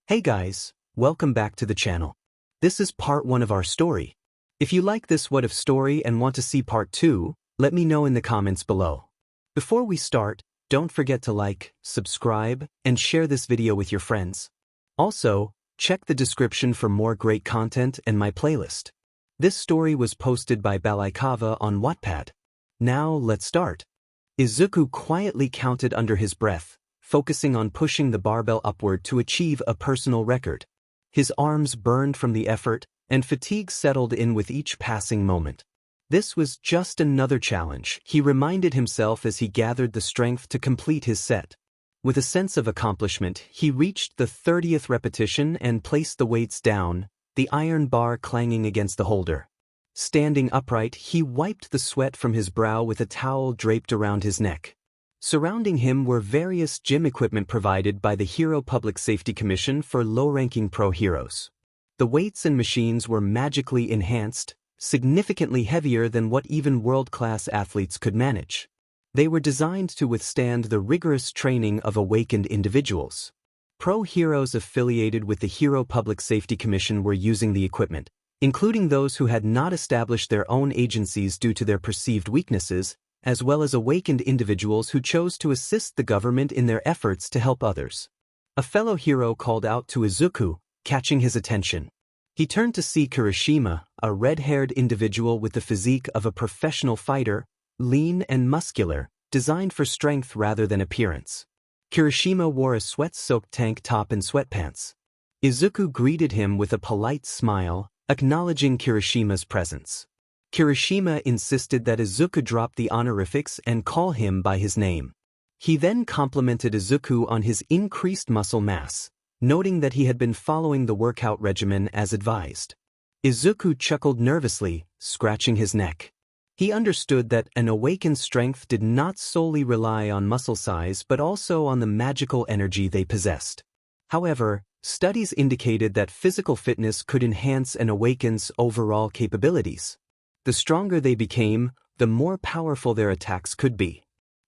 Hey guys, welcome back to the channel. This is part 1 of our story. If you like this What If story and want to see part 2, let me know in the comments below. Before we start, don't forget to like, subscribe, and share this video with your friends. Also, check the description for more great content and my playlist. This story was posted by Balaikava on Wattpad. Now let's start. Izuku quietly counted under his breath, focusing on pushing the barbell upward to achieve a personal record. His arms burned from the effort, and fatigue settled in with each passing moment. This was just another challenge, he reminded himself as he gathered the strength to complete his set. With a sense of accomplishment, he reached the 30th repetition and placed the weights down, the iron bar clanging against the holder. Standing upright, he wiped the sweat from his brow with a towel draped around his neck. Surrounding him were various gym equipment provided by the Hero Public Safety Commission for low-ranking pro heroes. The weights and machines were magically enhanced, significantly heavier than what even world-class athletes could manage. They were designed to withstand the rigorous training of awakened individuals. Pro heroes affiliated with the Hero Public Safety Commission were using the equipment, including those who had not established their own agencies due to their perceived weaknesses, as well as awakened individuals who chose to assist the government in their efforts to help others. A fellow hero called out to Izuku, catching his attention. He turned to see Kirishima, a red-haired individual with the physique of a professional fighter, lean and muscular, designed for strength rather than appearance. Kirishima wore a sweat-soaked tank top and sweatpants. Izuku greeted him with a polite smile, acknowledging Kirishima's presence. Kirishima insisted that Izuku drop the honorifics and call him by his name. He then complimented Izuku on his increased muscle mass, noting that he had been following the workout regimen as advised. Izuku chuckled nervously, scratching his neck. He understood that an awakened strength did not solely rely on muscle size but also on the magical energy they possessed. However, studies indicated that physical fitness could enhance an awakened's overall capabilities. The stronger they became, the more powerful their attacks could be.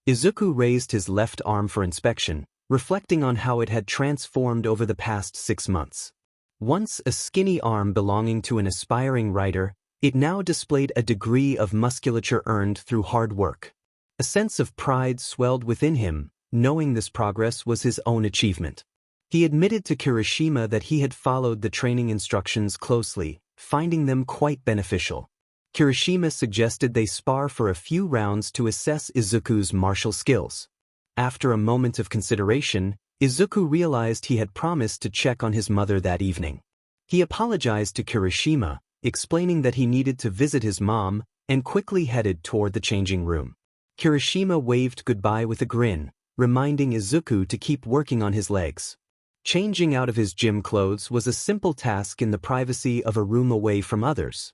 Izuku raised his left arm for inspection, reflecting on how it had transformed over the past 6 months. Once a skinny arm belonging to an aspiring writer, it now displayed a degree of musculature earned through hard work. A sense of pride swelled within him, knowing this progress was his own achievement. He admitted to Kirishima that he had followed the training instructions closely, finding them quite beneficial. Kirishima suggested they spar for a few rounds to assess Izuku's martial skills. After a moment of consideration, Izuku realized he had promised to check on his mother that evening. He apologized to Kirishima, explaining that he needed to visit his mom, and quickly headed toward the changing room. Kirishima waved goodbye with a grin, reminding Izuku to keep working on his legs. Changing out of his gym clothes was a simple task in the privacy of a room away from others.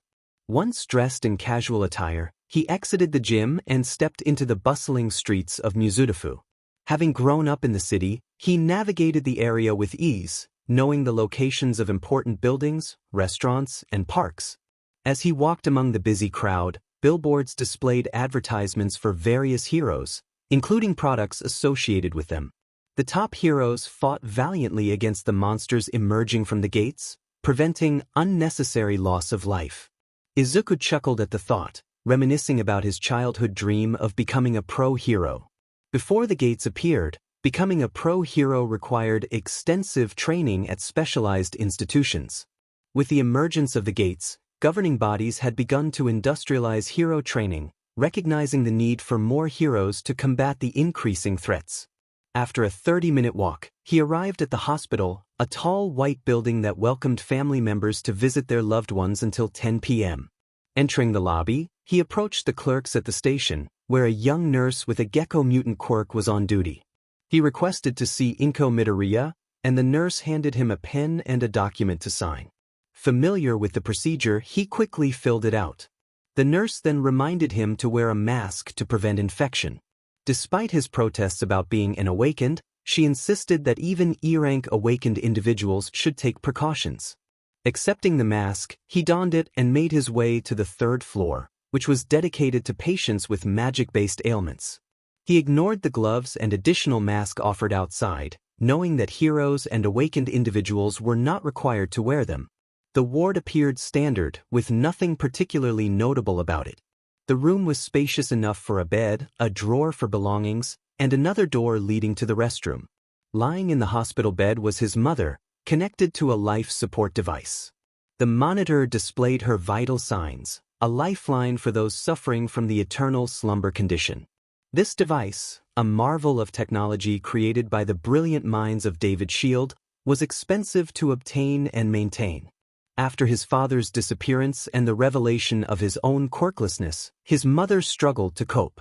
Once dressed in casual attire, he exited the gym and stepped into the bustling streets of 𝐒𝐮𝐬𝐴. Having grown up in the city, he navigated the area with ease, knowing the locations of important buildings, restaurants, and parks. As he walked among the busy crowd, billboards displayed advertisements for various heroes, including products associated with them. The top heroes fought valiantly against the monsters emerging from the gates, preventing unnecessary loss of life. Izuku chuckled at the thought, reminiscing about his childhood dream of becoming a pro hero. Before the gates appeared, becoming a pro hero required extensive training at specialized institutions. With the emergence of the gates, governing bodies had begun to industrialize hero training, recognizing the need for more heroes to combat the increasing threats. After a 30-minute walk, he arrived at the hospital, a tall white building that welcomed family members to visit their loved ones until 10 p.m. Entering the lobby, he approached the clerks at the station, where a young nurse with a gecko mutant quirk was on duty. He requested to see 𝐒𝐮𝐬 Midoriya, and the nurse handed him a pen and a document to sign. Familiar with the procedure, he quickly filled it out. The nurse then reminded him to wear a mask to prevent infection. Despite his protests about being an awakened, she insisted that even E-rank awakened individuals should take precautions. Accepting the mask, he donned it and made his way to the 3rd floor, which was dedicated to patients with magic-based ailments. He ignored the gloves and additional mask offered outside, knowing that heroes and awakened individuals were not required to wear them. The ward appeared standard, with nothing particularly notable about it. The room was spacious enough for a bed, a drawer for belongings, and another door leading to the restroom. Lying in the hospital bed was his mother, connected to a life support device. The monitor displayed her vital signs, a lifeline for those suffering from the eternal slumber condition. This device, a marvel of technology created by the brilliant minds of David Shield, was expensive to obtain and maintain. After his father's disappearance and the revelation of his own quirklessness, his mother struggled to cope.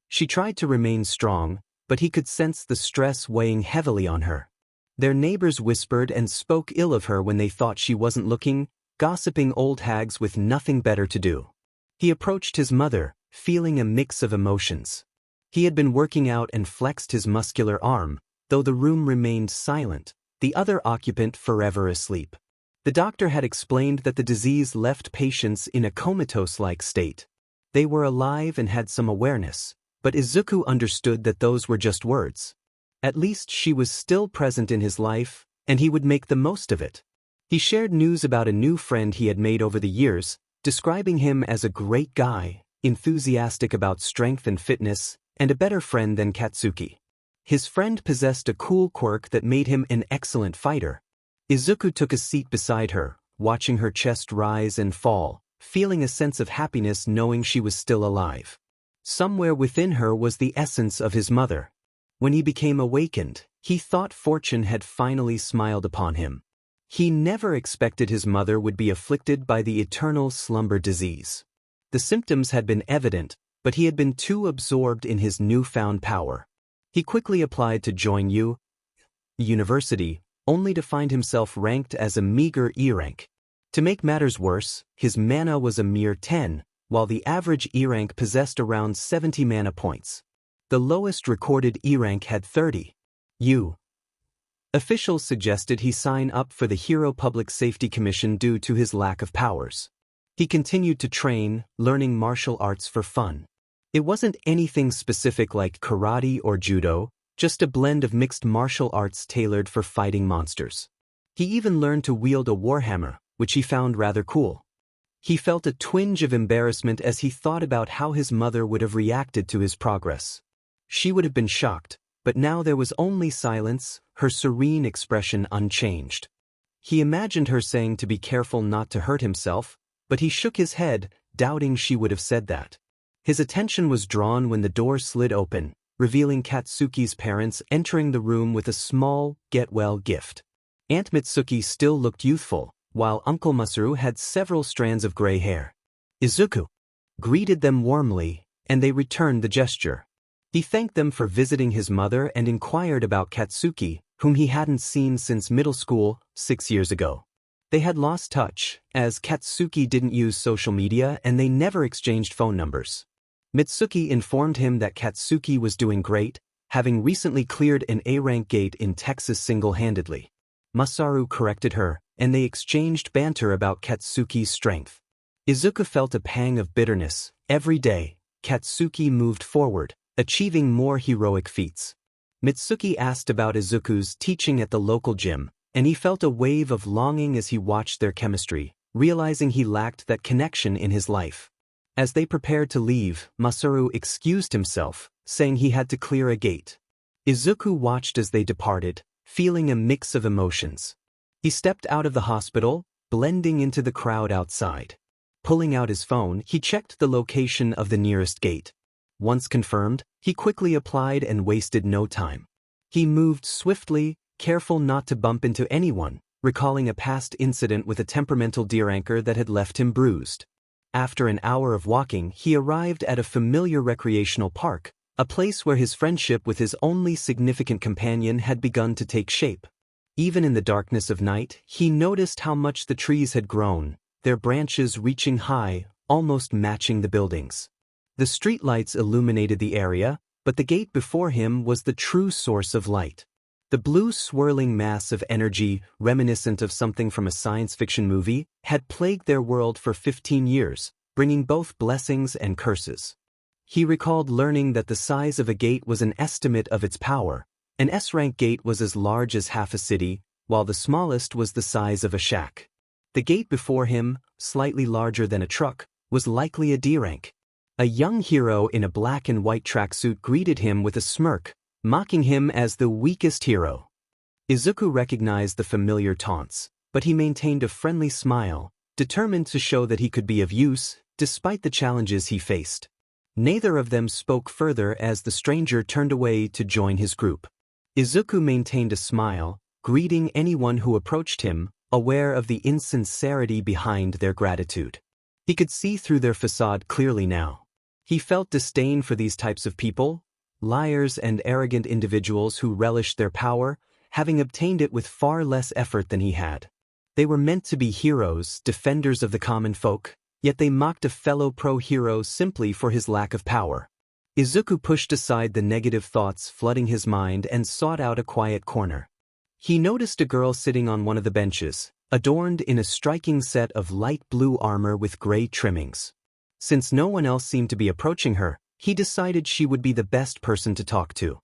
She tried to remain strong, but he could sense the stress weighing heavily on her. Their neighbors whispered and spoke ill of her when they thought she wasn't looking, gossiping old hags with nothing better to do. He approached his mother, feeling a mix of emotions. He had been working out and flexed his muscular arm, though the room remained silent, the other occupant forever asleep. The doctor had explained that the disease left patients in a comatose-like state. They were alive and had some awareness, but Izuku understood that those were just words. At least she was still present in his life, and he would make the most of it. He shared news about a new friend he had made over the years, describing him as a great guy, enthusiastic about strength and fitness, and a better friend than Katsuki. His friend possessed a cool quirk that made him an excellent fighter. Izuku took a seat beside her, watching her chest rise and fall, feeling a sense of happiness knowing she was still alive. Somewhere within her was the essence of his mother. When he became awakened, he thought fortune had finally smiled upon him. He never expected his mother would be afflicted by the eternal slumber disease. The symptoms had been evident, but he had been too absorbed in his newfound power. He quickly applied to join University, only to find himself ranked as a meager E rank. To make matters worse, his mana was a mere 10, while the average E rank possessed around 70 mana points. The lowest recorded E rank had 30. Officials suggested he sign up for the Hero Public Safety Commission due to his lack of powers. He continued to train, learning martial arts for fun. It wasn't anything specific like karate or judo, just a blend of mixed martial arts tailored for fighting monsters. He even learned to wield a warhammer, which he found rather cool. He felt a twinge of embarrassment as he thought about how his mother would have reacted to his progress. She would have been shocked, but now there was only silence, her serene expression unchanged. He imagined her saying to be careful not to hurt himself, but he shook his head, doubting she would have said that. His attention was drawn when the door slid open, revealing Katsuki's parents entering the room with a small, get-well gift. Aunt Mitsuki still looked youthful, while Uncle Masaru had several strands of gray hair. Izuku greeted them warmly, and they returned the gesture. He thanked them for visiting his mother and inquired about Katsuki, whom he hadn't seen since middle school, 6 years ago. They had lost touch, as Katsuki didn't use social media and they never exchanged phone numbers. Mitsuki informed him that Katsuki was doing great, having recently cleared an A-rank gate in Texas single-handedly. Masaru corrected her, and they exchanged banter about Katsuki's strength. Izuku felt a pang of bitterness. Every day, Katsuki moved forward, achieving more heroic feats. Mitsuki asked about Izuku's teaching at the local gym, and he felt a wave of longing as he watched their chemistry, realizing he lacked that connection in his life. As they prepared to leave, Masaru excused himself, saying he had to clear a gate. Izuku watched as they departed, feeling a mix of emotions. He stepped out of the hospital, blending into the crowd outside. Pulling out his phone, he checked the location of the nearest gate. Once confirmed, he quickly applied and wasted no time. He moved swiftly, careful not to bump into anyone, recalling a past incident with a temperamental deer anchor that had left him bruised. After an hour of walking, he arrived at a familiar recreational park, a place where his friendship with his only significant companion had begun to take shape. Even in the darkness of night, he noticed how much the trees had grown, their branches reaching high, almost matching the buildings. The streetlights illuminated the area, but the gate before him was the true source of light. The blue swirling mass of energy, reminiscent of something from a science fiction movie, had plagued their world for 15 years, bringing both blessings and curses. He recalled learning that the size of a gate was an estimate of its power, An S-rank gate was as large as half a city, while the smallest was the size of a shack. The gate before him, slightly larger than a truck, was likely a D rank. A young hero in a black and white tracksuit greeted him with a smirk, mocking him as the weakest hero. Izuku recognized the familiar taunts, but he maintained a friendly smile, determined to show that he could be of use, despite the challenges he faced. Neither of them spoke further as the stranger turned away to join his group. Izuku maintained a smile, greeting anyone who approached him, aware of the insincerity behind their gratitude. He could see through their facade clearly now. He felt disdain for these types of people, liars and arrogant individuals who relished their power, having obtained it with far less effort than he had. They were meant to be heroes, defenders of the common folk, yet they mocked a fellow pro-hero simply for his lack of power. Izuku pushed aside the negative thoughts flooding his mind and sought out a quiet corner. He noticed a girl sitting on one of the benches, adorned in a striking set of light blue armor with gray trimmings. Since no one else seemed to be approaching her, he decided she would be the best person to talk to.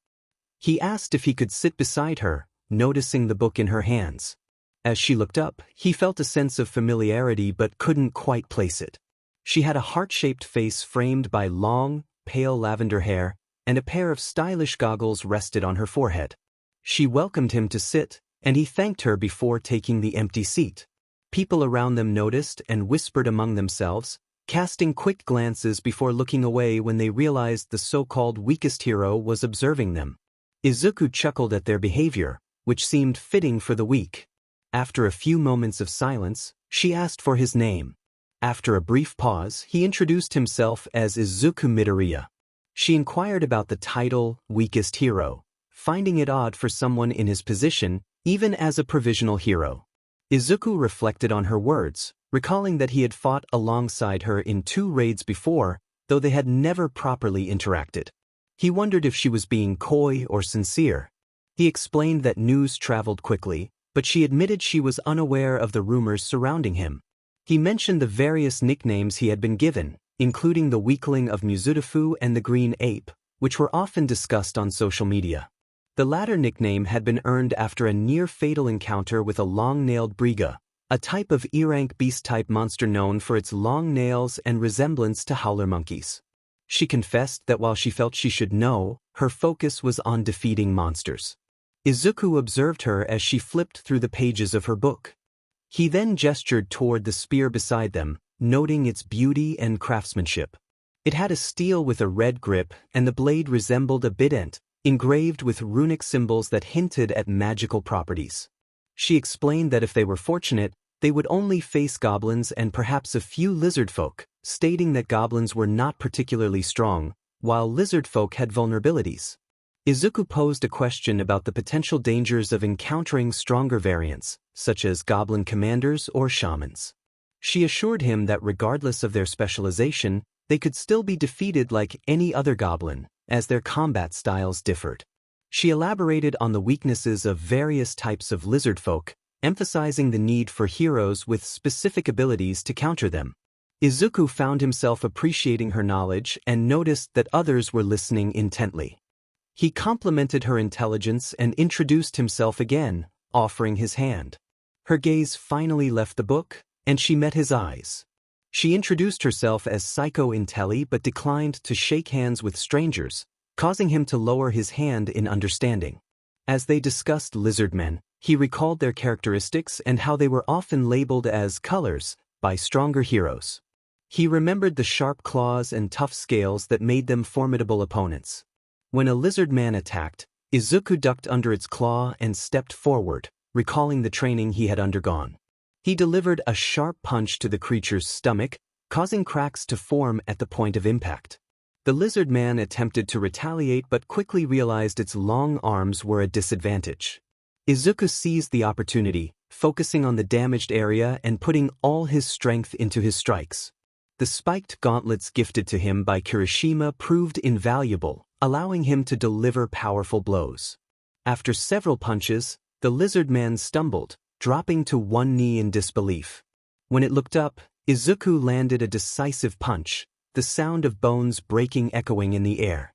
He asked if he could sit beside her, noticing the book in her hands. As she looked up, he felt a sense of familiarity but couldn't quite place it. She had a heart-shaped face framed by long, pale lavender hair, and a pair of stylish goggles rested on her forehead. She welcomed him to sit, and he thanked her before taking the empty seat. People around them noticed and whispered among themselves, casting quick glances before looking away when they realized the so-called weakest hero was observing them. Izuku chuckled at their behavior, which seemed fitting for the weak. After a few moments of silence, she asked for his name. After a brief pause, he introduced himself as Izuku Midoriya. She inquired about the title, weakest hero, finding it odd for someone in his position, even as a provisional hero. Izuku reflected on her words, recalling that he had fought alongside her in 2 raids before, though they had never properly interacted. He wondered if she was being coy or sincere. He explained that news traveled quickly, but she admitted she was unaware of the rumors surrounding him. He mentioned the various nicknames he had been given, including the weakling of Muzutafu and the Green Ape, which were often discussed on social media. The latter nickname had been earned after a near-fatal encounter with a long-nailed 𝗟𝗯𝐷, a type of 𝐒-rank beast-type monster known for its long nails and resemblance to howler monkeys. She confessed that while she felt she should know, her focus was on defeating monsters. Izuku observed her as she flipped through the pages of her book. He then gestured toward the spear beside them, noting its beauty and craftsmanship. It had a steel with a red grip, and the blade resembled a bident, engraved with runic symbols that hinted at magical properties. She explained that if they were fortunate, they would only face goblins and perhaps a few lizard folk, stating that goblins were not particularly strong, while lizard folk had vulnerabilities. Izuku posed a question about the potential dangers of encountering stronger variants, such as goblin commanders or shamans. She assured him that regardless of their specialization, they could still be defeated like any other goblin, as their combat styles differed. She elaborated on the weaknesses of various types of lizard folk, emphasizing the need for heroes with specific abilities to counter them. Izuku found himself appreciating her knowledge and noticed that others were listening intently. He complimented her intelligence and introduced himself again, offering his hand. Her gaze finally left the book, and she met his eyes. She introduced herself as 𝐒𝐮𝐽 but declined to shake hands with strangers, causing him to lower his hand in understanding. As they discussed lizard men, he recalled their characteristics and how they were often labeled as colors by stronger heroes. He remembered the sharp claws and tough scales that made them formidable opponents. When a lizard man attacked, Izuku ducked under its claw and stepped forward, recalling the training he had undergone. He delivered a sharp punch to the creature's stomach, causing cracks to form at the point of impact. The lizard man attempted to retaliate but quickly realized its long arms were a disadvantage. Izuku seized the opportunity, focusing on the damaged area and putting all his strength into his strikes. The spiked gauntlets gifted to him by Kirishima proved invaluable, allowing him to deliver powerful blows. After several punches, the lizard man stumbled, dropping to one knee in disbelief. When it looked up, Izuku landed a decisive punch, the sound of bones breaking echoing in the air.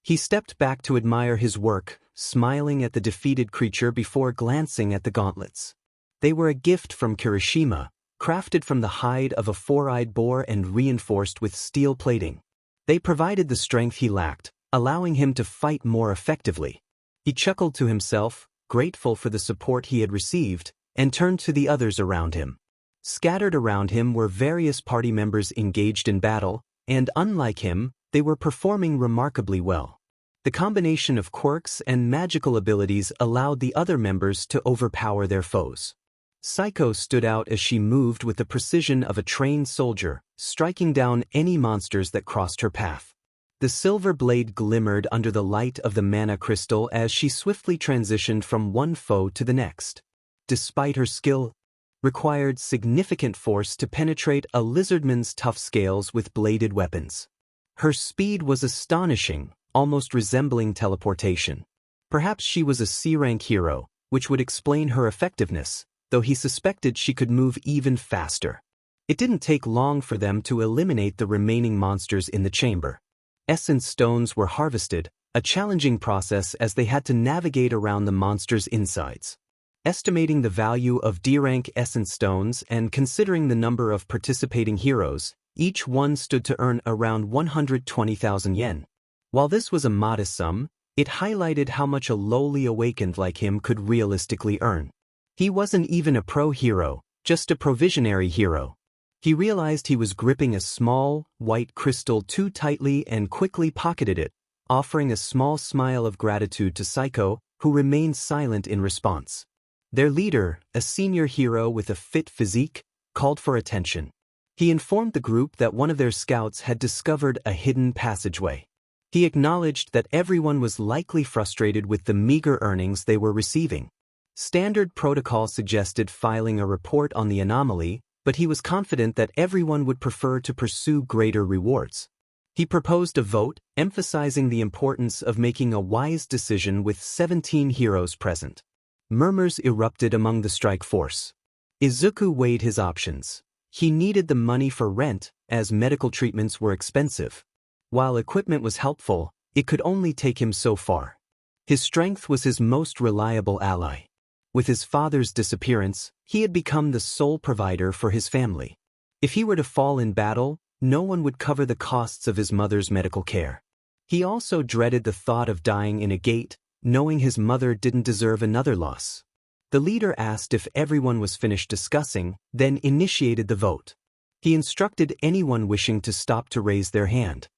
He stepped back to admire his work, smiling at the defeated creature before glancing at the gauntlets. They were a gift from Kirishima, crafted from the hide of a four-eyed boar and reinforced with steel plating. They provided the strength he lacked, allowing him to fight more effectively. He chuckled to himself, grateful for the support he had received, and turned to the others around him. Scattered around him were various party members engaged in battle, and unlike him, they were performing remarkably well. The combination of quirks and magical abilities allowed the other members to overpower their foes. 𝐾𝐿 stood out as she moved with the precision of a trained soldier, striking down any monsters that crossed her path. The silver blade glimmered under the light of the mana crystal as she swiftly transitioned from one foe to the next. Despite her skill, required significant force to penetrate a lizardman's tough scales with bladed weapons. Her speed was astonishing, almost resembling teleportation. Perhaps she was a C-rank hero, which would explain her effectiveness, though he suspected she could move even faster. It didn't take long for them to eliminate the remaining monsters in the chamber. Essence stones were harvested, a challenging process as they had to navigate around the monsters' insides. Estimating the value of D-rank essence stones and considering the number of participating heroes, each one stood to earn around 120,000 yen. While this was a modest sum, it highlighted how much a lowly awakened like him could realistically earn. He wasn't even a pro hero, just a provisionary hero. He realized he was gripping a small, white crystal too tightly and quickly pocketed it, offering a small smile of gratitude to 𝐾𝐿, who remained silent in response. Their leader, a senior hero with a fit physique, called for attention. He informed the group that one of their scouts had discovered a hidden passageway. He acknowledged that everyone was likely frustrated with the meager earnings they were receiving. Standard protocol suggested filing a report on the anomaly, but he was confident that everyone would prefer to pursue greater rewards. He proposed a vote, emphasizing the importance of making a wise decision with 17 heroes present. Murmurs erupted among the strike force. Izuku weighed his options. He needed the money for rent, as medical treatments were expensive. While equipment was helpful, it could only take him so far. His strength was his most reliable ally. With his father's disappearance, he had become the sole provider for his family. If he were to fall in battle, no one would cover the costs of his mother's medical care. He also dreaded the thought of dying in a gate, knowing his mother didn't deserve another loss. The leader asked if everyone was finished discussing, then initiated the vote. He instructed anyone wishing to stop to raise their hand.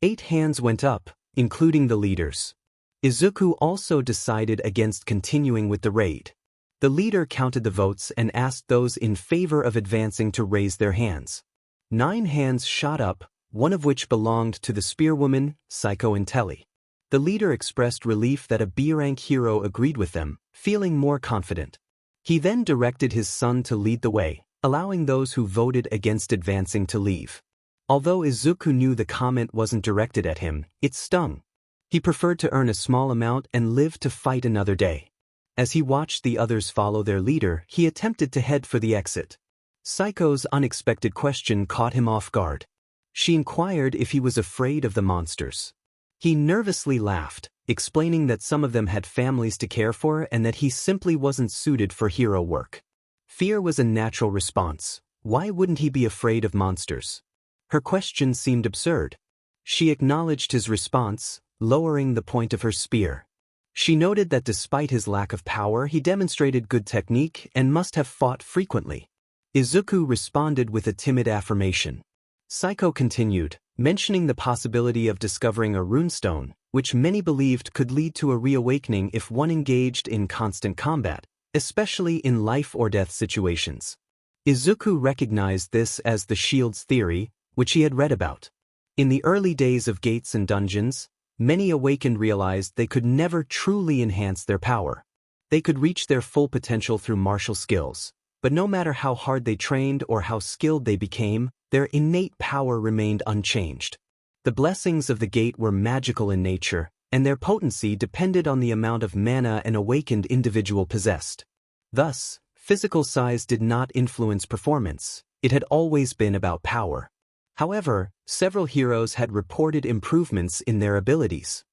8 hands went up, including the leaders. Izuku also decided against continuing with the raid. The leader counted the votes and asked those in favor of advancing to raise their hands. 9 hands shot up, one of which belonged to the spearwoman, 𝐾𝐿. The leader expressed relief that a B-rank hero agreed with them, feeling more confident. He then directed his son to lead the way, allowing those who voted against advancing to leave. Although Izuku knew the comment wasn't directed at him, it stung. He preferred to earn a small amount and live to fight another day. As he watched the others follow their leader, he attempted to head for the exit. 𝐾𝐿's unexpected question caught him off guard. She inquired if he was afraid of the monsters. He nervously laughed, explaining that some of them had families to care for and that he simply wasn't suited for hero work. Fear was a natural response. Why wouldn't he be afraid of monsters? Her question seemed absurd. She acknowledged his response, lowering the point of her spear. She noted that despite his lack of power, he demonstrated good technique and must have fought frequently. Izuku responded with a timid affirmation. 𝐾𝐿 continued, mentioning the possibility of discovering a runestone, which many believed could lead to a reawakening if one engaged in constant combat, especially in life-or-death situations. Izuku recognized this as the shield's theory, which he had read about. In the early days of gates and dungeons, many awakened realized they could never truly enhance their power. They could reach their full potential through martial skills, but no matter how hard they trained or how skilled they became, their innate power remained unchanged. The blessings of the gate were magical in nature, and their potency depended on the amount of mana an awakened individual possessed. Thus, physical size did not influence performance, it had always been about power. However, several heroes had reported improvements in their abilities.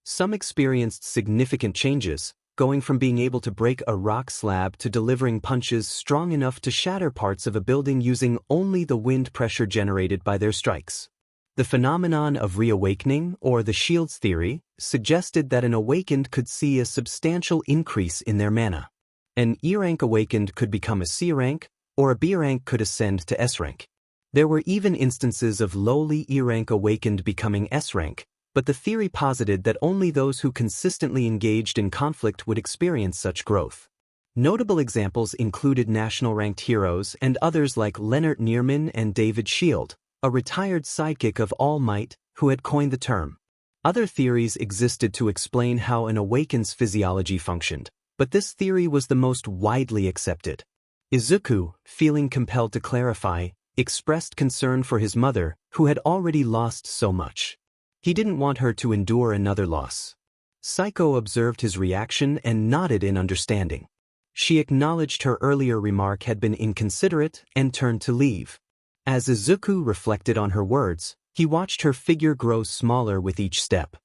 Some experienced significant changes, going from being able to break a rock slab to delivering punches strong enough to shatter parts of a building using only the wind pressure generated by their strikes. The phenomenon of reawakening, or the shields theory, suggested that an awakened could see a substantial increase in their mana. An E rank awakened could become a C rank, or a B rank could ascend to S rank. There were even instances of lowly E rank awakened becoming S rank, but the theory posited that only those who consistently engaged in conflict would experience such growth. Notable examples included national-ranked heroes and others like Leonard Nierman and David Shield, a retired sidekick of All Might, who had coined the term. Other theories existed to explain how an awakened's physiology functioned, but this theory was the most widely accepted. Izuku, feeling compelled to clarify, expressed concern for his mother, who had already lost so much. He didn't want her to endure another loss. 𝐒𝐮𝐬 observed his reaction and nodded in understanding. She acknowledged her earlier remark had been inconsiderate and turned to leave. As Izuku reflected on her words, he watched her figure grow smaller with each step.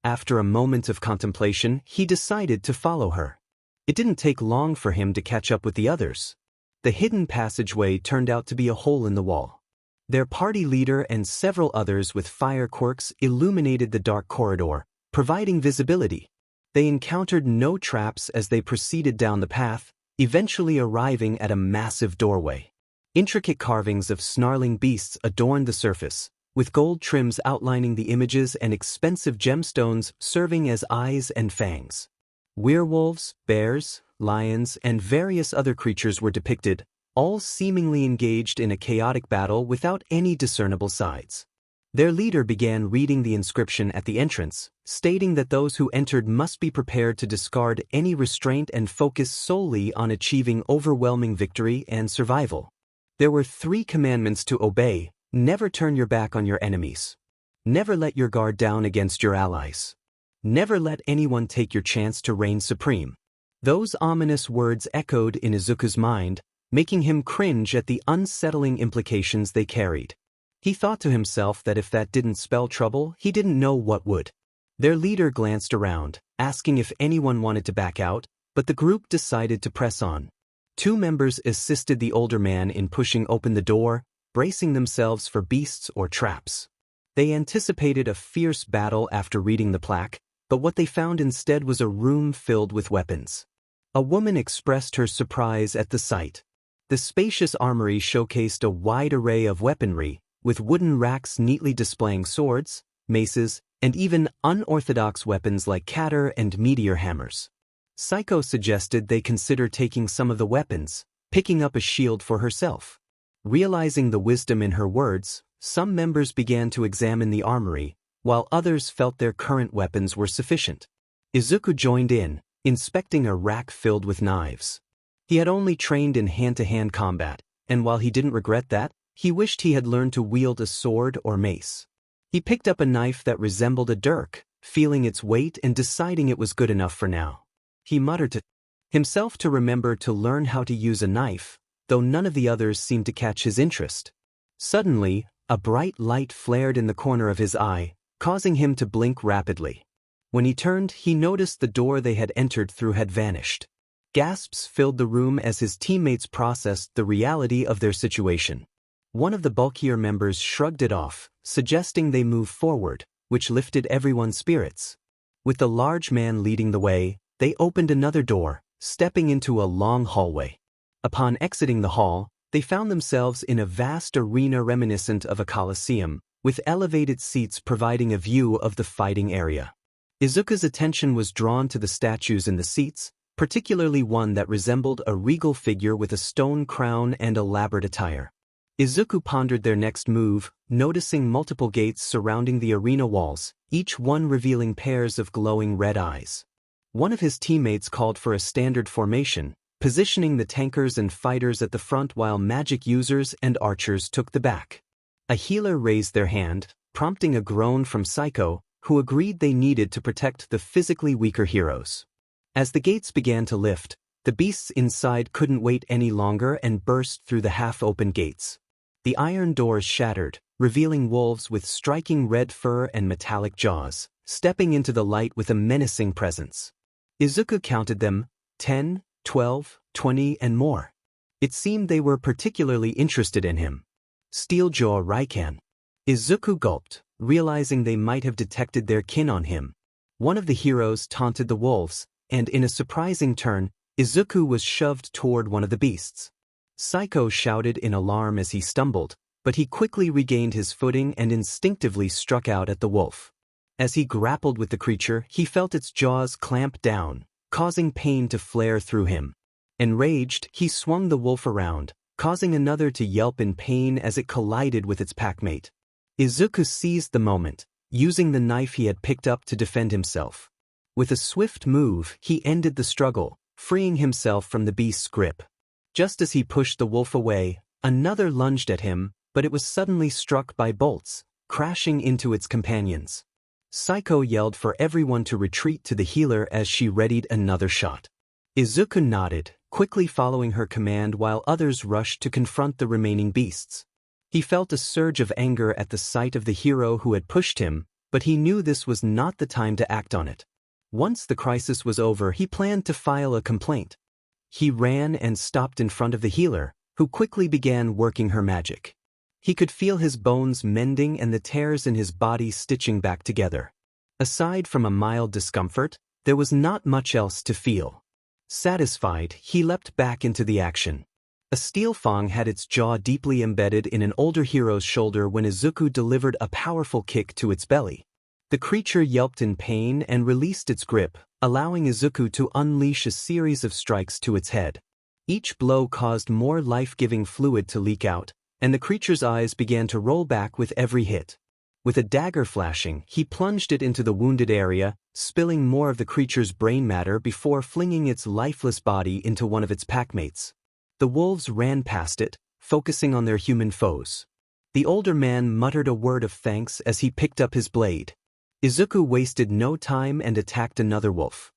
After a moment of contemplation, he decided to follow her. It didn't take long for him to catch up with the others. The hidden passageway turned out to be a hole in the wall. Their party leader and several others with fire quirks illuminated the dark corridor, providing visibility. They encountered no traps as they proceeded down the path, eventually arriving at a massive doorway. Intricate carvings of snarling beasts adorned the surface, with gold trims outlining the images and expensive gemstones serving as eyes and fangs. Werewolves, bears, lions, and various other creatures were depicted, all seemingly engaged in a chaotic battle without any discernible sides. Their leader began reading the inscription at the entrance, stating that those who entered must be prepared to discard any restraint and focus solely on achieving overwhelming victory and survival. There were 3 commandments to obey: never turn your back on your enemies. Never let your guard down against your allies. Never let anyone take your chance to reign supreme. Those ominous words echoed in Izuku's mind, making him cringe at the unsettling implications they carried. He thought to himself that if that didn't spell trouble, he didn't know what would. Their leader glanced around, asking if anyone wanted to back out, but the group decided to press on. 2 members assisted the older man in pushing open the door, bracing themselves for beasts or traps. They anticipated a fierce battle after reading the plaque, but what they found instead was a room filled with weapons. A woman expressed her surprise at the sight. The spacious armory showcased a wide array of weaponry, with wooden racks neatly displaying swords, maces, and even unorthodox weapons like 𝗟𝗏 and meteor hammers. 𝐒𝐮𝐬 suggested they consider taking some of the weapons, picking up a shield for herself. Realizing the wisdom in her words, some members began to examine the armory, while others felt their current weapons were sufficient. Izuku joined in, inspecting a rack filled with knives. He had only trained in hand-to-hand combat, and while he didn't regret that, he wished he had learned to wield a sword or mace. He picked up a knife that resembled a dirk, feeling its weight and deciding it was good enough for now. He muttered to himself to remember to learn how to use a knife, though none of the others seemed to catch his interest. Suddenly, a bright light flared in the corner of his eye, causing him to blink rapidly. When he turned, he noticed the door they had entered through had vanished. Gasps filled the room as his teammates processed the reality of their situation. One of the bulkier members shrugged it off, suggesting they move forward, which lifted everyone's spirits. With the large man leading the way, they opened another door, stepping into a long hallway. Upon exiting the hall, they found themselves in a vast arena reminiscent of a coliseum, with elevated seats providing a view of the fighting area. Izuku's attention was drawn to the statues in the seats, particularly one that resembled a regal figure with a stone crown and elaborate attire. Izuku pondered their next move, noticing multiple gates surrounding the arena walls, each one revealing pairs of glowing red eyes. One of his teammates called for a standard formation, positioning the tankers and fighters at the front while magic users and archers took the back. A healer raised their hand, prompting a groan from 𝐒𝐮𝐬, who agreed they needed to protect the physically weaker heroes. As the gates began to lift, the beasts inside couldn't wait any longer and burst through the half-open gates. The iron doors shattered, revealing wolves with striking red fur and metallic jaws, stepping into the light with a menacing presence. Izuku counted them, 10, 12, 20 and more. It seemed they were particularly interested in him. 𝐒𝐮𝐩𝐸 𝐼𝐼𝐻𝐿. Izuku gulped, realizing they might have detected their kin on him. One of the heroes taunted the wolves, and in a surprising turn, Izuku was shoved toward one of the beasts. Psycho shouted in alarm as he stumbled, but he quickly regained his footing and instinctively struck out at the wolf. As he grappled with the creature, he felt its jaws clamp down, causing pain to flare through him. Enraged, he swung the wolf around, causing another to yelp in pain as it collided with its packmate. Izuku seized the moment, using the knife he had picked up to defend himself. With a swift move, he ended the struggle, freeing himself from the beast's grip. Just as he pushed the wolf away, another lunged at him, but it was suddenly struck by bolts, crashing into its companions. Psycho yelled for everyone to retreat to the healer as she readied another shot. Izuku nodded, quickly following her command while others rushed to confront the remaining beasts. He felt a surge of anger at the sight of the hero who had pushed him, but he knew this was not the time to act on it. Once the crisis was over, he planned to file a complaint. He ran and stopped in front of the healer, who quickly began working her magic. He could feel his bones mending and the tears in his body stitching back together. Aside from a mild discomfort, there was not much else to feel. Satisfied, he leapt back into the action. A steel fang had its jaw deeply embedded in an older hero's shoulder when Izuku delivered a powerful kick to its belly. The creature yelped in pain and released its grip, allowing Izuku to unleash a series of strikes to its head. Each blow caused more life-giving fluid to leak out, and the creature's eyes began to roll back with every hit. With a dagger flashing, he plunged it into the wounded area, spilling more of the creature's brain matter before flinging its lifeless body into one of its packmates. The wolves ran past it, focusing on their human foes. The older man muttered a word of thanks as he picked up his blade. Izuku wasted no time and attacked another wolf.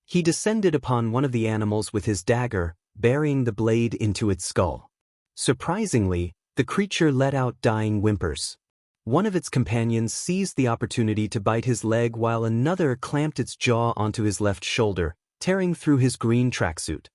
He descended upon one of the animals with his dagger, burying the blade into its skull. Surprisingly, the creature let out dying whimpers. One of its companions seized the opportunity to bite his leg while another clamped its jaw onto his left shoulder, tearing through his green tracksuit.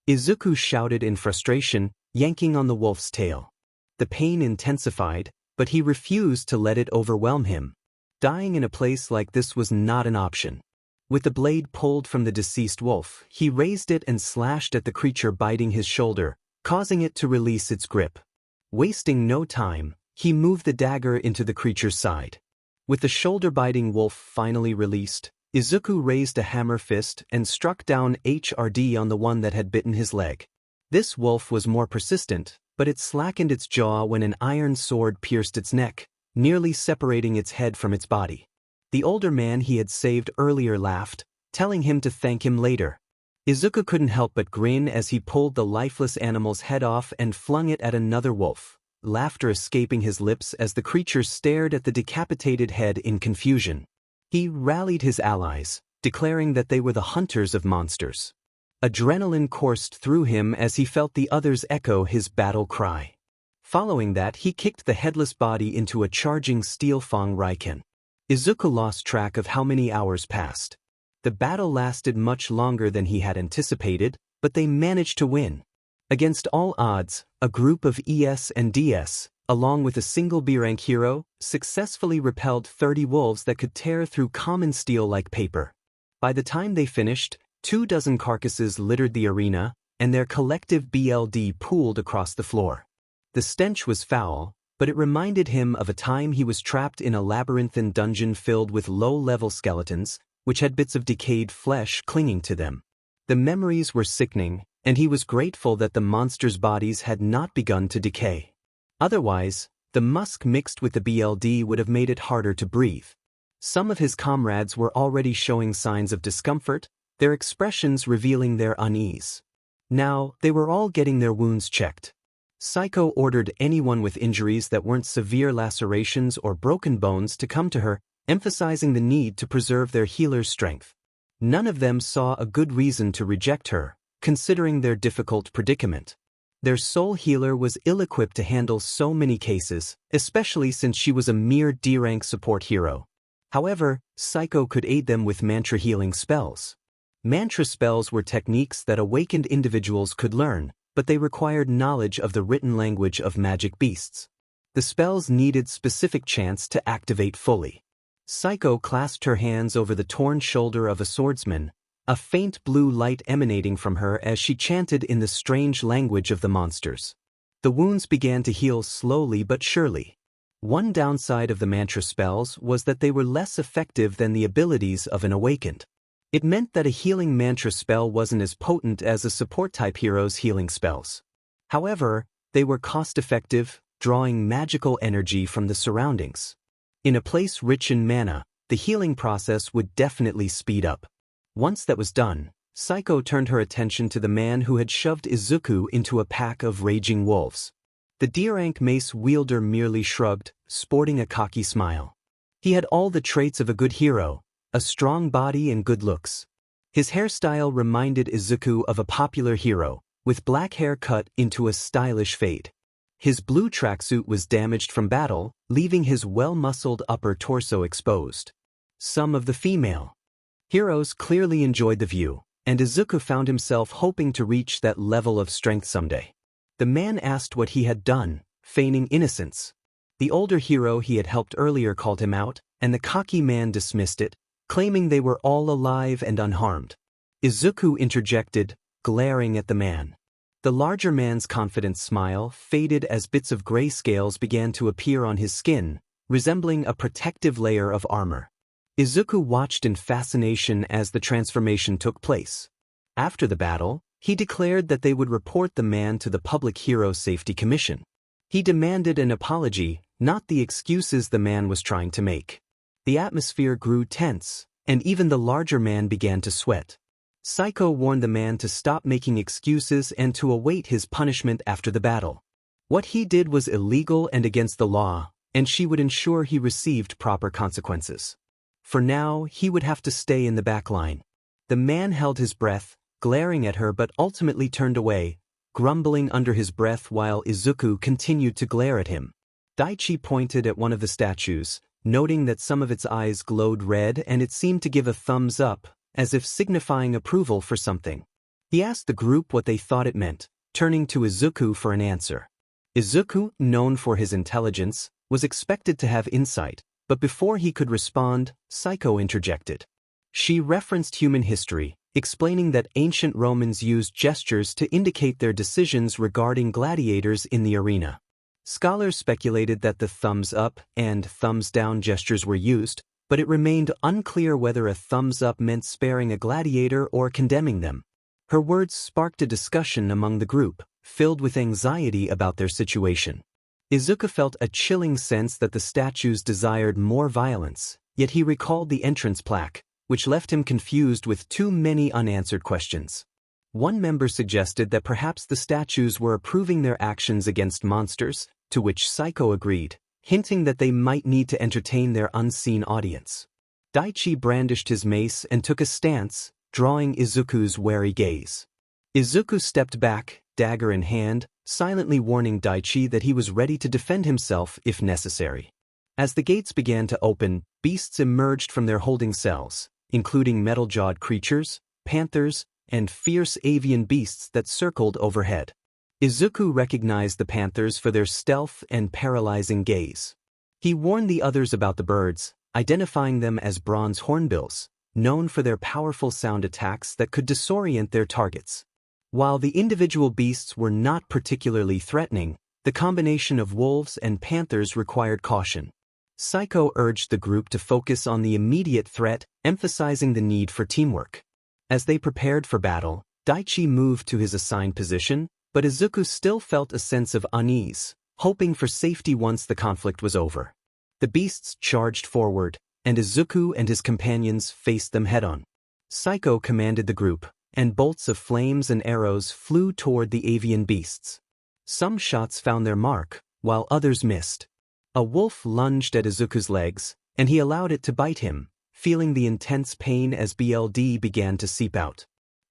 Izuku shouted in frustration, yanking on the wolf's tail. The pain intensified, but he refused to let it overwhelm him. Dying in a place like this was not an option. With the blade pulled from the deceased wolf, he raised it and slashed at the creature biting his shoulder, causing it to release its grip. Wasting no time, he moved the dagger into the creature's side. With the shoulder-biting wolf finally released, Izuku raised a hammer fist and struck down 𝐻𝗟𝗓 on the one that had bitten his leg. This wolf was more persistent, but it slackened its jaw when an iron sword pierced its neck, nearly separating its head from its body. The older man he had saved earlier laughed, telling him to thank him later. Izuku couldn't help but grin as he pulled the lifeless animal's head off and flung it at another wolf, laughter escaping his lips as the creature stared at the decapitated head in confusion. He rallied his allies, declaring that they were the hunters of monsters. Adrenaline coursed through him as he felt the others echo his battle cry. Following that, he kicked the headless body into a charging steel fang Raiken. Izuku lost track of how many hours passed. The battle lasted much longer than he had anticipated, but they managed to win. Against all odds, a group of ES and DS, along with a single B-rank hero, successfully repelled 30 wolves that could tear through common steel like paper. By the time they finished, 24 carcasses littered the arena, and their collective BLD pooled across the floor. The stench was foul, but it reminded him of a time he was trapped in a labyrinthine dungeon filled with low-level skeletons, which had bits of decayed flesh clinging to them. The memories were sickening, and he was grateful that the monsters' bodies had not begun to decay. Otherwise, the musk mixed with the BLD would have made it harder to breathe. Some of his comrades were already showing signs of discomfort, their expressions revealing their unease. Now, they were all getting their wounds checked. Psycho ordered anyone with injuries that weren't severe lacerations or broken bones to come to her, emphasizing the need to preserve their healer's strength. None of them saw a good reason to reject her, considering their difficult predicament. Their soul healer was ill-equipped to handle so many cases, especially since she was a mere D-rank support hero. However, 𝐼𝐭 could aid them with mantra healing spells. Mantra spells were techniques that awakened individuals could learn, but they required knowledge of the written language of magic beasts. The spells needed specific chants to activate fully. 𝐼𝐭 clasped her hands over the torn shoulder of a swordsman, a faint blue light emanating from her as she chanted in the strange language of the monsters. The wounds began to heal slowly but surely. One downside of the mantra spells was that they were less effective than the abilities of an awakened. It meant that a healing mantra spell wasn't as potent as a support-type hero's healing spells. However, they were cost-effective, drawing magical energy from the surroundings. In a place rich in mana, the healing process would definitely speed up. Once that was done, 𝐼𝐭 turned her attention to the man who had shoved Izuku into a pack of raging wolves. The 𝐿 mace wielder merely shrugged, sporting a cocky smile. He had all the traits of a good hero, a strong body and good looks. His hairstyle reminded Izuku of a popular hero, with black hair cut into a stylish fade. His blue tracksuit was damaged from battle, leaving his well-muscled upper torso exposed. Some of the female heroes clearly enjoyed the view, and Izuku found himself hoping to reach that level of strength someday. The man asked what he had done, feigning innocence. The older hero he had helped earlier called him out, and the cocky man dismissed it, claiming they were all alive and unharmed. Izuku interjected, glaring at the man. The larger man's confident smile faded as bits of gray scales began to appear on his skin, resembling a protective layer of armor. Izuku watched in fascination as the transformation took place. After the battle, he declared that they would report the man to the Public Hero Safety Commission. He demanded an apology, not the excuses the man was trying to make. The atmosphere grew tense, and even the larger man began to sweat. 𝐼𝐭 warned the man to stop making excuses and to await his punishment after the battle. What he did was illegal and against the law, and she would ensure he received proper consequences. For now, he would have to stay in the back line. The man held his breath, glaring at her but ultimately turned away, grumbling under his breath while Izuku continued to glare at him. Daichi pointed at one of the statues, noting that some of its eyes glowed red and it seemed to give a thumbs up, as if signifying approval for something. He asked the group what they thought it meant, turning to Izuku for an answer. Izuku, known for his intelligence, was expected to have insight, but before he could respond, 𝐼𝐭 interjected. She referenced human history, explaining that ancient Romans used gestures to indicate their decisions regarding gladiators in the arena. Scholars speculated that the thumbs up and thumbs down gestures were used, but it remained unclear whether a thumbs up meant sparing a gladiator or condemning them. Her words sparked a discussion among the group, filled with anxiety about their situation. Izuku felt a chilling sense that the statues desired more violence, yet he recalled the entrance plaque, which left him confused with too many unanswered questions. One member suggested that perhaps the statues were approving their actions against monsters, to which 𝐼𝐭 agreed, hinting that they might need to entertain their unseen audience. Daichi brandished his mace and took a stance, drawing Izuku's wary gaze. Izuku stepped back, dagger in hand, silently warning Daichi that he was ready to defend himself if necessary. As the gates began to open, beasts emerged from their holding cells, including metal-jawed creatures, panthers, and fierce avian beasts that circled overhead. Izuku recognized the panthers for their stealth and paralyzing gaze. He warned the others about the birds, identifying them as bronze hornbills, known for their powerful sound attacks that could disorient their targets. While the individual beasts were not particularly threatening, the combination of wolves and panthers required caution. 𝐼𝐭 urged the group to focus on the immediate threat, emphasizing the need for teamwork. As they prepared for battle, Daichi moved to his assigned position, but Izuku still felt a sense of unease, hoping for safety once the conflict was over. The beasts charged forward, and Izuku and his companions faced them head-on. 𝐼𝐭 commanded the group, and bolts of flames and arrows flew toward the avian beasts. Some shots found their mark, while others missed. A wolf lunged at Izuku's legs, and he allowed it to bite him, feeling the intense pain as blood began to seep out.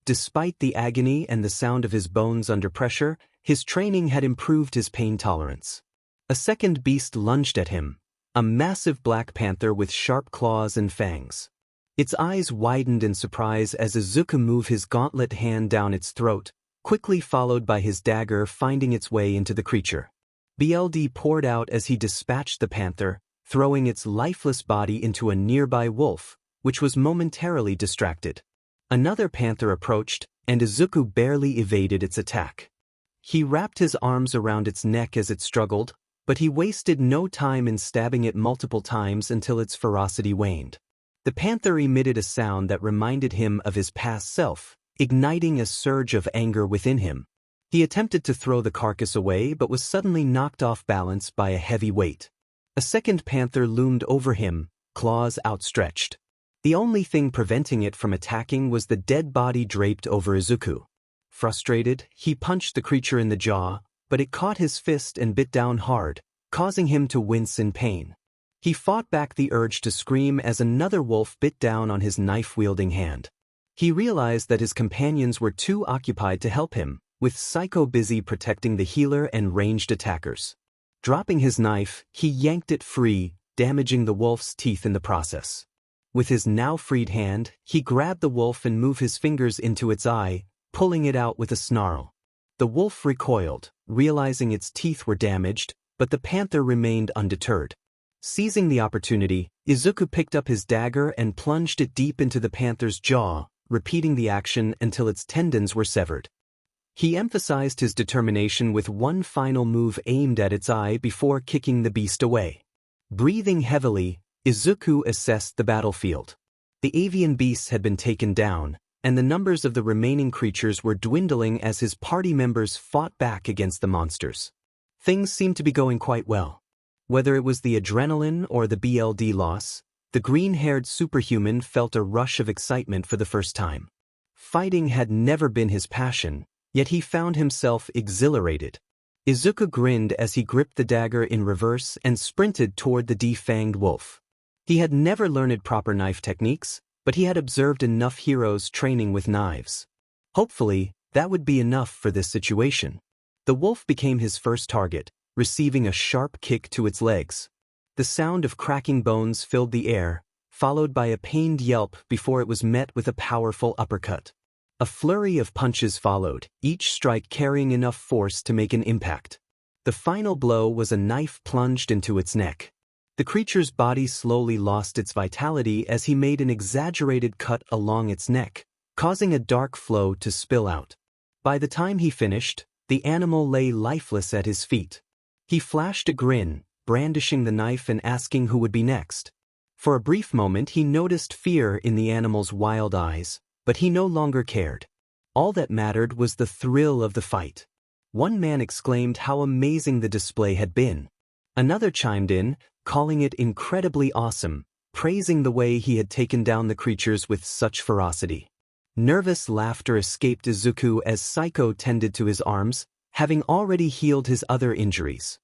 Despite the agony and the sound of his bones under pressure, his training had improved his pain tolerance. A second beast lunged at him, a massive black panther with sharp claws and fangs. Its eyes widened in surprise as Izuku moved his gauntlet hand down its throat, quickly followed by his dagger finding its way into the creature. 𝐒𝐮𝐷 poured out as he dispatched the panther, throwing its lifeless body into a nearby wolf, which was momentarily distracted. Another panther approached, and Izuku barely evaded its attack. He wrapped his arms around its neck as it struggled, but he wasted no time in stabbing it multiple times until its ferocity waned. The panther emitted a sound that reminded him of his past self, igniting a surge of anger within him. He attempted to throw the carcass away but was suddenly knocked off balance by a heavy weight. A second panther loomed over him, claws outstretched. The only thing preventing it from attacking was the dead body draped over Izuku. Frustrated, he punched the creature in the jaw, but it caught his fist and bit down hard, causing him to wince in pain. He fought back the urge to scream as another wolf bit down on his knife-wielding hand. He realized that his companions were too occupied to help him, with 𝐒𝐮𝐽 busy protecting the healer and ranged attackers. Dropping his knife, he yanked it free, damaging the wolf's teeth in the process. With his now freed hand, he grabbed the wolf and moved his fingers into its eye, pulling it out with a snarl. The wolf recoiled, realizing its teeth were damaged, but the panther remained undeterred. Seizing the opportunity, Izuku picked up his dagger and plunged it deep into the panther's jaw, repeating the action until its tendons were severed. He emphasized his determination with one final move aimed at its eye before kicking the beast away. Breathing heavily, Izuku assessed the battlefield. The avian beasts had been taken down, and the numbers of the remaining creatures were dwindling as his party members fought back against the monsters. Things seemed to be going quite well. Whether it was the adrenaline or the 𝐒𝐿D loss, the green-haired superhuman felt a rush of excitement for the first time. Fighting had never been his passion, yet he found himself exhilarated. Izuku grinned as he gripped the dagger in reverse and sprinted toward the defanged wolf. He had never learned proper knife techniques, but he had observed enough heroes training with knives. Hopefully, that would be enough for this situation. The wolf became his first target, receiving a sharp kick to its legs. The sound of cracking bones filled the air, followed by a pained yelp before it was met with a powerful uppercut. A flurry of punches followed, each strike carrying enough force to make an impact. The final blow was a knife plunged into its neck. The creature's body slowly lost its vitality as he made an exaggerated cut along its neck, causing a dark flow to spill out. By the time he finished, the animal lay lifeless at his feet. He flashed a grin, brandishing the knife and asking who would be next. For a brief moment he noticed fear in the animal's wild eyes, but he no longer cared. All that mattered was the thrill of the fight. One man exclaimed how amazing the display had been. Another chimed in, calling it incredibly awesome, praising the way he had taken down the creatures with such ferocity. Nervous laughter escaped Izuku as 𝐒𝐮𝐽 tended to his arms, having already healed his other injuries.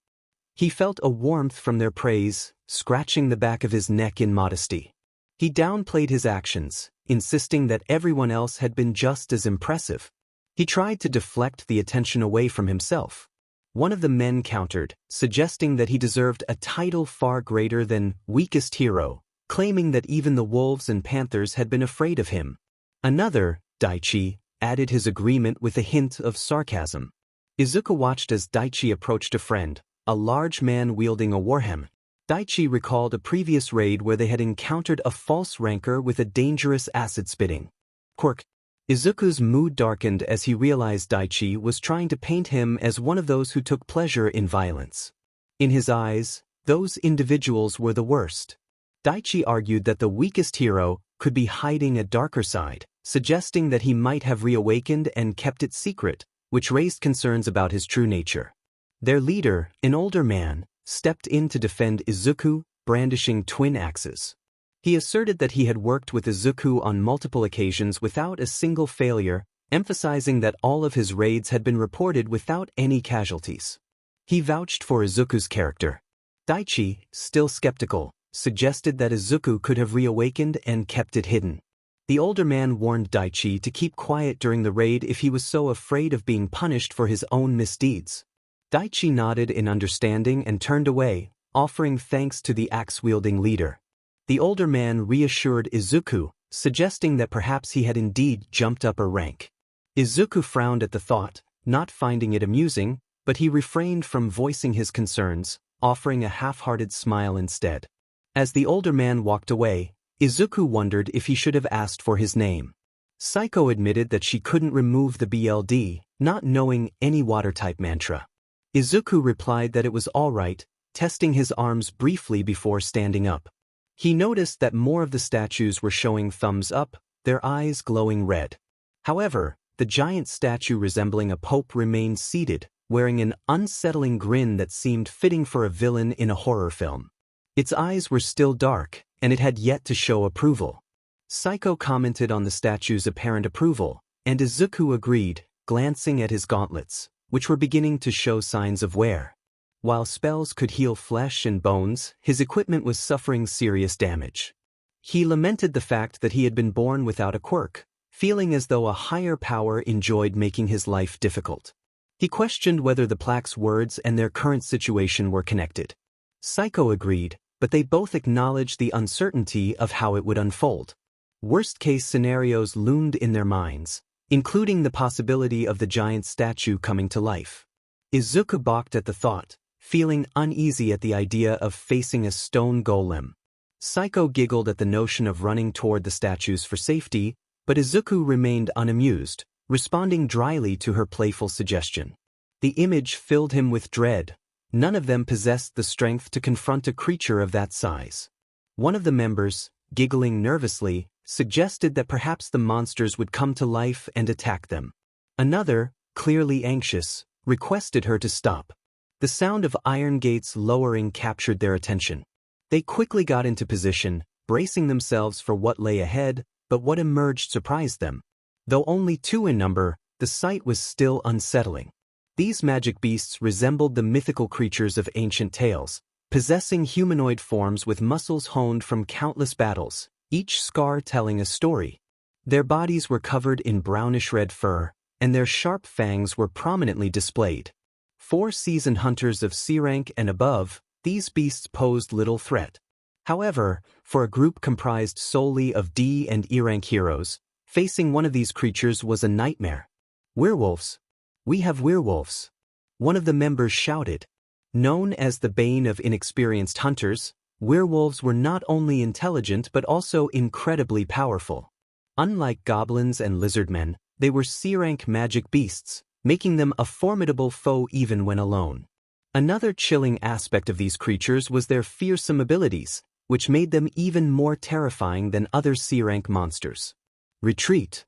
He felt a warmth from their praise, scratching the back of his neck in modesty. He downplayed his actions, insisting that everyone else had been just as impressive. He tried to deflect the attention away from himself. One of the men countered, suggesting that he deserved a title far greater than weakest hero, claiming that even the wolves and panthers had been afraid of him. Another, Daichi, added his agreement with a hint of sarcasm. Izuku watched as Daichi approached a friend, a large man wielding a warhammer. Daichi recalled a previous raid where they had encountered a false rancor with a dangerous acid-spitting Quirk. Izuku's mood darkened as he realized Daichi was trying to paint him as one of those who took pleasure in violence. In his eyes, those individuals were the worst. Daichi argued that the weakest hero could be hiding a darker side, suggesting that he might have reawakened and kept it secret, which raised concerns about his true nature. Their leader, an older man, stepped in to defend Izuku, brandishing twin axes. He asserted that he had worked with Izuku on multiple occasions without a single failure, emphasizing that all of his raids had been reported without any casualties. He vouched for Izuku's character. Daichi, still skeptical, suggested that Izuku could have reawakened and kept it hidden. The older man warned Daichi to keep quiet during the raid if he was so afraid of being punished for his own misdeeds. Daichi nodded in understanding and turned away, offering thanks to the axe-wielding leader. The older man reassured Izuku, suggesting that perhaps he had indeed jumped up a rank. Izuku frowned at the thought, not finding it amusing, but he refrained from voicing his concerns, offering a half-hearted smile instead. As the older man walked away, Izuku wondered if he should have asked for his name. 𝐼𝐼𝐬 admitted that she couldn't remove the BLD, not knowing any water-type mantra. Izuku replied that it was all right, testing his arms briefly before standing up. He noticed that more of the statues were showing thumbs up, their eyes glowing red. However, the giant statue resembling a pope remained seated, wearing an unsettling grin that seemed fitting for a villain in a horror film. Its eyes were still dark, and it had yet to show approval. 𝐼𝐼𝐬 commented on the statue's apparent approval, and Izuku agreed, glancing at his gauntlets, which were beginning to show signs of wear. While spells could heal flesh and bones, his equipment was suffering serious damage. He lamented the fact that he had been born without a quirk, feeling as though a higher power enjoyed making his life difficult. He questioned whether the plaque's words and their current situation were connected. 𝐼𝐼𝐬 agreed, but they both acknowledged the uncertainty of how it would unfold. Worst-case scenarios loomed in their minds, including the possibility of the giant statue coming to life. Izuku balked at the thought, feeling uneasy at the idea of facing a stone golem. 𝐼𝐼𝐬 giggled at the notion of running toward the statues for safety, but Izuku remained unamused, responding dryly to her playful suggestion. The image filled him with dread. None of them possessed the strength to confront a creature of that size. One of the members, giggling nervously, suggested that perhaps the monsters would come to life and attack them. Another, clearly anxious, requested her to stop. The sound of iron gates lowering captured their attention. They quickly got into position, bracing themselves for what lay ahead, but what emerged surprised them. Though only 2 in number, the sight was still unsettling. These magic beasts resembled the mythical creatures of ancient tales, possessing humanoid forms with muscles honed from countless battles, each scar telling a story. Their bodies were covered in brownish-red fur, and their sharp fangs were prominently displayed. For seasoned hunters of C rank and above, these beasts posed little threat. However, for a group comprised solely of D and E rank heroes, facing one of these creatures was a nightmare. Werewolves. We have werewolves. One of the members shouted. Known as the bane of inexperienced hunters, werewolves were not only intelligent but also incredibly powerful. Unlike goblins and lizardmen, they were C-rank magic beasts, making them a formidable foe even when alone. Another chilling aspect of these creatures was their fearsome abilities, which made them even more terrifying than other C-rank monsters. Retreat.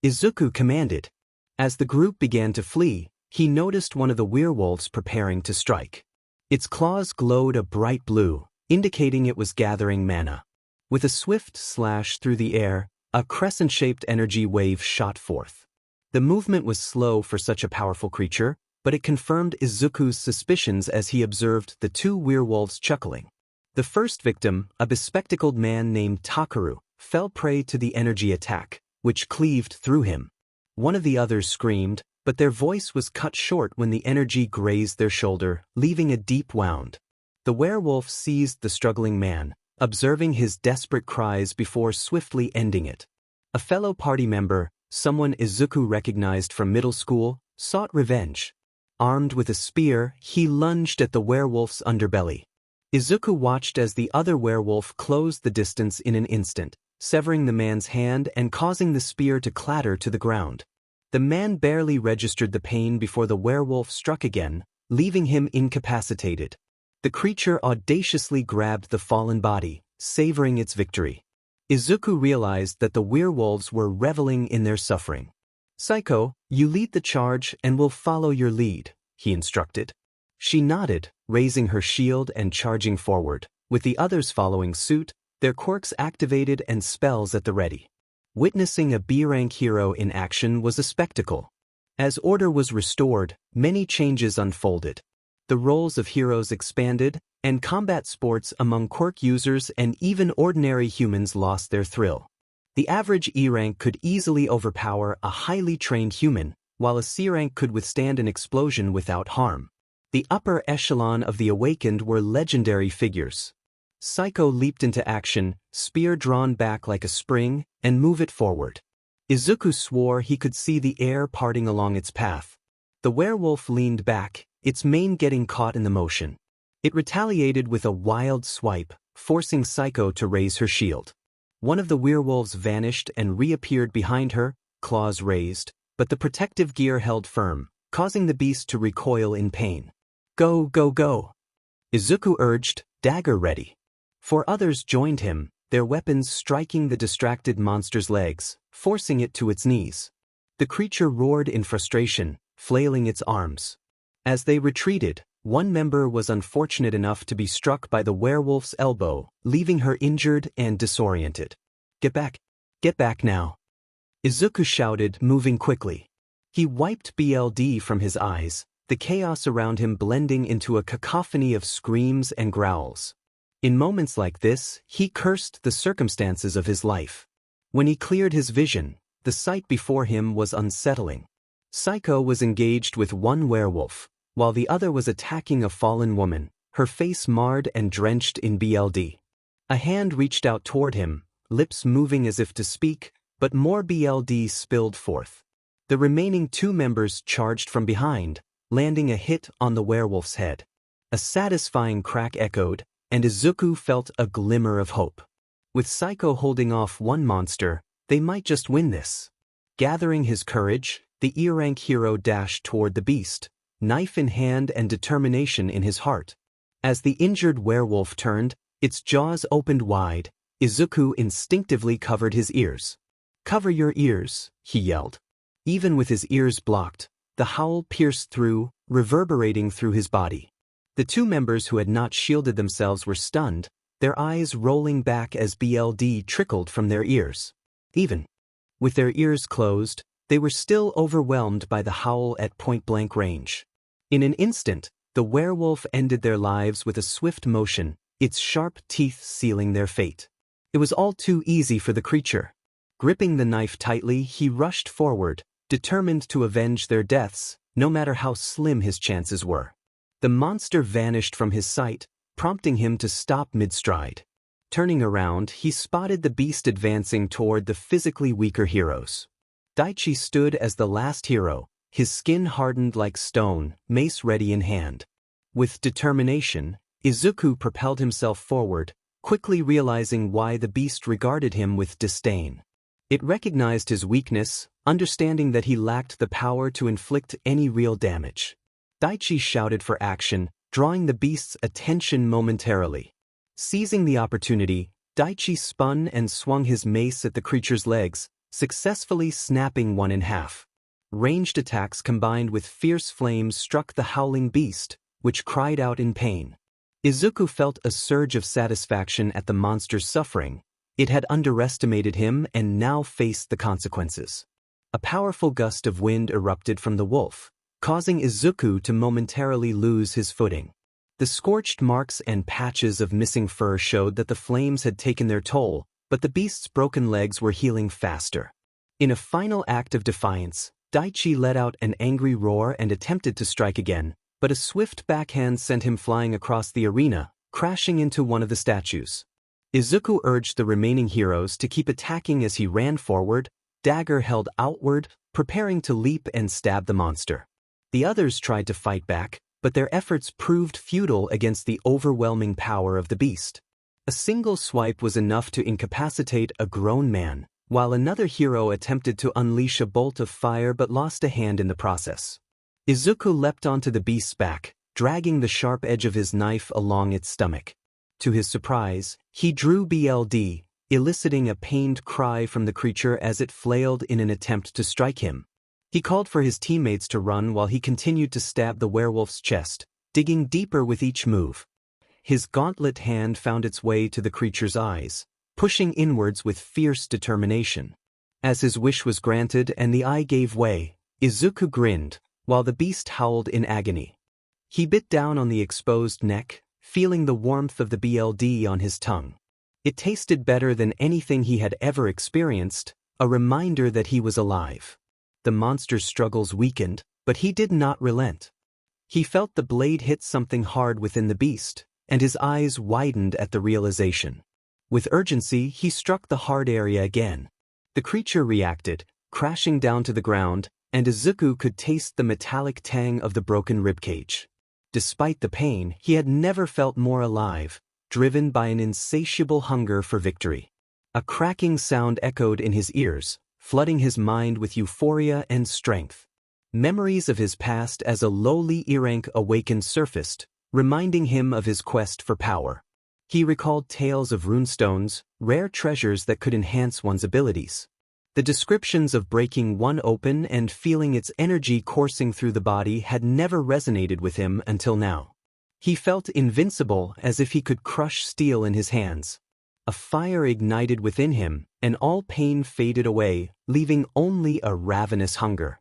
Izuku commanded. As the group began to flee, he noticed one of the werewolves preparing to strike. Its claws glowed a bright blue, indicating it was gathering mana. With a swift slash through the air, a crescent-shaped energy wave shot forth. The movement was slow for such a powerful creature, but it confirmed Izuku's suspicions as he observed the 2 werewolves chuckling. The first victim, a bespectacled man named Takeru, fell prey to the energy attack, which cleaved through him. One of the others screamed, but their voice was cut short when the energy grazed their shoulder, leaving a deep wound. The werewolf seized the struggling man, observing his desperate cries before swiftly ending it. A fellow party member, someone Izuku recognized from middle school, sought revenge. Armed with a spear, he lunged at the werewolf's underbelly. Izuku watched as the other werewolf closed the distance in an instant, severing the man's hand and causing the spear to clatter to the ground. The man barely registered the pain before the werewolf struck again, leaving him incapacitated. The creature audaciously grabbed the fallen body, savoring its victory. Izuku realized that the werewolves were reveling in their suffering. 𝐼𝐼𝐬, you lead the charge and we'll follow your lead, he instructed. She nodded, raising her shield and charging forward, with the others following suit, their quirks activated and spells at the ready. Witnessing a B-rank hero in action was a spectacle. As order was restored, many changes unfolded. The roles of heroes expanded, and combat sports among quirk users and even ordinary humans lost their thrill. The average E rank could easily overpower a highly trained human, while a C rank could withstand an explosion without harm. The upper echelon of the awakened were legendary figures. 𝐒𝐮𝐬 leaped into action, spear drawn back like a spring, and move it forward. Izuku swore he could see the air parting along its path. The werewolf leaned back, its mane getting caught in the motion. It retaliated with a wild swipe, forcing 𝐒𝐮𝐬 to raise her shield. One of the werewolves vanished and reappeared behind her, claws raised, but the protective gear held firm, causing the beast to recoil in pain. Go, go, go! Izuku urged, dagger ready. Four others joined him, their weapons striking the distracted monster's legs, forcing it to its knees. The creature roared in frustration, flailing its arms. As they retreated, one member was unfortunate enough to be struck by the werewolf's elbow, leaving her injured and disoriented. Get back now! Izuku shouted, moving quickly. He wiped BLD from his eyes, the chaos around him blending into a cacophony of screams and growls. In moments like this, he cursed the circumstances of his life. When he cleared his vision, the sight before him was unsettling. 𝐒𝐮𝐬 was engaged with one werewolf, while the other was attacking a fallen woman, her face marred and drenched in BLD. A hand reached out toward him, lips moving as if to speak, but more BLD spilled forth. The remaining two members charged from behind, landing a hit on the werewolf's head. A satisfying crack echoed, and Izuku felt a glimmer of hope. With 𝐒𝐮𝐬 holding off one monster, they might just win this. Gathering his courage, the 𝐒𝐮𝐬𝐸 dashed toward the beast, knife in hand and determination in his heart. As the injured werewolf turned, its jaws opened wide, Izuku instinctively covered his ears. Cover your ears, he yelled. Even with his ears blocked, the howl pierced through, reverberating through his body. The two members who had not shielded themselves were stunned, their eyes rolling back as BLD trickled from their ears. Even with their ears closed, they were still overwhelmed by the howl at point-blank range. In an instant, the werewolf ended their lives with a swift motion, its sharp teeth sealing their fate. It was all too easy for the creature. Gripping the knife tightly, he rushed forward, determined to avenge their deaths, no matter how slim his chances were. The monster vanished from his sight, prompting him to stop mid-stride. Turning around, he spotted the beast advancing toward the physically weaker heroes. Daichi stood as the last hero, his skin hardened like stone, mace ready in hand. With determination, Izuku propelled himself forward, quickly realizing why the beast regarded him with disdain. It recognized his weakness, understanding that he lacked the power to inflict any real damage. Daichi shouted for action, drawing the beast's attention momentarily. Seizing the opportunity, Daichi spun and swung his mace at the creature's legs, successfully snapping one in half. Ranged attacks combined with fierce flames struck the howling beast, which cried out in pain. Izuku felt a surge of satisfaction at the monster's suffering. It had underestimated him and now faced the consequences. A powerful gust of wind erupted from the wolf, causing Izuku to momentarily lose his footing. The scorched marks and patches of missing fur showed that the flames had taken their toll, but the beast's broken legs were healing faster. In a final act of defiance, Daichi let out an angry roar and attempted to strike again, but a swift backhand sent him flying across the arena, crashing into one of the statues. Izuku urged the remaining heroes to keep attacking as he ran forward, dagger held outward, preparing to leap and stab the monster. The others tried to fight back, but their efforts proved futile against the overwhelming power of the beast. A single swipe was enough to incapacitate a grown man, while another hero attempted to unleash a bolt of fire but lost a hand in the process. Izuku leapt onto the beast's back, dragging the sharp edge of his knife along its stomach. To his surprise, he drew BLD, eliciting a pained cry from the creature as it flailed in an attempt to strike him. He called for his teammates to run while he continued to stab the werewolf's chest, digging deeper with each move. His gauntlet hand found its way to the creature's eyes, pushing inwards with fierce determination. As his wish was granted and the eye gave way, Izuku grinned, while the beast howled in agony. He bit down on the exposed neck, feeling the warmth of the BLD on his tongue. It tasted better than anything he had ever experienced, a reminder that he was alive. The monster's struggles weakened, but he did not relent. He felt the blade hit something hard within the beast, and his eyes widened at the realization. With urgency, he struck the hard area again. The creature reacted, crashing down to the ground, and Izuku could taste the metallic tang of the broken ribcage. Despite the pain, he had never felt more alive, driven by an insatiable hunger for victory. A cracking sound echoed in his ears, flooding his mind with euphoria and strength. Memories of his past as a lowly 𝐼𝐼𝐬 awakened surfaced, reminding him of his quest for power. He recalled tales of runestones, rare treasures that could enhance one's abilities. The descriptions of breaking one open and feeling its energy coursing through the body had never resonated with him until now. He felt invincible, as if he could crush steel in his hands. A fire ignited within him, and all pain faded away, leaving only a ravenous hunger.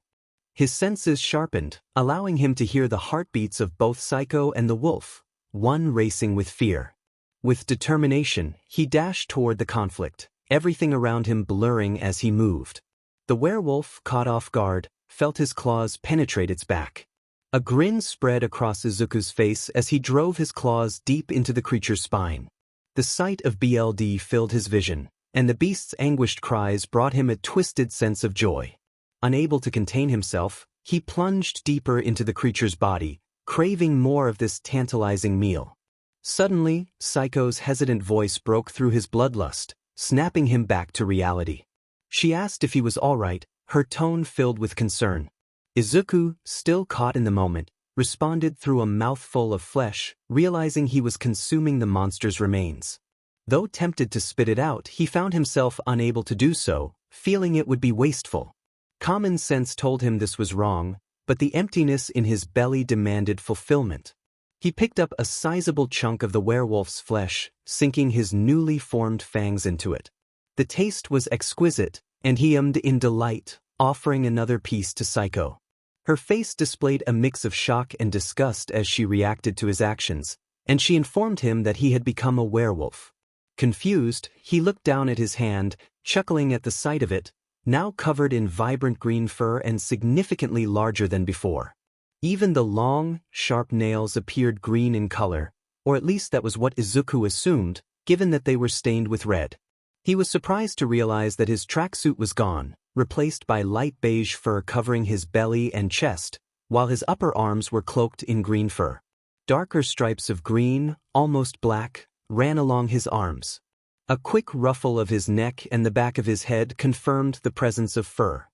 His senses sharpened, allowing him to hear the heartbeats of both Psycho and the wolf, one racing with fear. With determination, he dashed toward the conflict, everything around him blurring as he moved. The werewolf, caught off guard, felt his claws penetrate its back. A grin spread across Izuku's face as he drove his claws deep into the creature's spine. The sight of 𝐵𝐿D filled his vision, and the beast's anguished cries brought him a twisted sense of joy. Unable to contain himself, he plunged deeper into the creature's body, craving more of this tantalizing meal. Suddenly, Psycho's hesitant voice broke through his bloodlust, snapping him back to reality. She asked if he was all right, her tone filled with concern. Izuku, still caught in the moment, responded through a mouthful of flesh, realizing he was consuming the monster's remains. Though tempted to spit it out, he found himself unable to do so, feeling it would be wasteful. Common sense told him this was wrong, but the emptiness in his belly demanded fulfillment. He picked up a sizable chunk of the werewolf's flesh, sinking his newly formed fangs into it. The taste was exquisite, and he ummed in delight, offering another piece to Psycho. Her face displayed a mix of shock and disgust as she reacted to his actions, and she informed him that he had become a werewolf. Confused, he looked down at his hand, chuckling at the sight of it, now covered in vibrant green fur and significantly larger than before. Even the long, sharp nails appeared green in color, or at least that was what Izuku assumed, given that they were stained with red. He was surprised to realize that his tracksuit was gone, replaced by light beige fur covering his belly and chest, while his upper arms were cloaked in green fur. Darker stripes of green, almost black, ran along his arms. A quick ruffle of his neck and the back of his head confirmed the presence of fur.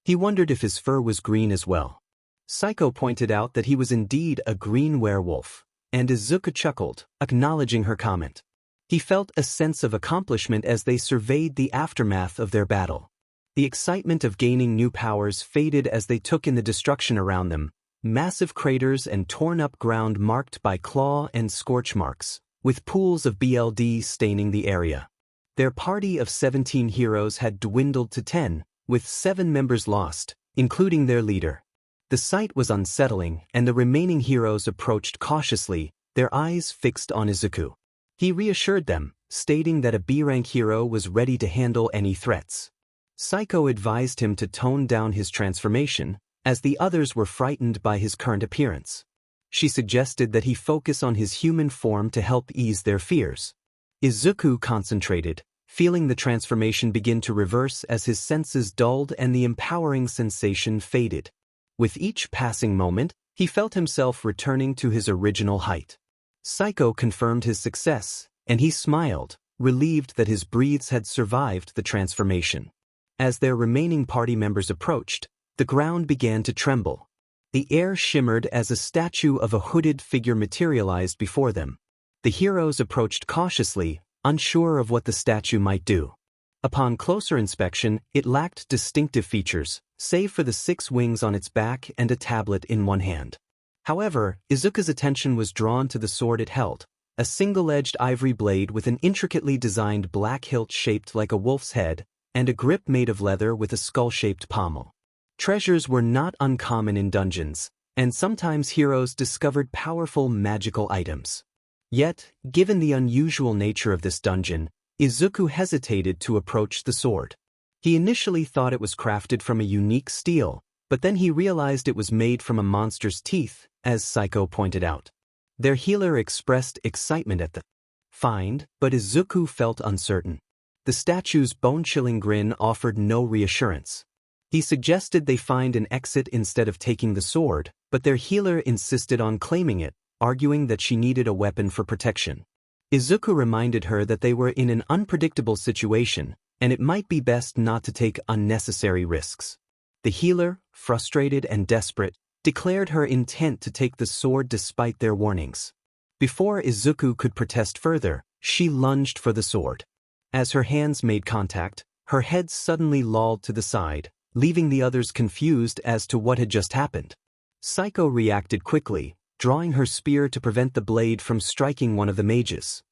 He wondered if his fur was green as well. Psycho pointed out that he was indeed a green werewolf, and Izuku chuckled, acknowledging her comment. He felt a sense of accomplishment as they surveyed the aftermath of their battle. The excitement of gaining new powers faded as they took in the destruction around them, massive craters and torn-up ground marked by claw and scorch marks, with pools of 𝐵𝐿D staining the area. Their party of 17 heroes had dwindled to 10, with 7 members lost, including their leader. The sight was unsettling, and the remaining heroes approached cautiously, their eyes fixed on Izuku. He reassured them, stating that a B-rank hero was ready to handle any threats. Psycho advised him to tone down his transformation, as the others were frightened by his current appearance. She suggested that he focus on his human form to help ease their fears. Izuku concentrated, feeling the transformation begin to reverse as his senses dulled and the empowering sensation faded. With each passing moment, he felt himself returning to his original height. Psycho confirmed his success, and he smiled, relieved that his breaths had survived the transformation. As their remaining party members approached, the ground began to tremble. The air shimmered as a statue of a hooded figure materialized before them. The heroes approached cautiously, unsure of what the statue might do. Upon closer inspection, it lacked distinctive features, save for the 6 wings on its back and a tablet in one hand. However, Izuku's attention was drawn to the sword it held, a single-edged ivory blade with an intricately designed black hilt shaped like a wolf's head, and a grip made of leather with a skull-shaped pommel. Treasures were not uncommon in dungeons, and sometimes heroes discovered powerful magical items. Yet, given the unusual nature of this dungeon, Izuku hesitated to approach the sword. He initially thought it was crafted from a unique steel, But then he realized it was made from a monster's teeth, as 𝐼𝐼𝐬 pointed out. Their healer expressed excitement at the find, but Izuku felt uncertain. The statue's bone-chilling grin offered no reassurance. He suggested they find an exit instead of taking the sword, but their healer insisted on claiming it, arguing that she needed a weapon for protection. Izuku reminded her that they were in an unpredictable situation, and it might be best not to take unnecessary risks. The healer, frustrated and desperate, declared her intent to take the sword despite their warnings. Before Izuku could protest further, she lunged for the sword. As her hands made contact, her head suddenly lolled to the side, leaving the others confused as to what had just happened. 𝐼𝐬 reacted quickly, drawing her spear to prevent the blade from striking one of the mages.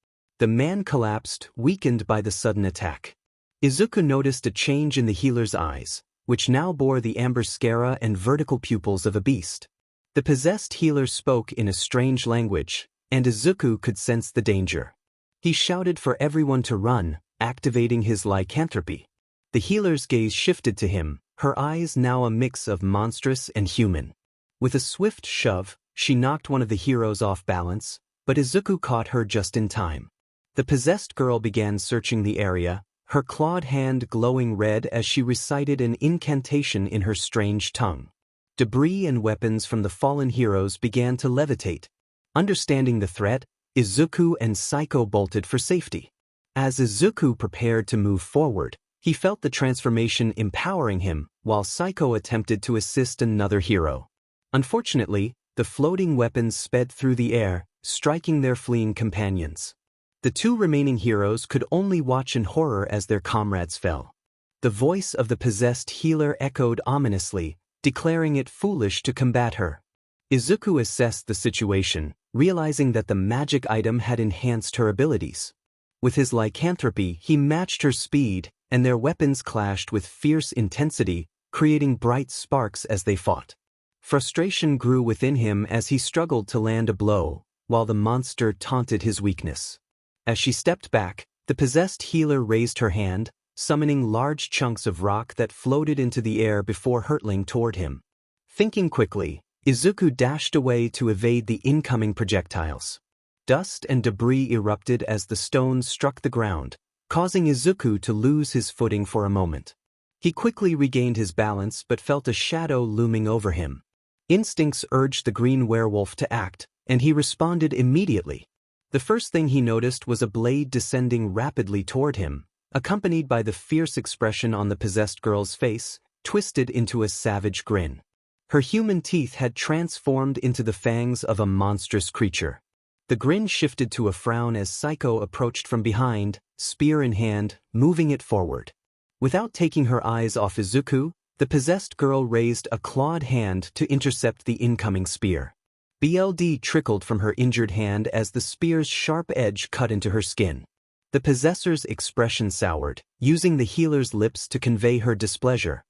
The man collapsed, weakened by the sudden attack. Izuku noticed a change in the healer's eyes, which now bore the 𝗟𝗶𝗸 and vertical pupils of a beast. The possessed healer spoke in a strange language, and Izuku could sense the danger. He shouted for everyone to run, activating his lycanthropy. The healer's gaze shifted to him, her eyes now a mix of monstrous and human. With a swift shove, she knocked one of the heroes off balance, but Izuku caught her just in time. The possessed girl began searching the area, her clawed hand glowing red as she recited an incantation in her strange tongue. Debris and weapons from the fallen heroes began to levitate. Understanding the threat, Izuku and 𝐼𝐬 bolted for safety. As Izuku prepared to move forward, he felt the transformation empowering him, while 𝐼𝐬 attempted to assist another hero. Unfortunately, the floating weapons sped through the air, striking their fleeing companions. The two remaining heroes could only watch in horror as their comrades fell. The voice of the possessed healer echoed ominously, declaring it foolish to combat her. Izuku assessed the situation, realizing that the magic item had enhanced her abilities. With his lycanthropy, he matched her speed, and their weapons clashed with fierce intensity, creating bright sparks as they fought. Frustration grew within him as he struggled to land a blow, while the monster taunted his weakness. As she stepped back, the possessed healer raised her hand, summoning large chunks of rock that floated into the air before hurtling toward him. Thinking quickly, Izuku dashed away to evade the incoming projectiles. Dust and debris erupted as the stones struck the ground, causing Izuku to lose his footing for a moment. He quickly regained his balance but felt a shadow looming over him. Instincts urged the green werewolf to act, and he responded immediately. The first thing he noticed was a blade descending rapidly toward him, accompanied by the fierce expression on the possessed girl's face, twisted into a savage grin. Her human teeth had transformed into the fangs of a monstrous creature. The grin shifted to a frown as 𝐼𝐬 approached from behind, spear in hand, moving it forward. Without taking her eyes off Izuku, the possessed girl raised a clawed hand to intercept the incoming spear. Blood trickled from her injured hand as the spear's sharp edge cut into her skin. The possessor's expression soured, using the healer's lips to convey her displeasure.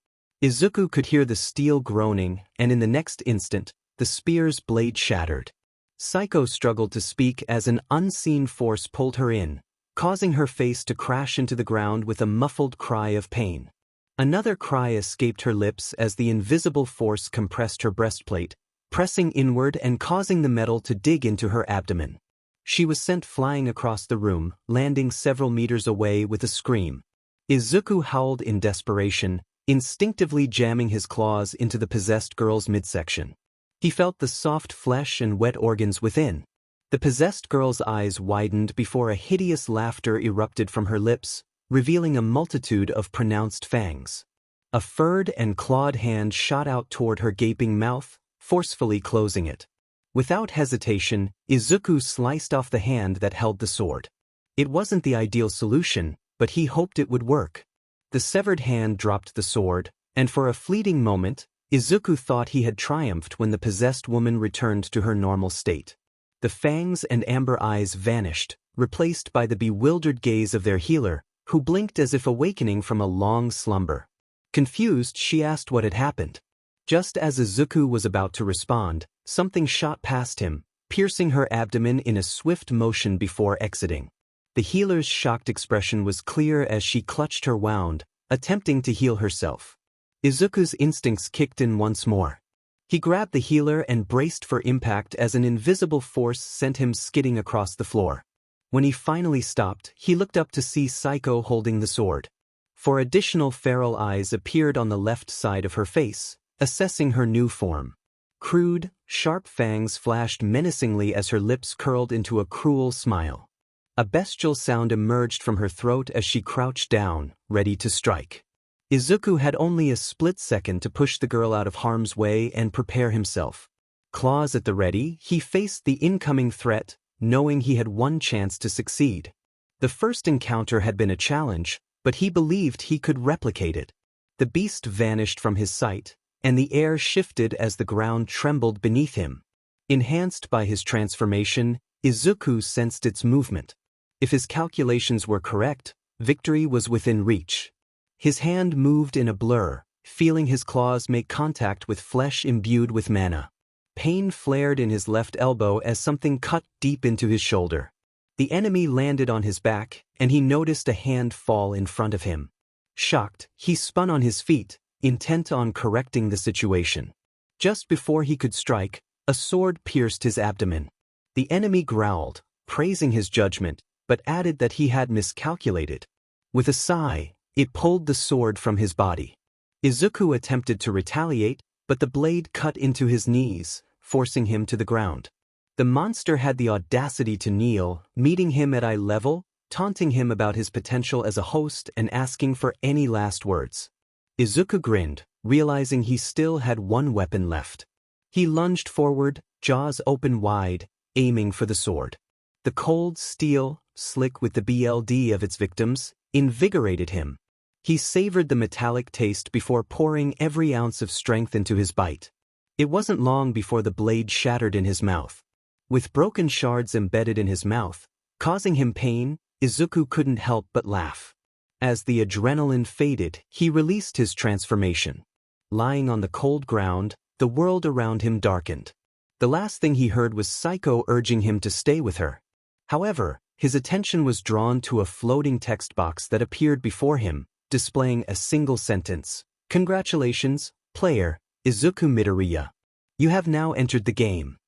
Izuku could hear the steel groaning, and in the next instant, the spear's blade shattered. 𝐼𝐬 struggled to speak as an unseen force pulled her in, causing her face to crash into the ground with a muffled cry of pain. Another cry escaped her lips as the invisible force compressed her breastplate, pressing inward and causing the metal to dig into her abdomen. She was sent flying across the room, landing several meters away with a scream. Izuku howled in desperation, instinctively jamming his claws into the possessed girl's midsection. He felt the soft flesh and wet organs within. The possessed girl's eyes widened before a hideous laughter erupted from her lips, revealing a multitude of pronounced fangs. A furred and clawed hand shot out toward her gaping mouth, forcefully closing it. Without hesitation, Izuku sliced off the hand that held the sword. It wasn't the ideal solution, but he hoped it would work. The severed hand dropped the sword, and for a fleeting moment, Izuku thought he had triumphed when the possessed woman returned to her normal state. The fangs and amber eyes vanished, replaced by the bewildered gaze of their healer, who blinked as if awakening from a long slumber. Confused, she asked what had happened. Just as Izuku was about to respond, something shot past him, piercing her abdomen in a swift motion before exiting. The healer's shocked expression was clear as she clutched her wound, attempting to heal herself. Izuku's instincts kicked in once more. He grabbed the healer and braced for impact as an invisible force sent him skidding across the floor. When he finally stopped, he looked up to see Psycho holding the sword. Four additional feral eyes appeared on the left side of her face, assessing her new form. Crude, sharp fangs flashed menacingly as her lips curled into a cruel smile. A bestial sound emerged from her throat as she crouched down, ready to strike. Izuku had only a split second to push the girl out of harm's way and prepare himself. Claws at the ready, he faced the incoming threat, knowing he had one chance to succeed. The first encounter had been a challenge, but he believed he could replicate it. The beast vanished from his sight, and the air shifted as the ground trembled beneath him. Enhanced by his transformation, Izuku sensed its movement. If his calculations were correct, victory was within reach. His hand moved in a blur, feeling his claws make contact with flesh imbued with mana. Pain flared in his left elbow as something cut deep into his shoulder. The enemy landed on his back, and he noticed a hand fall in front of him. Shocked, he spun on his feet, intent on correcting the situation. Just before he could strike, a sword pierced his abdomen. The enemy growled, praising his judgment, but added that he had miscalculated. With a sigh, it pulled the sword from his body. Izuku attempted to retaliate, but the blade cut into his knees, forcing him to the ground. The monster had the audacity to kneel, meeting him at eye level, taunting him about his potential as a host and asking for any last words. Izuku grinned, realizing he still had one weapon left. He lunged forward, jaws open wide, aiming for the sword. The cold steel, slick with the blood of its victims, invigorated him. He savored the metallic taste before pouring every ounce of strength into his bite. It wasn't long before the blade shattered in his mouth. With broken shards embedded in his mouth, causing him pain, Izuku couldn't help but laugh. As the adrenaline faded, he released his transformation. Lying on the cold ground, the world around him darkened. The last thing he heard was Psycho urging him to stay with her. However, his attention was drawn to a floating text box that appeared before him, displaying a single sentence. "Congratulations, player, Izuku Midoriya. You have now entered the game."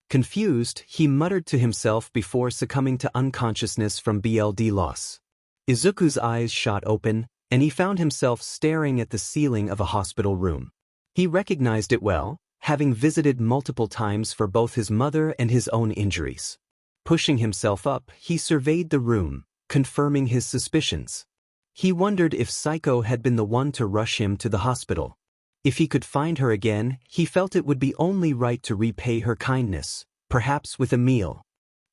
Confused, he muttered to himself before succumbing to unconsciousness from blood loss. Izuku's eyes shot open, and he found himself staring at the ceiling of a hospital room. He recognized it well, having visited multiple times for both his mother and his own injuries. Pushing himself up, he surveyed the room, confirming his suspicions. He wondered if Psycho had been the one to rush him to the hospital. If he could find her again, he felt it would be only right to repay her kindness, perhaps with a meal.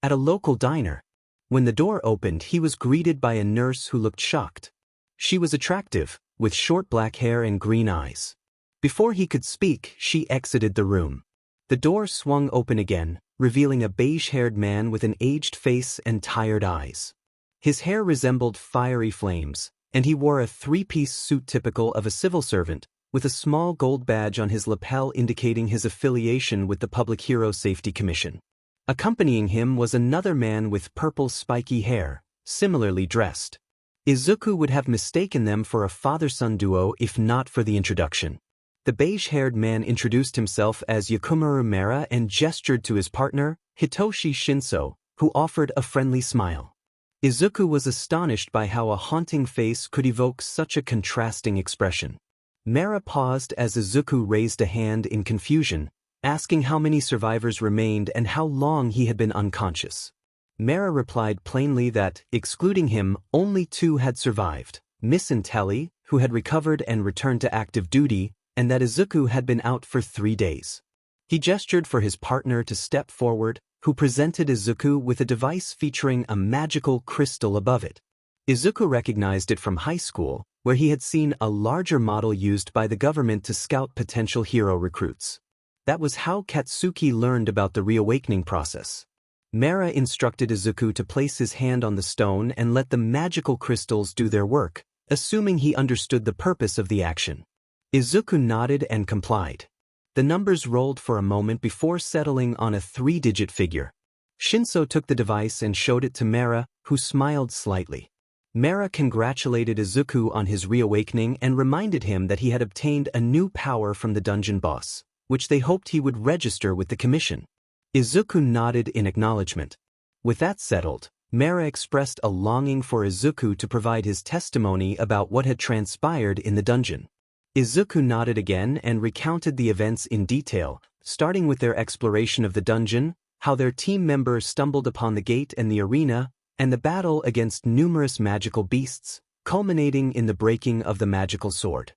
At a local diner. When the door opened, he was greeted by a nurse who looked shocked. She was attractive, with short black hair and green eyes. Before he could speak, she exited the room. The door swung open again, revealing a beige-haired man with an aged face and tired eyes. His hair resembled fiery flames, and he wore a three-piece suit typical of a civil servant, with a small gold badge on his lapel indicating his affiliation with the Public Hero Safety Commission. Accompanying him was another man with purple spiky hair, similarly dressed. Izuku would have mistaken them for a father-son duo if not for the introduction. The beige-haired man introduced himself as Yakumaru Mera and gestured to his partner, Hitoshi Shinso, who offered a friendly smile. Izuku was astonished by how a haunting face could evoke such a contrasting expression. Mera paused as Izuku raised a hand in confusion, asking how many survivors remained and how long he had been unconscious. Mera replied plainly that, excluding him, only 2 had survived, 𝐒𝐮𝐴𝐷, who had recovered and returned to active duty, and that Izuku had been out for 3 days. He gestured for his partner to step forward, who presented Izuku with a device featuring a magical crystal above it. Izuku recognized it from high school, where he had seen a larger model used by the government to scout potential hero recruits. That was how Katsuki learned about the reawakening process. Mera instructed Izuku to place his hand on the stone and let the magical crystals do their work, assuming he understood the purpose of the action. Izuku nodded and complied. The numbers rolled for a moment before settling on a 3-digit figure. Shinso took the device and showed it to Mera, who smiled slightly. 𝗟𝐼 congratulated Izuku on his reawakening and reminded him that he had obtained a new power from the dungeon boss, which they hoped he would register with the commission. Izuku nodded in acknowledgement. With that settled, 𝗟𝐼 expressed a longing for Izuku to provide his testimony about what had transpired in the dungeon. Izuku nodded again and recounted the events in detail, starting with their exploration of the dungeon, how their team members stumbled upon the gate and the arena, and the battle against numerous magical beasts, culminating in the breaking of the magical sword.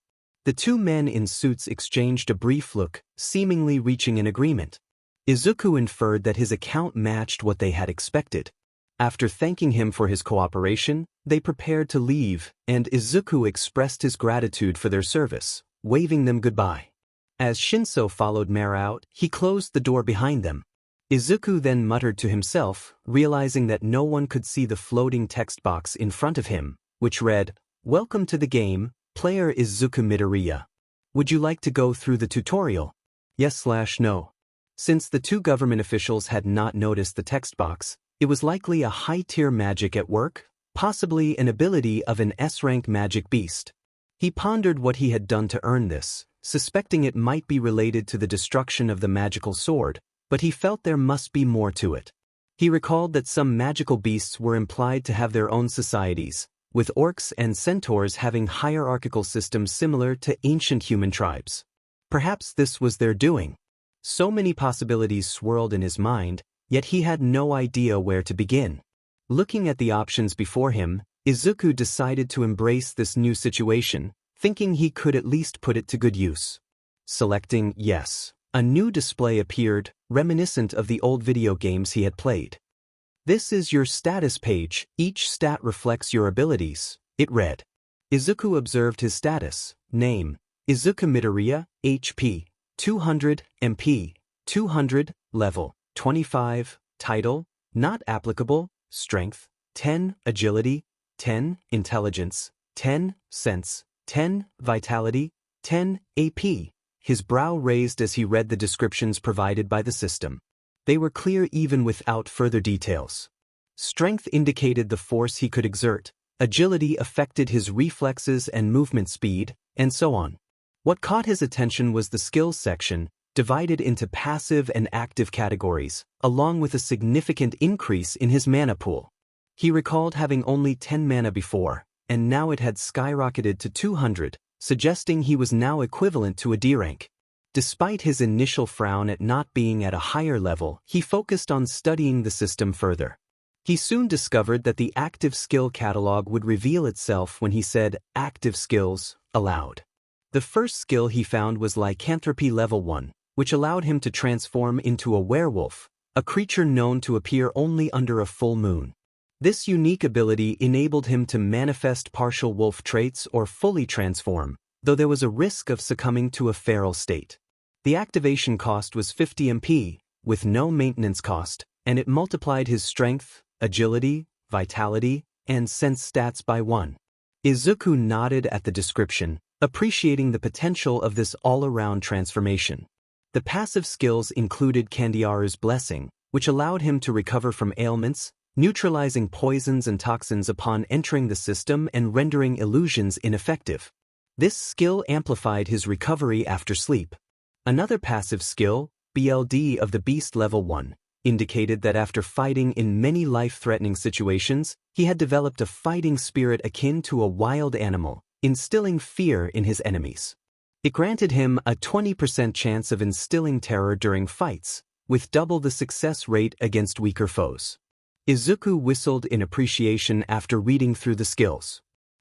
The two men in suits exchanged a brief look, seemingly reaching an agreement. Izuku inferred that his account matched what they had expected. After thanking him for his cooperation, they prepared to leave, and Izuku expressed his gratitude for their service, waving them goodbye. As Shinso followed 𝗟𝐼 out, he closed the door behind them. Izuku then muttered to himself, realizing that no one could see the floating text box in front of him, which read, "Welcome to the game, player Izuku Midoriya. Would you like to go through the tutorial? Yes/no." Since the two government officials had not noticed the text box, it was likely a high-tier magic at work, possibly an ability of an S-rank magic beast. He pondered what he had done to earn this, suspecting it might be related to the destruction of the magical sword, but he felt there must be more to it. He recalled that some magical beasts were implied to have their own societies, with orcs and centaurs having hierarchical systems similar to ancient human tribes. Perhaps this was their doing. So many possibilities swirled in his mind, yet he had no idea where to begin. Looking at the options before him, Izuku decided to embrace this new situation, thinking he could at least put it to good use. Selecting yes, a new display appeared, reminiscent of the old video games he had played. "This is your status page, each stat reflects your abilities," it read. Izuku observed his status: name, Izuku Midoriya, HP, 200, MP, 200, level, 25, title, not applicable, strength, 10, agility, 10, intelligence, 10, sense, 10, vitality, 10, AP. His brow raised as he read the descriptions provided by the system. They were clear even without further details. Strength indicated the force he could exert, agility affected his reflexes and movement speed, and so on. What caught his attention was the skills section, divided into passive and active categories, along with a significant increase in his mana pool. He recalled having only 10 mana before, and now it had skyrocketed to 200, suggesting he was now equivalent to a D rank. Despite his initial frown at not being at a higher level, he focused on studying the system further. He soon discovered that the active skill catalog would reveal itself when he said "active skills" aloud. The first skill he found was Lycanthropy level 1, which allowed him to transform into a werewolf, a creature known to appear only under a full moon. This unique ability enabled him to manifest partial wolf traits or fully transform, though there was a risk of succumbing to a feral state. The activation cost was 50 MP, with no maintenance cost, and it multiplied his strength, agility, vitality, and sense stats by 1. Izuku nodded at the description, appreciating the potential of this all-around transformation. The passive skills included 𝐼𝐻𝐬's blessing, which allowed him to recover from ailments, neutralizing poisons and toxins upon entering the system and rendering illusions ineffective. This skill amplified his recovery after sleep. Another passive skill, BLD of the Beast level 1, indicated that after fighting in many life-threatening situations, he had developed a fighting spirit akin to a wild animal, instilling fear in his enemies. It granted him a 20% chance of instilling terror during fights, with double the success rate against weaker foes. Izuku whistled in appreciation after reading through the skills.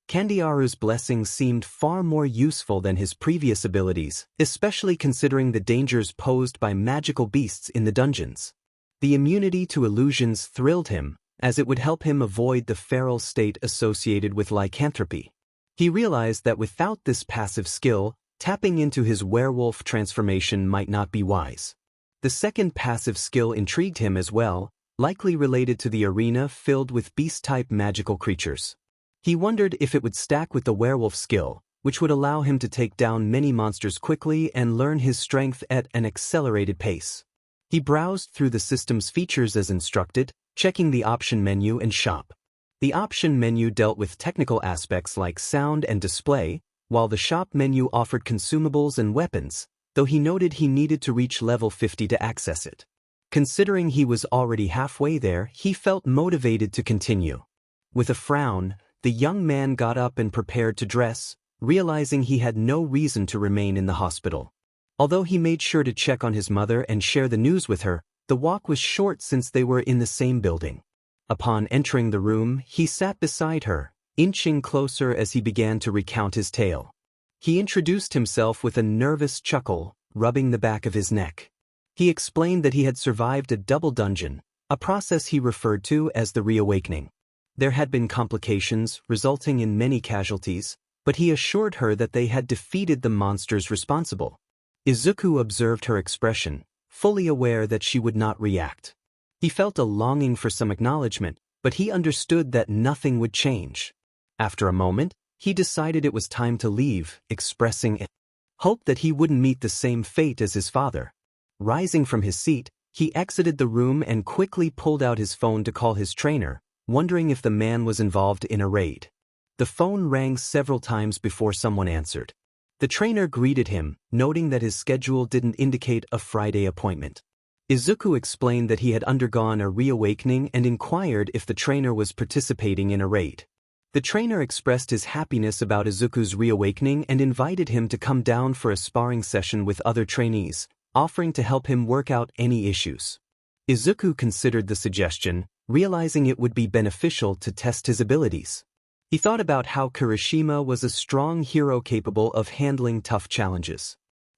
𝐼𝐻𝐬's blessing seemed far more useful than his previous abilities, especially considering the dangers posed by magical beasts in the dungeons. The immunity to illusions thrilled him, as it would help him avoid the feral state associated with lycanthropy. He realized that without this passive skill, tapping into his werewolf transformation might not be wise. The second passive skill intrigued him as well, likely related to the arena filled with beast-type magical creatures. He wondered if it would stack with the werewolf skill, which would allow him to take down many monsters quickly and learn his strength at an accelerated pace. He browsed through the system's features as instructed, checking the option menu and shop. The option menu dealt with technical aspects like sound and display, while the shop menu offered consumables and weapons, though he noted he needed to reach level 50 to access it. Considering he was already halfway there, he felt motivated to continue. With a frown, the young man got up and prepared to dress, realizing he had no reason to remain in the hospital. Although he made sure to check on his mother and share the news with her, the walk was short since they were in the same building. Upon entering the room, he sat beside her, inching closer as he began to recount his tale. He introduced himself with a nervous chuckle, rubbing the back of his neck. He explained that he had survived a double dungeon, a process he referred to as the reawakening. There had been complications, resulting in many casualties, but he assured her that they had defeated the monsters responsible. Izuku observed her expression, fully aware that she would not react. He felt a longing for some acknowledgement, but he understood that nothing would change. After a moment, he decided it was time to leave, expressing hope that he wouldn't meet the same fate as his father. Rising from his seat, he exited the room and quickly pulled out his phone to call his trainer, wondering if the man was involved in a raid. The phone rang several times before someone answered. The trainer greeted him, noting that his schedule didn't indicate a Friday appointment. Izuku explained that he had undergone a reawakening and inquired if the trainer was participating in a raid. The trainer expressed his happiness about Izuku's reawakening and invited him to come down for a sparring session with other trainees, offering to help him work out any issues. Izuku considered the suggestion, realizing it would be beneficial to test his abilities. He thought about how Kirishima was a strong hero capable of handling tough challenges.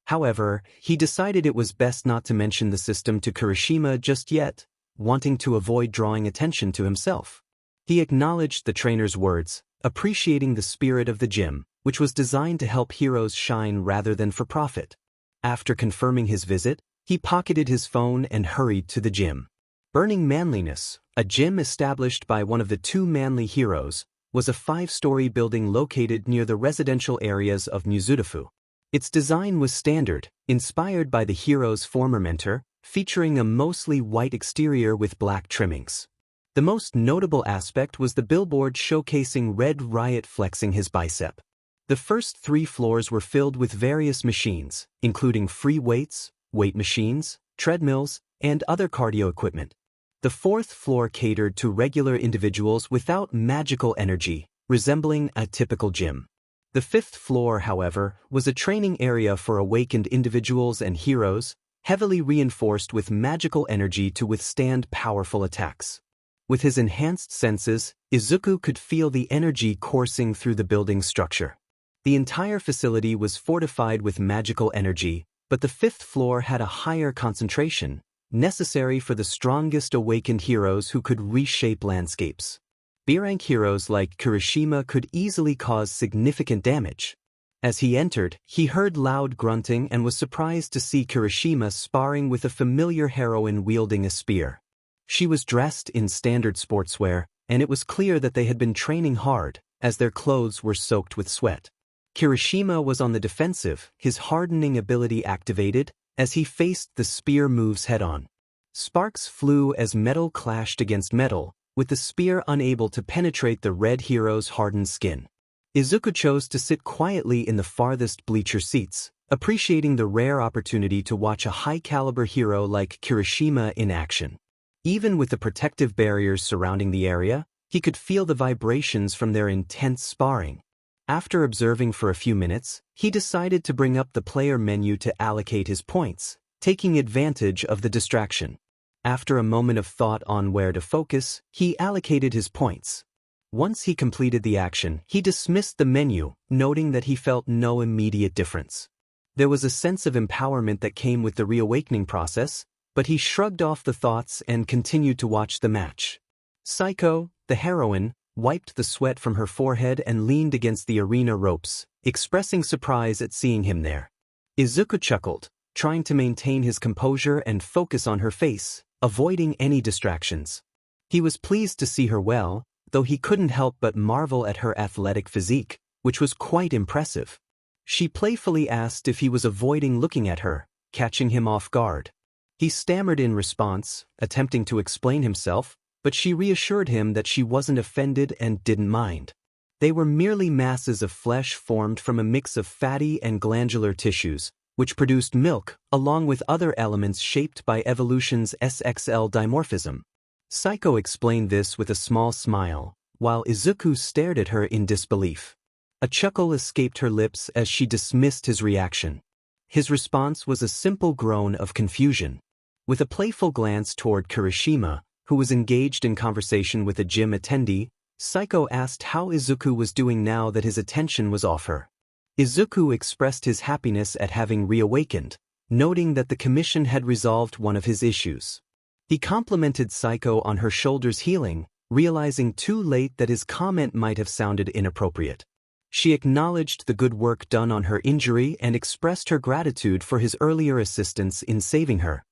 However, he decided it was best not to mention the system to Kirishima just yet, wanting to avoid drawing attention to himself. He acknowledged the trainer's words, appreciating the spirit of the gym, which was designed to help heroes shine rather than for profit. After confirming his visit, he pocketed his phone and hurried to the gym. Burning Manliness, a gym established by one of the two manly heroes, was a 5-story building located near the residential areas of 𝐒𝐮𝐬𝐽. Its design was standard, inspired by the hero's former mentor, featuring a mostly white exterior with black trimmings. The most notable aspect was the billboard showcasing 𝗟𝗚 flexing his bicep. The first 3 floors were filled with various machines, including free weights, weight machines, treadmills, and other cardio equipment. The 4th floor catered to regular individuals without magical energy, resembling a typical gym. The 5th floor, however, was a training area for awakened individuals and heroes, heavily reinforced with magical energy to withstand powerful attacks. With his enhanced senses, Izuku could feel the energy coursing through the building's structure. The entire facility was fortified with magical energy, but the 5th floor had a higher concentration, necessary for the strongest awakened heroes who could reshape landscapes. B-rank heroes like Kirishima could easily cause significant damage. As he entered, he heard loud grunting and was surprised to see Kirishima sparring with a familiar heroine wielding a spear. She was dressed in standard sportswear, and it was clear that they had been training hard, as their clothes were soaked with sweat. Kirishima was on the defensive, his hardening ability activated, as he faced the spear moves head-on. Sparks flew as metal clashed against metal, with the spear unable to penetrate the red hero's hardened skin. Izuku chose to sit quietly in the farthest bleacher seats, appreciating the rare opportunity to watch a high-caliber hero like Kirishima in action. Even with the protective barriers surrounding the area, he could feel the vibrations from their intense sparring. After observing for a few minutes, he decided to bring up the player menu to allocate his points, taking advantage of the distraction. After a moment of thought on where to focus, he allocated his points. Once he completed the action, he dismissed the menu, noting that he felt no immediate difference. There was a sense of empowerment that came with the reawakening process, but he shrugged off the thoughts and continued to watch the match. Psycho, the heroine, wiped the sweat from her forehead and leaned against the arena ropes, expressing surprise at seeing him there. Izuku chuckled, trying to maintain his composure and focus on her face, avoiding any distractions. He was pleased to see her well, though he couldn't help but marvel at her athletic physique, which was quite impressive. She playfully asked if he was avoiding looking at her, catching him off guard. He stammered in response, attempting to explain himself, but she reassured him that she wasn't offended and didn't mind. They were merely masses of flesh formed from a mix of fatty and glandular tissues, which produced milk, along with other elements shaped by evolution's sexual dimorphism. 𝐼𝐶 explained this with a small smile, while Izuku stared at her in disbelief. A chuckle escaped her lips as she dismissed his reaction. His response was a simple groan of confusion. With a playful glance toward Kirishima, who was engaged in conversation with a gym attendee, 𝐼𝐶 asked how Izuku was doing now that his attention was off her. Izuku expressed his happiness at having reawakened, noting that the commission had resolved one of his issues. He complimented 𝐼𝐶 on her shoulder's healing, realizing too late that his comment might have sounded inappropriate. She acknowledged the good work done on her injury and expressed her gratitude for his earlier assistance in saving her.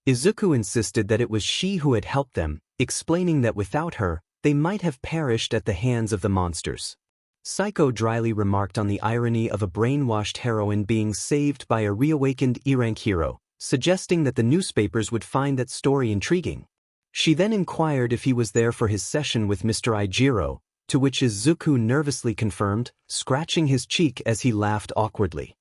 Izuku insisted that it was she who had helped them, explaining that without her, they might have perished at the hands of the monsters. 𝐼𝐶 dryly remarked on the irony of a brainwashed heroine being saved by a reawakened 𝐼𝐴 hero, suggesting that the newspapers would find that story intriguing. She then inquired if he was there for his session with Mr. 𝐼𝐵, to which Izuku nervously confirmed, scratching his cheek as he laughed awkwardly.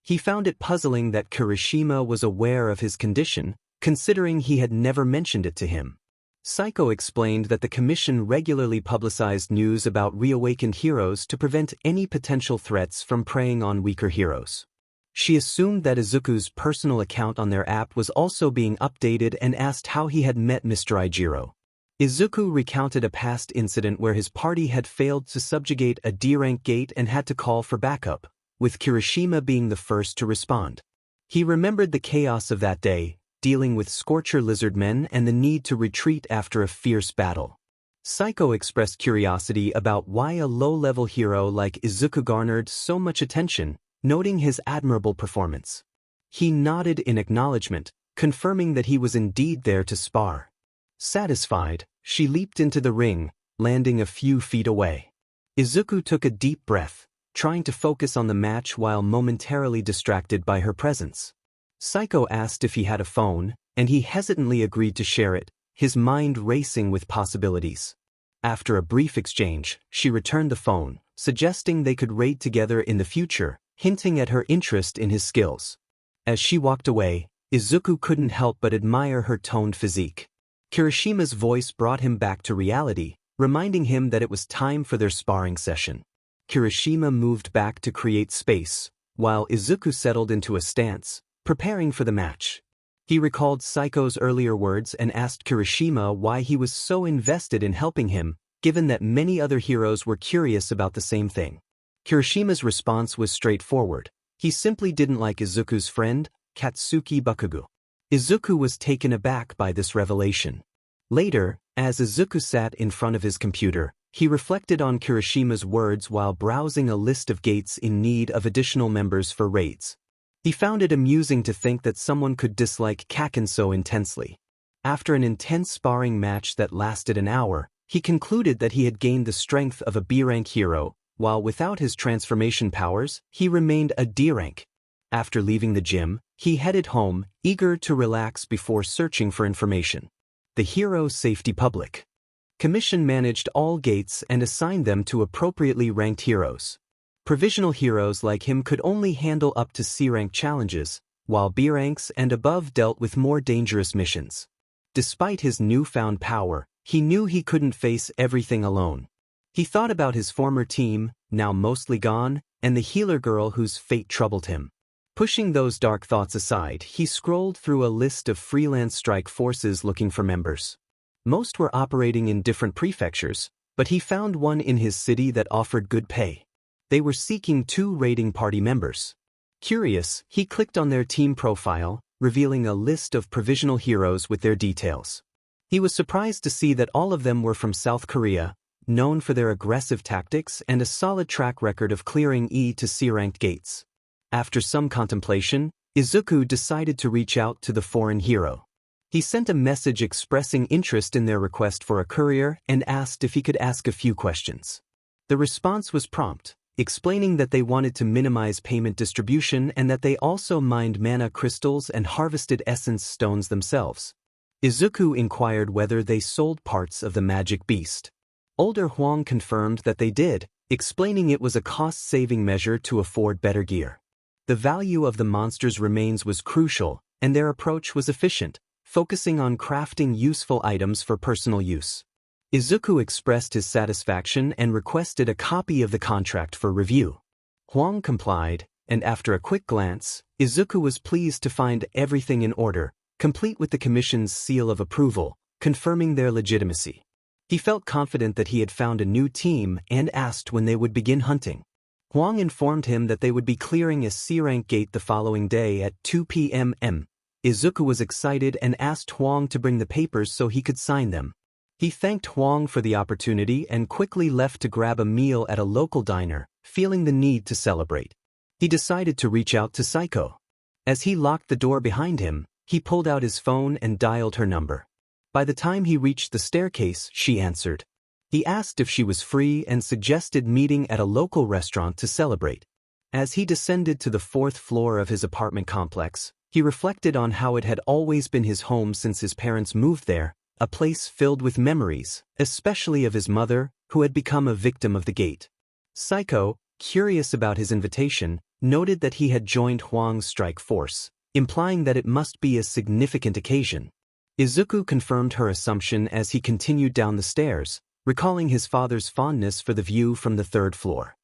He found it puzzling that Kirishima was aware of his condition, considering he had never mentioned it to him. 𝐼𝐶 explained that the commission regularly publicized news about reawakened heroes to prevent any potential threats from preying on weaker heroes. She assumed that Izuku's personal account on their app was also being updated and asked how he had met Mr. 𝐼𝐵. Izuku recounted a past incident where his party had failed to subjugate a D-rank gate and had to call for backup, with Kirishima being the first to respond. He remembered the chaos of that day, dealing with Scorcher lizardmen and the need to retreat after a fierce battle. 𝐼𝐶 expressed curiosity about why a low-level hero like Izuku garnered so much attention, noting his admirable performance. He nodded in acknowledgement, confirming that he was indeed there to spar. Satisfied, she leaped into the ring, landing a few feet away. Izuku took a deep breath, trying to focus on the match while momentarily distracted by her presence. 𝐼𝐶 asked if he had a phone, and he hesitantly agreed to share it, his mind racing with possibilities. After a brief exchange, she returned the phone, suggesting they could raid together in the future, hinting at her interest in his skills. As she walked away, Izuku couldn't help but admire her toned physique. Kirishima's voice brought him back to reality, reminding him that it was time for their sparring session. Kirishima moved back to create space, while Izuku settled into a stance, preparing for the match. He recalled 𝐼𝐶's earlier words and asked Kirishima why he was so invested in helping him, given that many other heroes were curious about the same thing. Kirishima's response was straightforward. He simply didn't like Izuku's friend, Katsuki Bakugo. Izuku was taken aback by this revelation. Later, as Izuku sat in front of his computer, he reflected on Kirishima's words while browsing a list of gates in need of additional members for raids. He found it amusing to think that someone could dislike 𝐾𝐿 so intensely. After an intense sparring match that lasted an hour, he concluded that he had gained the strength of a B-rank hero, while without his transformation powers, he remained a D-rank. After leaving the gym, he headed home, eager to relax before searching for information. The Hero Safety Public Commission managed all gates and assigned them to appropriately ranked heroes. Provisional heroes like him could only handle up to C-rank challenges, while B-ranks and above dealt with more dangerous missions. Despite his newfound power, he knew he couldn't face everything alone. He thought about his former team, now mostly gone, and the healer girl whose fate troubled him. Pushing those dark thoughts aside, he scrolled through a list of freelance strike forces looking for members. Most were operating in different prefectures, but he found one in his city that offered good pay. They were seeking 2 raiding party members. Curious, he clicked on their team profile, revealing a list of provisional heroes with their details. He was surprised to see that all of them were from South Korea, known for their aggressive tactics and a solid track record of clearing E to C-ranked gates. After some contemplation, Izuku decided to reach out to the foreign hero. He sent a message expressing interest in their request for a courier and asked if he could ask a few questions. The response was prompt, explaining that they wanted to minimize payment distribution and that they also mined mana crystals and harvested essence stones themselves. Izuku inquired whether they sold parts of the magic beast. Older Huang confirmed that they did, explaining it was a cost-saving measure to afford better gear. The value of the monster's remains was crucial, and their approach was efficient, focusing on crafting useful items for personal use. Izuku expressed his satisfaction and requested a copy of the contract for review. Huang complied, and after a quick glance, Izuku was pleased to find everything in order, complete with the commission's seal of approval, confirming their legitimacy. He felt confident that he had found a new team and asked when they would begin hunting. Huang informed him that they would be clearing a C rank gate the following day at 2 p.m. Izuku was excited and asked Huang to bring the papers so he could sign them. He thanked Huang for the opportunity and quickly left to grab a meal at a local diner, feeling the need to celebrate. He decided to reach out to 𝐼𝐼𝐬. As he locked the door behind him, he pulled out his phone and dialed her number. By the time he reached the staircase, she answered. He asked if she was free and suggested meeting at a local restaurant to celebrate. As he descended to the 4th floor of his apartment complex, he reflected on how it had always been his home since his parents moved there, a place filled with memories, especially of his mother, who had become a victim of the gate. 𝐼𝐼𝐬, curious about his invitation, noted that he had joined Huang's strike force, implying that it must be a significant occasion. Izuku confirmed her assumption as he continued down the stairs, recalling his father's fondness for the view from the 3rd floor.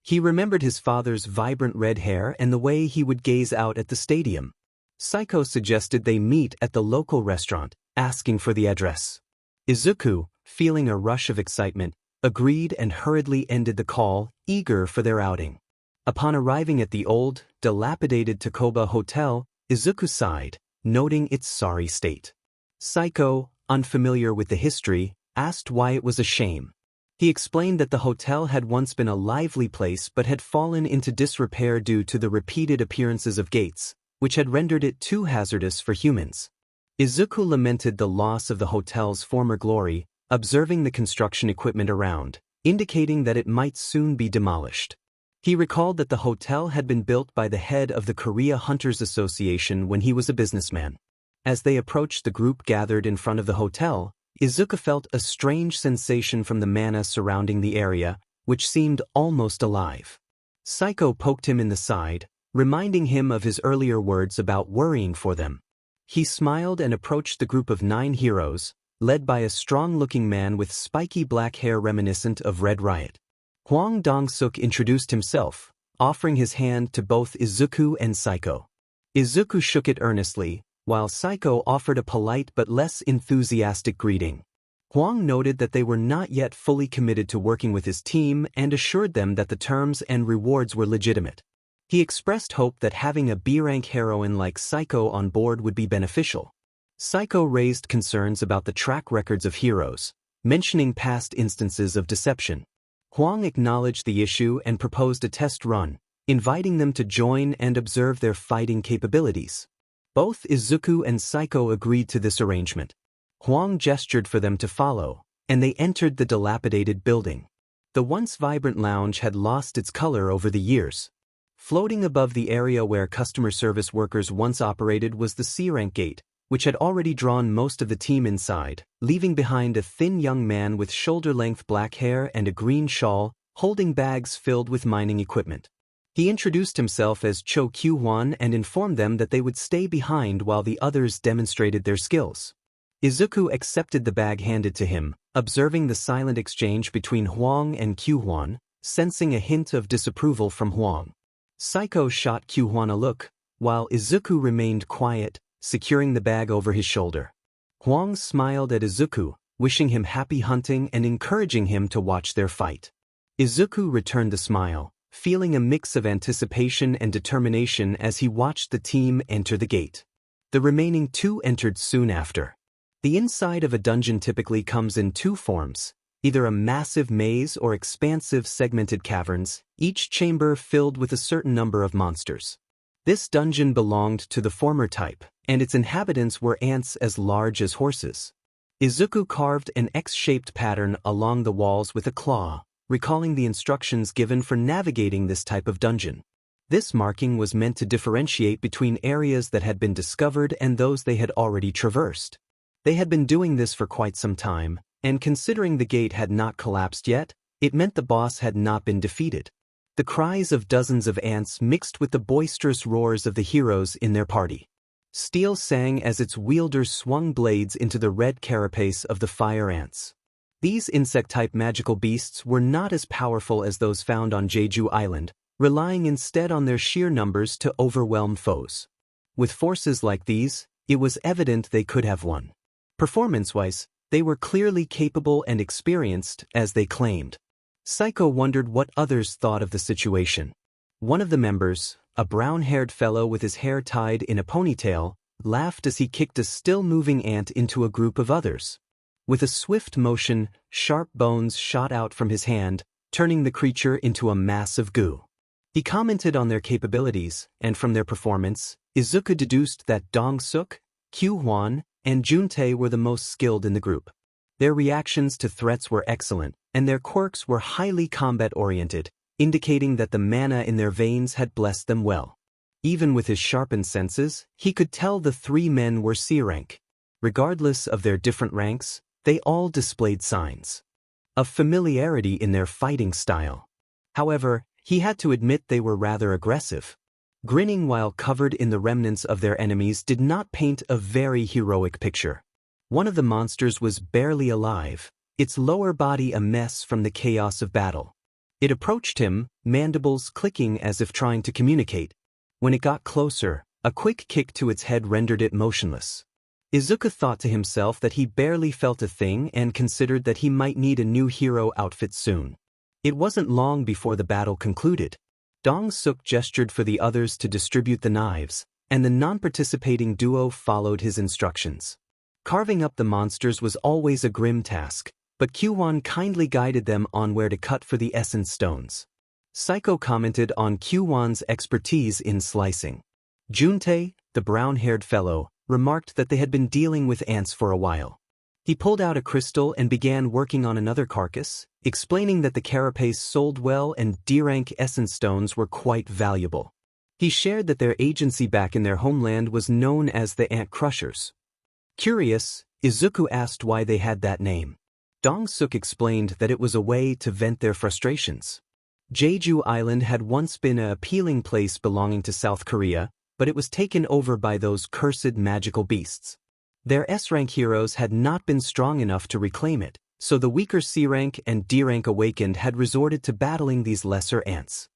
He remembered his father's vibrant red hair and the way he would gaze out at the stadium. 𝐼𝐼𝐬 suggested they meet at the local restaurant, asking for the address. Izuku, feeling a rush of excitement, agreed and hurriedly ended the call, eager for their outing. Upon arriving at the old, dilapidated 𝗃𝐽𝐵 hotel, Izuku sighed, noting its sorry state. 𝐼𝐼𝐬, unfamiliar with the history, asked why it was a shame. He explained that the hotel had once been a lively place but had fallen into disrepair due to the repeated appearances of gates, which had rendered it too hazardous for humans. Izuku lamented the loss of the hotel's former glory, observing the construction equipment around, indicating that it might soon be demolished. He recalled that the hotel had been built by the head of the Korea Hunters Association when he was a businessman. As they approached the group gathered in front of the hotel, Izuku felt a strange sensation from the mana surrounding the area, which seemed almost alive. 𝐼𝐼𝐬 poked him in the side, reminding him of his earlier words about worrying for them. He smiled and approached the group of 9 heroes, led by a strong-looking man with spiky black hair reminiscent of 𝗟𝗏. Hwang Dong-suk introduced himself, offering his hand to both Izuku and 𝐼𝐼𝐬. Izuku shook it earnestly, while 𝐼𝐼𝐬 offered a polite but less enthusiastic greeting. Hwang noted that they were not yet fully committed to working with his team and assured them that the terms and rewards were legitimate. He expressed hope that having a B-rank heroine like 𝐼𝐼𝐬 on board would be beneficial. 𝐼𝐼𝐬 raised concerns about the track records of heroes, mentioning past instances of deception. Hwang acknowledged the issue and proposed a test run, inviting them to join and observe their fighting capabilities. Both Izuku and 𝐼𝐼𝐬 agreed to this arrangement. Hwang gestured for them to follow, and they entered the dilapidated building. The once vibrant lounge had lost its color over the years. Floating above the area where customer service workers once operated was the C rank gate, which had already drawn most of the team inside, leaving behind a thin young man with shoulder-length black hair and a green shawl, holding bags filled with mining equipment. He introduced himself as Cho Kyu-hwan and informed them that they would stay behind while the others demonstrated their skills. Izuku accepted the bag handed to him, observing the silent exchange between Hwang and Kyu-hwan, sensing a hint of disapproval from Hwang. 𝐼𝐼𝐬 shot Kyu-hwan a look, while Izuku remained quiet, securing the bag over his shoulder. Hwang smiled at Izuku, wishing him happy hunting and encouraging him to watch their fight. Izuku returned the smile, feeling a mix of anticipation and determination as he watched the team enter the gate. The remaining 2 entered soon after. The inside of a dungeon typically comes in 2 forms, either a massive maze or expansive segmented caverns, each chamber filled with a certain number of monsters. This dungeon belonged to the former type, and its inhabitants were ants as large as horses. Izuku carved an X-shaped pattern along the walls with a claw, recalling the instructions given for navigating this type of dungeon. This marking was meant to differentiate between areas that had been discovered and those they had already traversed. They had been doing this for quite some time, and considering the gate had not collapsed yet, it meant the boss had not been defeated. The cries of dozens of ants mixed with the boisterous roars of the heroes in their party. Steel sang as its wielder swung blades into the red carapace of the fire ants. These insect-type magical beasts were not as powerful as those found on Jeju Island, relying instead on their sheer numbers to overwhelm foes. With forces like these, it was evident they could have won. Performance-wise, they were clearly capable and experienced, as they claimed. 𝐒𝐮𝐬 wondered what others thought of the situation. One of the members, a brown-haired fellow with his hair tied in a ponytail, laughed as he kicked a still-moving ant into a group of others. With a swift motion, sharp bones shot out from his hand, turning the creature into a mass of goo. He commented on their capabilities, and from their performance, Izuku deduced that 𝐷𝐷𝐿, 𝑘𝐴 and 𝐵 were the most skilled in the group. Their reactions to threats were excellent, and their quirks were highly combat-oriented, indicating that the mana in their veins had blessed them well. Even with his sharpened senses, he could tell the three men were C rank. Regardless of their different ranks, they all displayed signs of familiarity in their fighting style. However, he had to admit they were rather aggressive. Grinning while covered in the remnants of their enemies did not paint a very heroic picture. One of the monsters was barely alive, its lower body a mess from the chaos of battle. It approached him, mandibles clicking as if trying to communicate. When it got closer, a quick kick to its head rendered it motionless. Izuku thought to himself that he barely felt a thing and considered that he might need a new hero outfit soon. It wasn't long before the battle concluded. 𝐷𝐷𝐿 gestured for the others to distribute the knives, and the non-participating duo followed his instructions. Carving up the monsters was always a grim task, but 𝐾𝐿 kindly guided them on where to cut for the essence stones. 𝐒𝐮𝐬 commented on 𝐾𝐿's expertise in slicing. 𝗵𝐴, the brown-haired fellow, remarked that they had been dealing with ants for a while. He pulled out a crystal and began working on another carcass, explaining that the carapace sold well and D-rank essence stones were quite valuable. He shared that their agency back in their homeland was known as the Ant Crushers. Curious, Izuku asked why they had that name. 𝐷𝐷𝐿 explained that it was a way to vent their frustrations. Jeju Island had once been an appealing place belonging to South Korea, but it was taken over by those cursed magical beasts. Their S-rank heroes had not been strong enough to reclaim it, so the weaker C-rank and D-rank awakened had resorted to battling these lesser ants.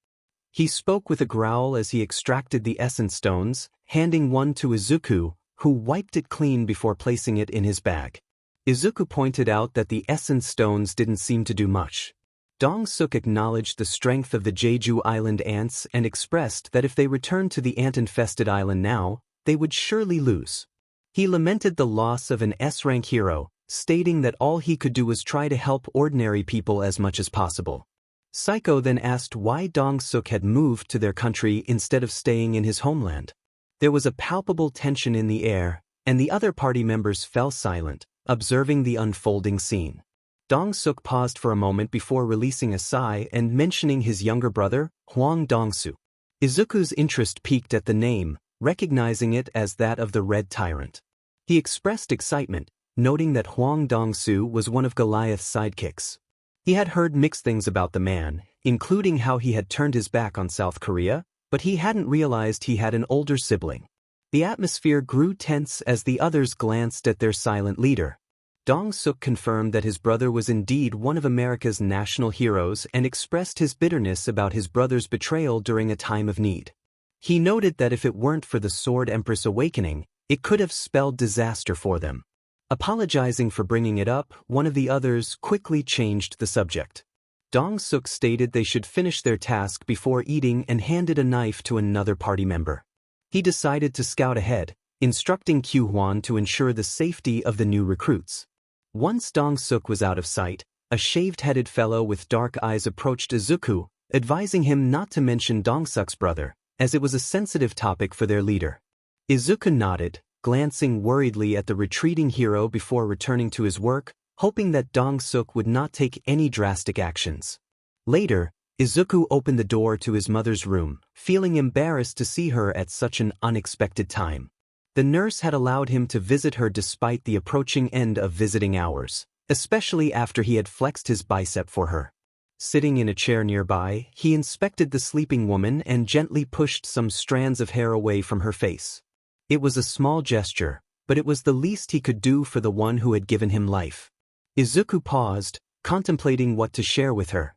He spoke with a growl as he extracted the essence stones, handing one to Izuku, who wiped it clean before placing it in his bag. Izuku pointed out that the essence stones didn't seem to do much. 𝐷𝐷𝐿 acknowledged the strength of the Jeju Island ants and expressed that if they returned to the ant-infested island now, they would surely lose. He lamented the loss of an S-rank hero, stating that all he could do was try to help ordinary people as much as possible. 𝐒𝐮𝐬 then asked why 𝐷𝐷𝐿 had moved to their country instead of staying in his homeland. There was a palpable tension in the air, and the other party members fell silent, observing the unfolding scene. 𝐷𝐷𝐿 paused for a moment before releasing a sigh and mentioning his younger brother, Hwang Dong-soo. Izuku's interest piqued at the name, recognizing it as that of the Red Tyrant. He expressed excitement, noting that Hwang Dong-soo was one of Goliath's sidekicks. He had heard mixed things about the man, including how he had turned his back on South Korea, but he hadn't realized he had an older sibling. The atmosphere grew tense as the others glanced at their silent leader. 𝐷𝐷𝐿 confirmed that his brother was indeed one of America's national heroes and expressed his bitterness about his brother's betrayal during a time of need. He noted that if it weren't for the �ＳWORD awakening, it could have spelled disaster for them. Apologizing for bringing it up, one of the others quickly changed the subject. 𝐷𝐷𝐿 stated they should finish their task before eating and handed a knife to another party member. He decided to scout ahead, instructing 𝐾𝐿 to ensure the safety of the new recruits. Once 𝐷𝐷𝐿 was out of sight, a shaved-headed fellow with dark eyes approached Izuku, advising him not to mention 𝐷𝐷𝐿's brother, as it was a sensitive topic for their leader. Izuku nodded, glancing worriedly at the retreating hero before returning to his work, hoping that 𝐷𝐷𝐿 would not take any drastic actions. Later, Izuku opened the door to his mother's room, feeling embarrassed to see her at such an unexpected time. The nurse had allowed him to visit her despite the approaching end of visiting hours, especially after he had flexed his bicep for her. Sitting in a chair nearby, he inspected the sleeping woman and gently pushed some strands of hair away from her face. It was a small gesture, but it was the least he could do for the one who had given him life. Izuku paused, contemplating what to share with her.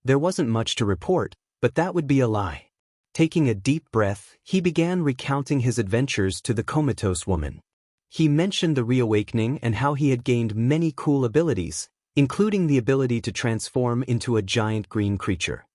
There wasn't much to report, but that would be a lie. Taking a deep breath, he began recounting his adventures to the comatose woman. He mentioned the reawakening and how he had gained many cool abilities, including the ability to transform into a giant green creature.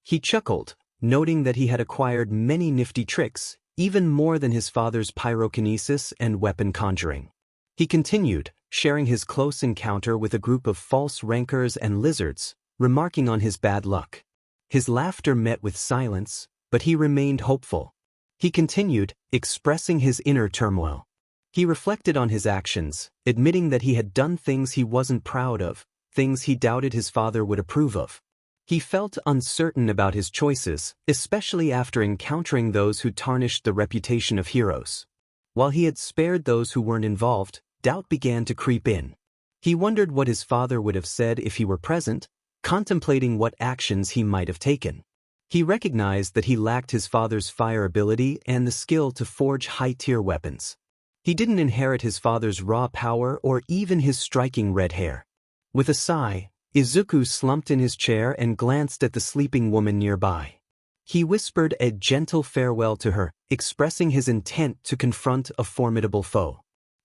He chuckled, noting that he had acquired many nifty tricks, even more than his father's pyrokinesis and weapon conjuring. He continued, sharing his close encounter with a group of false rankers and lizards, remarking on his bad luck. His laughter met with silence, but he remained hopeful. He continued, expressing his inner turmoil. He reflected on his actions, admitting that he had done things he wasn't proud of, things he doubted his father would approve of. He felt uncertain about his choices, especially after encountering those who tarnished the reputation of heroes. While he had spared those who weren't involved, doubt began to creep in. He wondered what his father would have said if he were present, contemplating what actions he might have taken. He recognized that he lacked his father's fire ability and the skill to forge high-tier weapons. He didn't inherit his father's raw power or even his striking red hair. With a sigh, Izuku slumped in his chair and glanced at the sleeping woman nearby. He whispered a gentle farewell to her, expressing his intent to confront a formidable foe.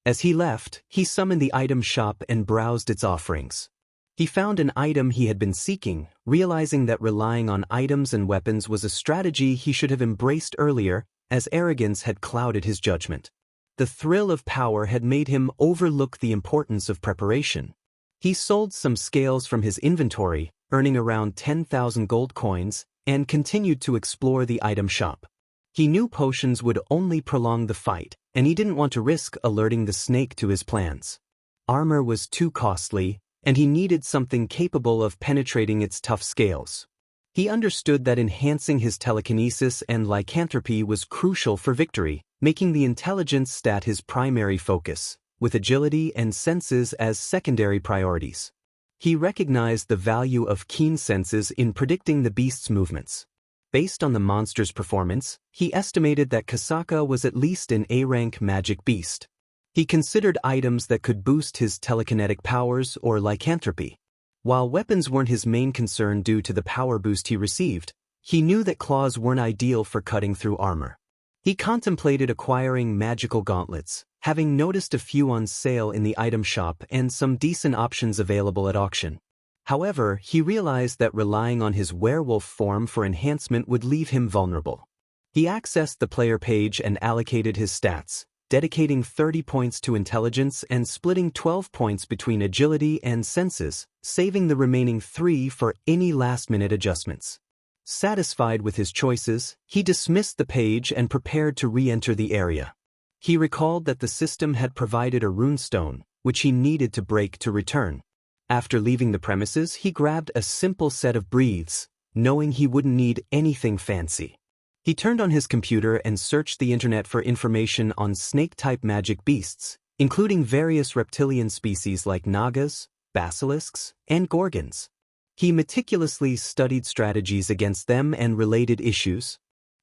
As he left, he summoned the item shop and browsed its offerings. He found an item he had been seeking, realizing that relying on items and weapons was a strategy he should have embraced earlier, as arrogance had clouded his judgment. The thrill of power had made him overlook the importance of preparation. He sold some scales from his inventory, earning around 10,000 gold coins, and continued to explore the item shop. He knew potions would only prolong the fight, and he didn't want to risk alerting the snake to his plans. Armor was too costly, and he needed something capable of penetrating its tough scales. He understood that enhancing his telekinesis and lycanthropy was crucial for victory, making the intelligence stat his primary focus, with agility and senses as secondary priorities. He recognized the value of keen senses in predicting the beast's movements. Based on the monster's performance, he estimated that Kasaka was at least an A-rank magic beast. He considered items that could boost his telekinetic powers or lycanthropy. While weapons weren't his main concern due to the power boost he received, he knew that claws weren't ideal for cutting through armor. He contemplated acquiring magical gauntlets, having noticed a few on sale in the item shop and some decent options available at auction. However, he realized that relying on his werewolf form for enhancement would leave him vulnerable. He accessed the player page and allocated his stats, dedicating 30 points to intelligence and splitting 12 points between agility and senses, saving the remaining 3 for any last-minute adjustments. Satisfied with his choices, he dismissed the page and prepared to re-enter the area. He recalled that the system had provided a runestone, which he needed to break to return. After leaving the premises, he grabbed a simple set of breathes, knowing he wouldn't need anything fancy. He turned on his computer and searched the internet for information on snake-type magic beasts, including various reptilian species like nagas, basilisks, and gorgons. He meticulously studied strategies against them and related issues,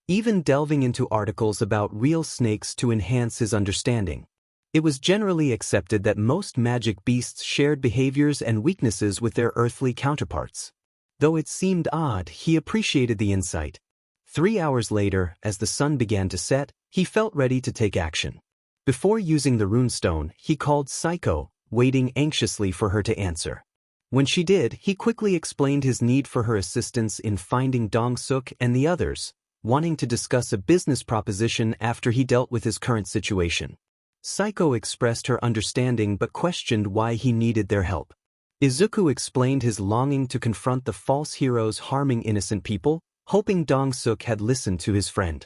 even delving into articles about real snakes to enhance his understanding. It was generally accepted that most magic beasts shared behaviors and weaknesses with their earthly counterparts. Though it seemed odd, he appreciated the insight. 3 hours later, as the sun began to set, he felt ready to take action. Before using the runestone, he called 𝐒𝐿, waiting anxiously for her to answer. When she did, he quickly explained his need for her assistance in finding 𝐷𝑜ngsuk and the others, wanting to discuss a business proposition after he dealt with his current situation. 𝐒𝐿 expressed her understanding but questioned why he needed their help. Izuku explained his longing to confront the false heroes harming innocent people, hoping 𝐷𝑜ngsuk had listened to his friend.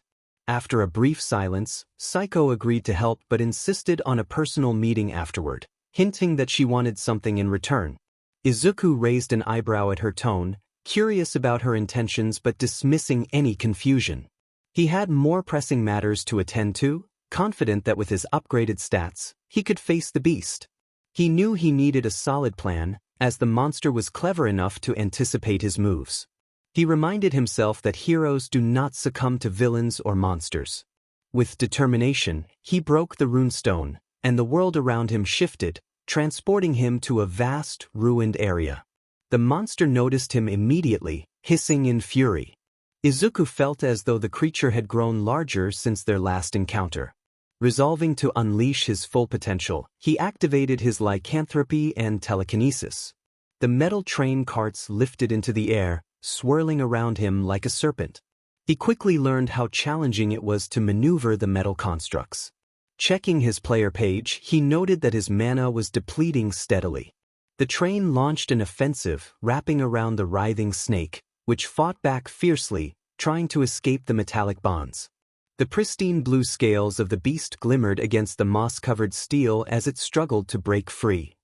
After a brief silence, 𝐒𝐿 agreed to help but insisted on a personal meeting afterward, hinting that she wanted something in return. Izuku raised an eyebrow at her tone, curious about her intentions but dismissing any confusion. He had more pressing matters to attend to, confident that with his upgraded stats, he could face the beast. He knew he needed a solid plan, as the monster was clever enough to anticipate his moves. He reminded himself that heroes do not succumb to villains or monsters. With determination, he broke the runestone, and the world around him shifted, transporting him to a vast, ruined area. The monster noticed him immediately, hissing in fury. Izuku felt as though the creature had grown larger since their last encounter. Resolving to unleash his full potential, he activated his lycanthropy and telekinesis. The metal train carts lifted into the air, swirling around him like a serpent. He quickly learned how challenging it was to maneuver the metal constructs. Checking his player page, he noted that his mana was depleting steadily. The train launched an offensive, wrapping around the writhing snake, which fought back fiercely, trying to escape the metallic bonds. The pristine blue scales of the beast glimmered against the moss-covered steel as it struggled to break free.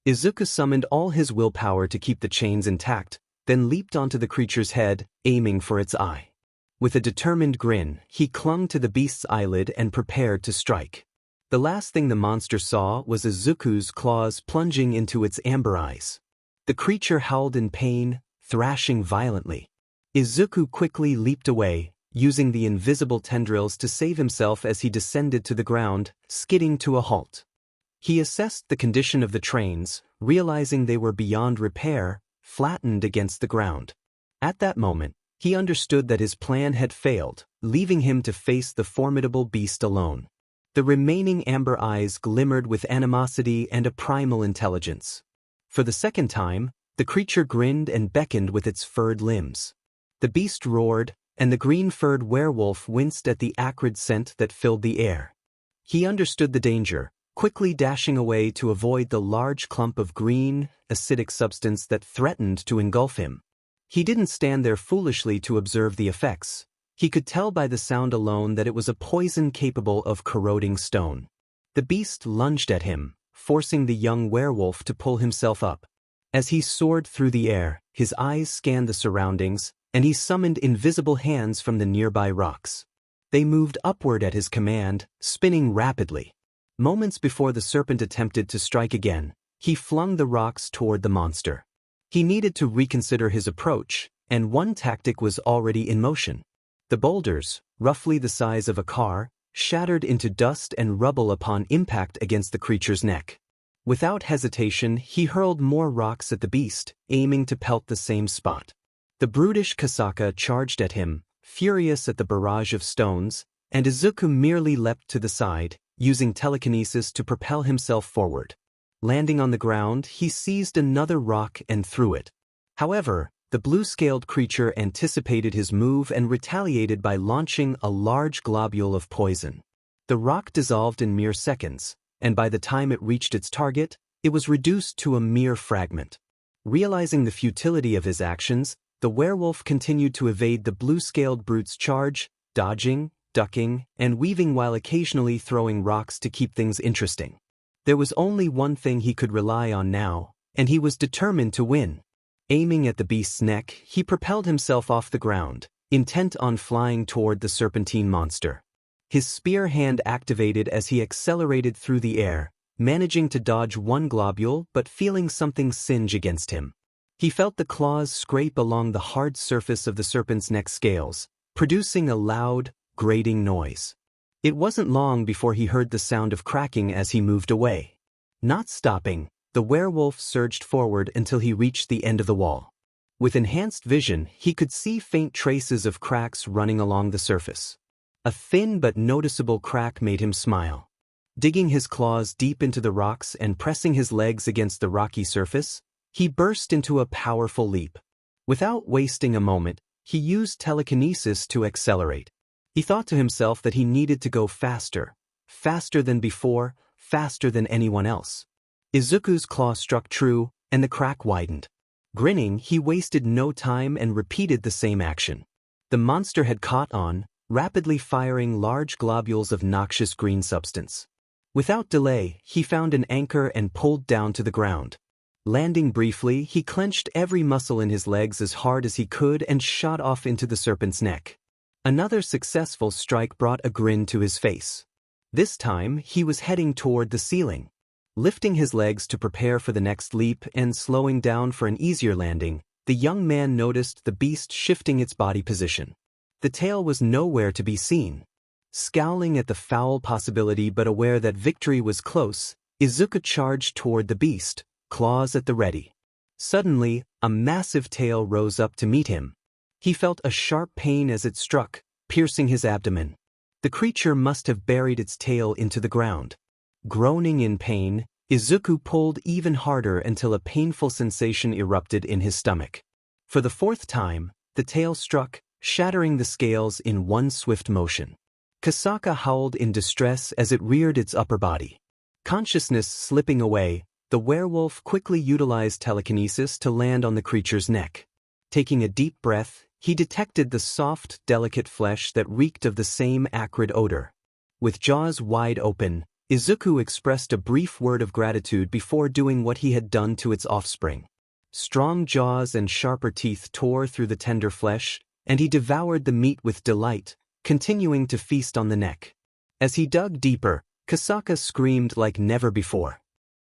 Izuku summoned all his willpower to keep the chains intact, then leaped onto the creature's head, aiming for its eye. With a determined grin, he clung to the beast's eyelid and prepared to strike. The last thing the monster saw was Izuku's claws plunging into its amber eyes. The creature howled in pain, thrashing violently. Izuku quickly leaped away, using the invisible tendrils to save himself as he descended to the ground, skidding to a halt. He assessed the condition of the trains, realizing they were beyond repair, flattened against the ground. At that moment, he understood that his plan had failed, leaving him to face the formidable beast alone. The remaining amber eyes glimmered with animosity and a primal intelligence. For the second time, the creature grinned and beckoned with its furred limbs. The beast roared, and the green-furred werewolf winced at the acrid scent that filled the air. He understood the danger, quickly dashing away to avoid the large clump of green, acidic substance that threatened to engulf him. He didn't stand there foolishly to observe the effects. He could tell by the sound alone that it was a poison capable of corroding stone. The beast lunged at him, forcing the young werewolf to pull himself up. As he soared through the air, his eyes scanned the surroundings, and he summoned invisible hands from the nearby rocks. They moved upward at his command, spinning rapidly. Moments before the serpent attempted to strike again, he flung the rocks toward the monster. He needed to reconsider his approach, and one tactic was already in motion. The boulders, roughly the size of a car, shattered into dust and rubble upon impact against the creature's neck. Without hesitation, he hurled more rocks at the beast, aiming to pelt the same spot. The brutish Kasaka charged at him, furious at the barrage of stones, and Izuku merely leapt to the side, using telekinesis to propel himself forward. Landing on the ground, he seized another rock and threw it. However, the blue-scaled creature anticipated his move and retaliated by launching a large globule of poison. The rock dissolved in mere seconds, and by the time it reached its target, it was reduced to a mere fragment. Realizing the futility of his actions, the werewolf continued to evade the blue-scaled brute's charge, dodging, ducking, and weaving while occasionally throwing rocks to keep things interesting. There was only one thing he could rely on now, and he was determined to win. Aiming at the beast's neck, he propelled himself off the ground, intent on flying toward the serpentine monster. His spear hand activated as he accelerated through the air, managing to dodge one globule but feeling something singe against him. He felt the claws scrape along the hard surface of the serpent's neck scales, producing a loud, grating noise. It wasn't long before he heard the sound of cracking as he moved away. Not stopping, the werewolf surged forward until he reached the end of the wall. With enhanced vision, he could see faint traces of cracks running along the surface. A thin but noticeable crack made him smile. Digging his claws deep into the rocks and pressing his legs against the rocky surface, he burst into a powerful leap. Without wasting a moment, he used telekinesis to accelerate. He thought to himself that he needed to go faster, faster than before, faster than anyone else. Izuku's claw struck true, and the crack widened. Grinning, he wasted no time and repeated the same action. The monster had caught on, rapidly firing large globules of noxious green substance. Without delay, he found an anchor and pulled down to the ground. Landing briefly, he clenched every muscle in his legs as hard as he could and shot off into the serpent's neck. Another successful strike brought a grin to his face. This time, he was heading toward the ceiling. Lifting his legs to prepare for the next leap and slowing down for an easier landing, the young man noticed the beast shifting its body position. The tail was nowhere to be seen. Scowling at the foul possibility but aware that victory was close, Izuku charged toward the beast, claws at the ready. Suddenly, a massive tail rose up to meet him. He felt a sharp pain as it struck, piercing his abdomen. The creature must have buried its tail into the ground. Groaning in pain, Izuku pulled even harder until a painful sensation erupted in his stomach. For the fourth time, the tail struck, shattering the scales in one swift motion. 𝐾𝐿 howled in distress as it reared its upper body. Consciousness slipping away, the werewolf quickly utilized telekinesis to land on the creature's neck. Taking a deep breath, he detected the soft, delicate flesh that reeked of the same acrid odor. With jaws wide open, Izuku expressed a brief word of gratitude before doing what he had done to its offspring. Strong jaws and sharper teeth tore through the tender flesh, and he devoured the meat with delight, continuing to feast on the neck. As he dug deeper, 𝐾𝐿 screamed like never before.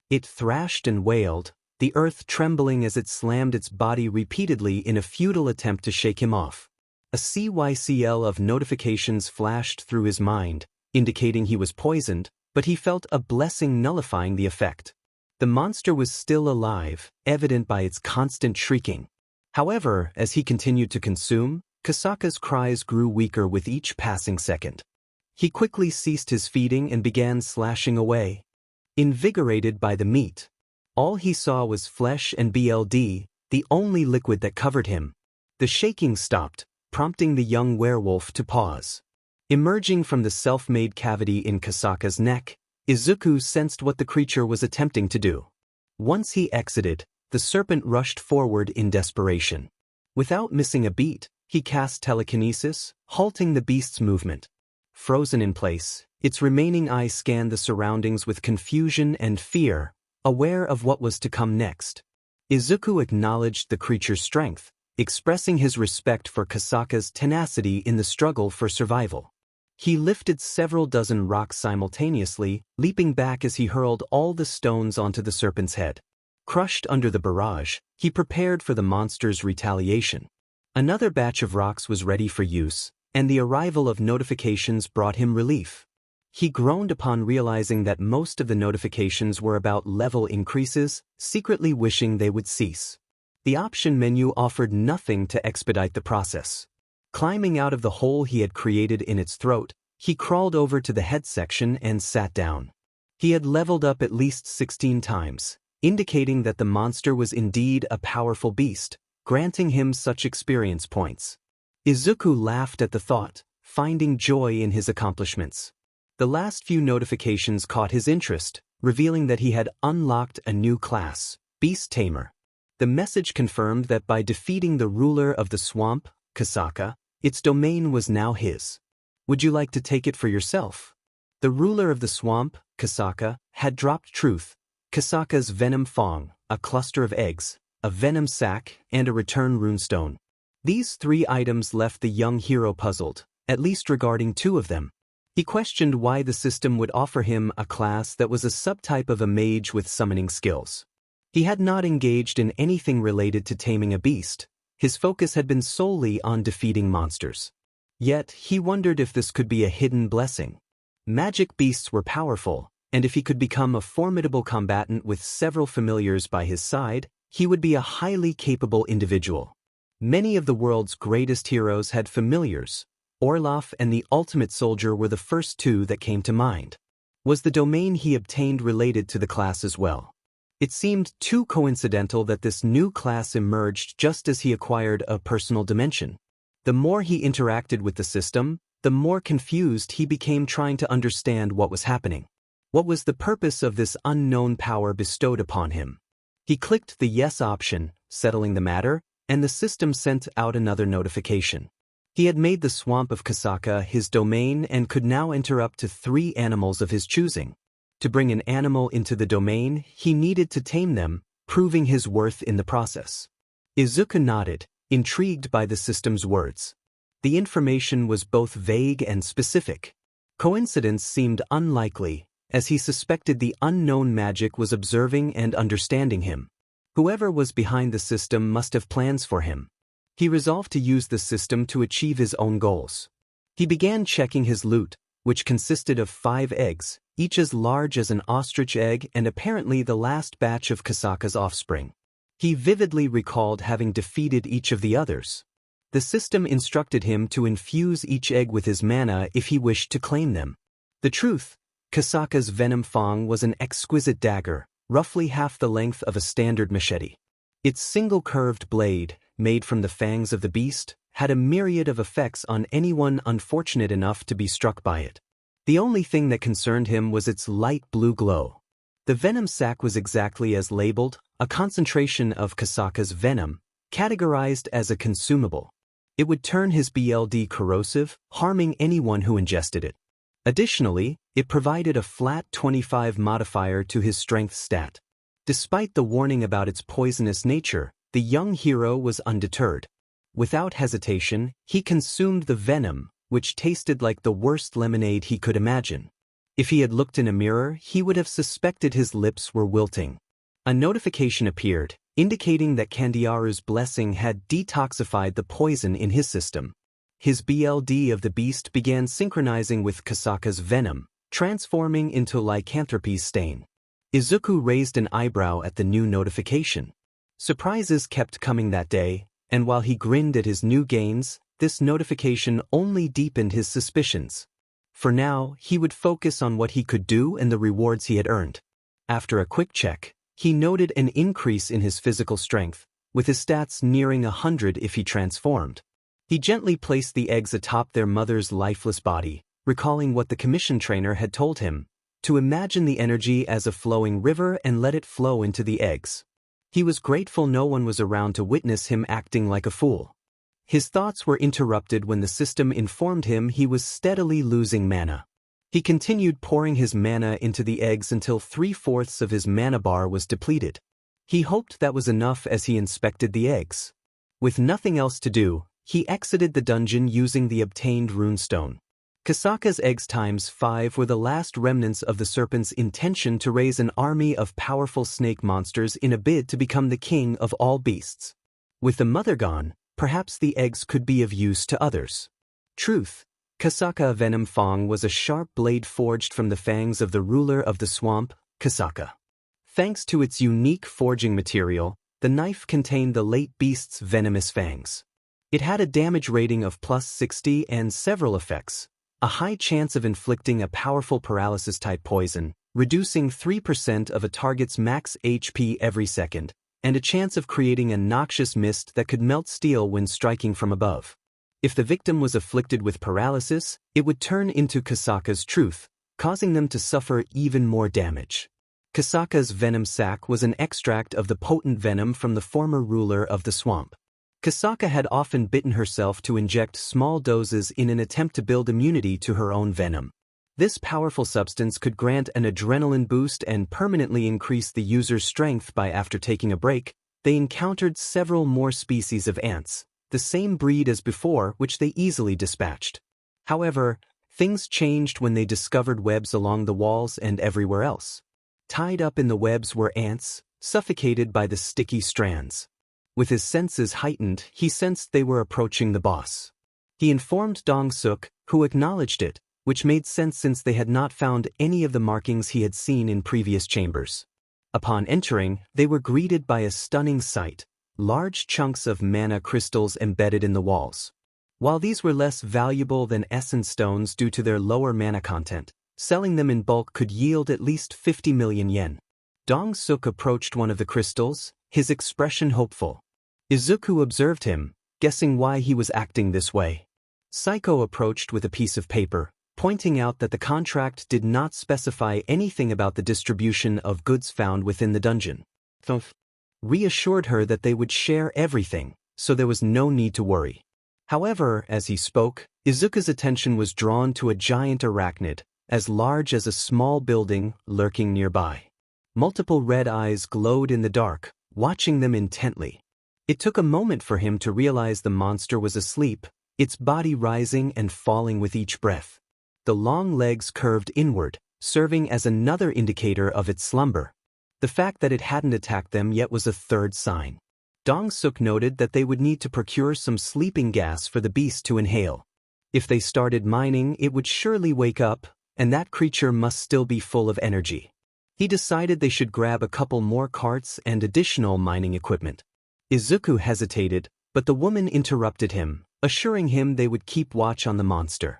It thrashed and wailed, the earth trembling as it slammed its body repeatedly in a futile attempt to shake him off. A 𝐶YCL of notifications flashed through his mind, indicating he was poisoned, but he felt a blessing nullifying the effect. The monster was still alive, evident by its constant shrieking. However, as he continued to consume, 𝐾𝐿's cries grew weaker with each passing second. He quickly ceased his feeding and began slashing away. Invigorated by the meat, all he saw was flesh and blood, the only liquid that covered him. The shaking stopped, prompting the young werewolf to pause. Emerging from the self-made cavity in 𝐾𝐿's neck, Izuku sensed what the creature was attempting to do. Once he exited, the serpent rushed forward in desperation. Without missing a beat, he cast telekinesis, halting the beast's movement. Frozen in place, its remaining eye scanned the surroundings with confusion and fear, aware of what was to come next. Izuku acknowledged the creature's strength, expressing his respect for 𝐾𝐿's tenacity in the struggle for survival. He lifted several dozen rocks simultaneously, leaping back as he hurled all the stones onto the serpent's head. Crushed under the barrage, he prepared for the monster's retaliation. Another batch of rocks was ready for use, and the arrival of notifications brought him relief. He groaned upon realizing that most of the notifications were about level increases, secretly wishing they would cease. The option menu offered nothing to expedite the process. Climbing out of the hole he had created in its throat, he crawled over to the head section and sat down. He had leveled up at least 16 times, indicating that the monster was indeed a powerful beast, granting him such experience points. Izuku laughed at the thought, finding joy in his accomplishments. The last few notifications caught his interest, revealing that he had unlocked a new class, Beast Tamer. The message confirmed that by defeating the ruler of the swamp, 𝐾𝐿, its domain was now his. Would you like to take it for yourself? The ruler of the swamp, 𝐾𝐿, had dropped truth, 𝐾𝐿's venom fong, a cluster of eggs, a venom sac, and a return runestone. These three items left the young hero puzzled, at least regarding two of them. He questioned why the system would offer him a class that was a subtype of a mage with summoning skills. He had not engaged in anything related to taming a beast. His focus had been solely on defeating monsters. Yet, he wondered if this could be a hidden blessing. Magic beasts were powerful, and if he could become a formidable combatant with several familiars by his side, he would be a highly capable individual. Many of the world's greatest heroes had familiars. 𝗟𝗏 and the Ultimate Soldier were the first two that came to mind. Was the domain he obtained related to the class as well? It seemed too coincidental that this new class emerged just as he acquired a personal dimension. The more he interacted with the system, the more confused he became trying to understand what was happening. What was the purpose of this unknown power bestowed upon him? He clicked the yes option, settling the matter, and the system sent out another notification. He had made the swamp of 𝐾𝐿 his domain and could now enter up to 3 animals of his choosing. To bring an animal into the domain, he needed to tame them, proving his worth in the process. Izuku nodded, intrigued by the system's words. The information was both vague and specific. Coincidence seemed unlikely, as he suspected the unknown magic was observing and understanding him. Whoever was behind the system must have plans for him. He resolved to use the system to achieve his own goals. He began checking his loot, which consisted of 5 eggs, each as large as an ostrich egg and apparently the last batch of Ksaka's offspring. He vividly recalled having defeated each of the others. The system instructed him to infuse each egg with his mana if he wished to claim them. The truth, Ksaka's venom fang was an exquisite dagger, roughly half the length of a standard machete. Its single curved blade, made from the fangs of the beast, had a myriad of effects on anyone unfortunate enough to be struck by it. The only thing that concerned him was its light blue glow. The venom sac was exactly as labeled, a concentration of Ksaka's venom, categorized as a consumable. It would turn his BLD corrosive, harming anyone who ingested it. Additionally, it provided a flat 25 modifier to his strength stat. Despite the warning about its poisonous nature, the young hero was undeterred. Without hesitation, he consumed the venom, which tasted like the worst lemonade he could imagine. If he had looked in a mirror, he would have suspected his lips were wilting. A notification appeared, indicating that 𝐾𝐮𝐬𝐷's blessing had detoxified the poison in his system. His BLD of the beast began synchronizing with Ksaka's venom, transforming into Lycanthropy's stain. Izuku raised an eyebrow at the new notification. Surprises kept coming that day, and while he grinned at his new gains, this notification only deepened his suspicions. For now, he would focus on what he could do and the rewards he had earned. After a quick check, he noted an increase in his physical strength, with his stats nearing 100 if he transformed. He gently placed the eggs atop their mother's lifeless body, recalling what the commission trainer had told him, to imagine the energy as a flowing river and let it flow into the eggs. He was grateful no one was around to witness him acting like a fool. His thoughts were interrupted when the system informed him he was steadily losing mana. He continued pouring his mana into the eggs until 3/4 of his mana bar was depleted. He hoped that was enough as he inspected the eggs. With nothing else to do, he exited the dungeon using the obtained runestone. Ksaka's eggs ×5 were the last remnants of the serpent's intention to raise an army of powerful snake monsters in a bid to become the king of all beasts. With the mother gone, perhaps the eggs could be of use to others. Truth, Ksaka venom fang was a sharp blade forged from the fangs of the ruler of the swamp, Ksaka. Thanks to its unique forging material, the knife contained the late beast's venomous fangs. It had a damage rating of +60 and several effects. A high chance of inflicting a powerful paralysis-type poison, reducing 3% of a target's max HP every second, and a chance of creating a noxious mist that could melt steel when striking from above. If the victim was afflicted with paralysis, it would turn into Ksaka's truth, causing them to suffer even more damage. Ksaka's venom sac was an extract of the potent venom from the former ruler of the swamp. Ksaka had often bitten herself to inject small doses in an attempt to build immunity to her own venom. This powerful substance could grant an adrenaline boost and permanently increase the user's strength by after taking a break. They encountered several more species of ants, the same breed as before, which they easily dispatched. However, things changed when they discovered webs along the walls and everywhere else. Tied up in the webs were ants, suffocated by the sticky strands. With his senses heightened, he sensed they were approaching the boss. He informed Dong-suk, who acknowledged it, which made sense since they had not found any of the markings he had seen in previous chambers. Upon entering, they were greeted by a stunning sight, large chunks of mana crystals embedded in the walls. While these were less valuable than essence stones due to their lower mana content, selling them in bulk could yield at least 50 million yen. Dong-suk approached one of the crystals, his expression hopeful. Izuku observed him, guessing why he was acting this way. Saiko approached with a piece of paper, pointing out that the contract did not specify anything about the distribution of goods found within the dungeon. Thumph reassured her that they would share everything, so there was no need to worry. However, as he spoke, Izuku's attention was drawn to a giant arachnid, as large as a small building, lurking nearby. Multiple red eyes glowed in the dark, watching them intently. It took a moment for him to realize the monster was asleep, its body rising and falling with each breath. the long legs curved inward, serving as another indicator of its slumber. The fact that it hadn't attacked them yet was a third sign. 𝐼𝐸 noted that they would need to procure some sleeping gas for the beast to inhale. If they started mining, it would surely wake up, and that creature must still be full of energy. He decided they should grab a couple more carts and additional mining equipment. Izuku hesitated, but the woman interrupted him, assuring him they would keep watch on the monster.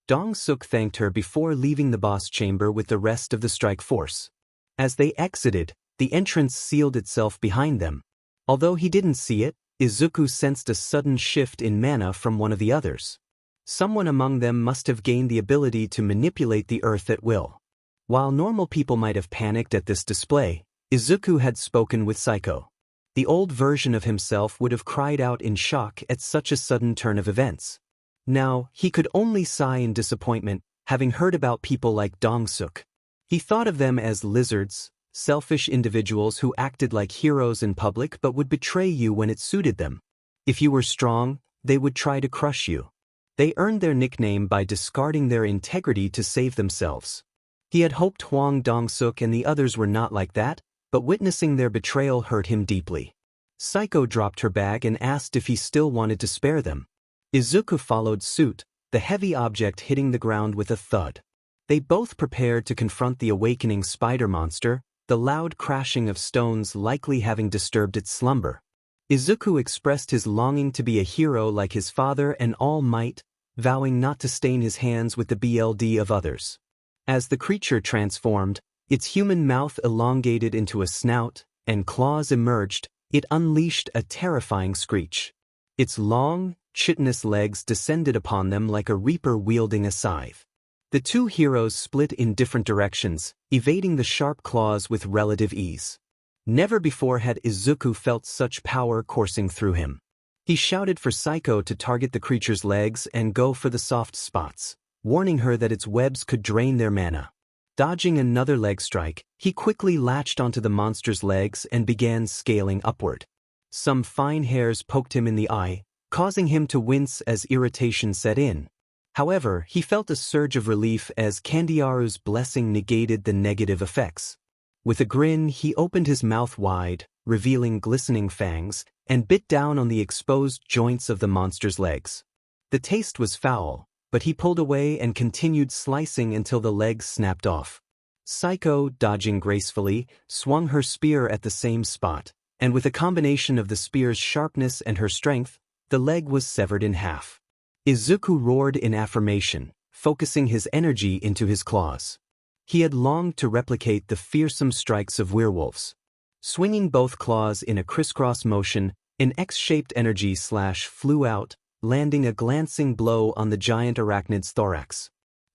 𝐼𝐸 thanked her before leaving the boss chamber with the rest of the strike force. As they exited, the entrance sealed itself behind them. Although he didn't see it, Izuku sensed a sudden shift in mana from one of the others. Someone among them must have gained the ability to manipulate the earth at will. While normal people might have panicked at this display, Izuku had spoken with Psycho. The old version of himself would have cried out in shock at such a sudden turn of events. Now, he could only sigh in disappointment, having heard about people like 𝐼𝐸. He thought of them as lizards, selfish individuals who acted like heroes in public but would betray you when it suited them. If you were strong, they would try to crush you. They earned their nickname by discarding their integrity to save themselves. He had hoped Hwang Dong-suk and the others were not like that, but witnessing their betrayal hurt him deeply. Psycho dropped her bag and asked if he still wanted to spare them. Izuku followed suit, the heavy object hitting the ground with a thud. They both prepared to confront the awakening spider monster, the loud crashing of stones likely having disturbed its slumber. Izuku expressed his longing to be a hero like his father and All Might, vowing not to stain his hands with the blood of others. As the creature transformed, its human mouth elongated into a snout, and claws emerged, it unleashed a terrifying screech. Its long, chitinous legs descended upon them like a reaper wielding a scythe. The two heroes split in different directions, evading the sharp claws with relative ease. Never before had Izuku felt such power coursing through him. He shouted for Psycho to target the creature's legs and go for the soft spots, warning her that its webs could drain their mana. Dodging another leg strike, he quickly latched onto the monster's legs and began scaling upward. Some fine hairs poked him in the eye, causing him to wince as irritation set in. However, he felt a surge of relief as Kandiaru's blessing negated the negative effects. With a grin, he opened his mouth wide, revealing glistening fangs, and bit down on the exposed joints of the monster's legs. The taste was foul, but he pulled away and continued slicing until the legs snapped off. Psycho, dodging gracefully, swung her spear at the same spot, and with a combination of the spear's sharpness and her strength, the leg was severed in half. Izuku roared in affirmation, focusing his energy into his claws. He had longed to replicate the fearsome strikes of werewolves. Swinging both claws in a crisscross motion, an X-shaped energy slash flew out, landing a glancing blow on the giant arachnid's thorax.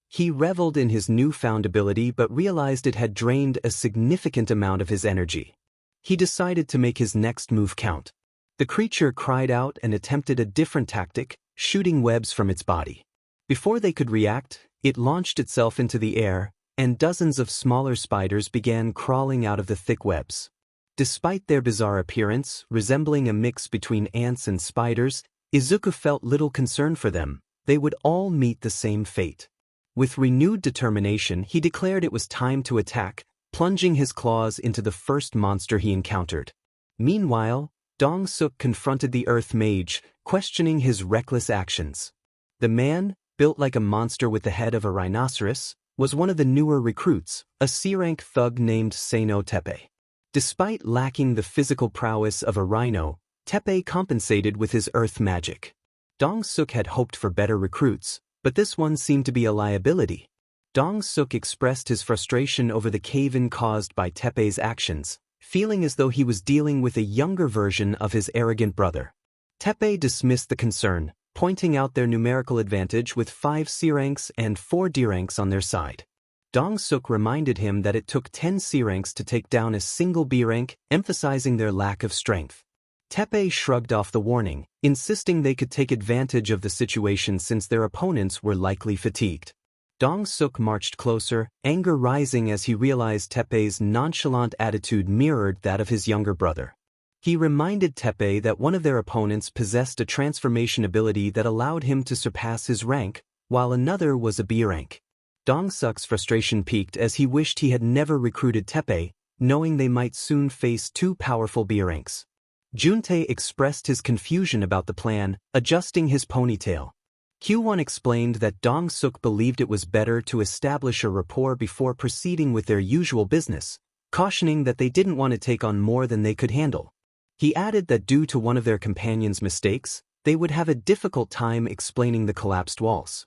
He reveled in his newfound ability but realized it had drained a significant amount of his energy. He decided to make his next move count. The creature cried out and attempted a different tactic, shooting webs from its body. Before they could react, it launched itself into the air, and dozens of smaller spiders began crawling out of the thick webs. Despite their bizarre appearance, resembling a mix between ants and spiders, Izuku felt little concern for them. They would all meet the same fate. With renewed determination, he declared it was time to attack, plunging his claws into the first monster he encountered. Meanwhile, 𝐼𝐸 confronted the Earth Mage, questioning his reckless actions. The man, built like a monster with the head of a rhinoceros, was one of the newer recruits, a C-rank thug named 𝐶𝐮𝐻. Despite lacking the physical prowess of a rhino, 𝗟𝗋 compensated with his earth magic. 𝐼𝐸 had hoped for better recruits, but this one seemed to be a liability. 𝐼𝐸 expressed his frustration over the cave-in caused by 𝗟𝗋's actions, feeling as though he was dealing with a younger version of his arrogant brother. 𝗟𝗋 dismissed the concern, pointing out their numerical advantage with 5 C ranks and 4 D ranks on their side. 𝐼𝐸 reminded him that it took 10 C ranks to take down a single B rank, emphasizing their lack of strength. 𝗟𝗋 shrugged off the warning, insisting they could take advantage of the situation since their opponents were likely fatigued. 𝐼𝐸 marched closer, anger rising as he realized 𝗟𝗋's nonchalant attitude mirrored that of his younger brother. He reminded 𝗟𝗋 that one of their opponents possessed a transformation ability that allowed him to surpass his rank, while another was a B rank. 𝐼𝐻𝐸's frustration peaked as he wished he had never recruited 𝗟𝗡, knowing they might soon face two powerful 𝐼𝐻𝐸. 𝗪𝗓 expressed his confusion about the plan, adjusting his ponytail. 𝐾1 explained that 𝐷𝐻𝐸 believed it was better to establish a rapport before proceeding with their usual business, cautioning that they didn't want to take on more than they could handle. He added that due to one of their companions' mistakes, they would have a difficult time explaining the collapsed walls.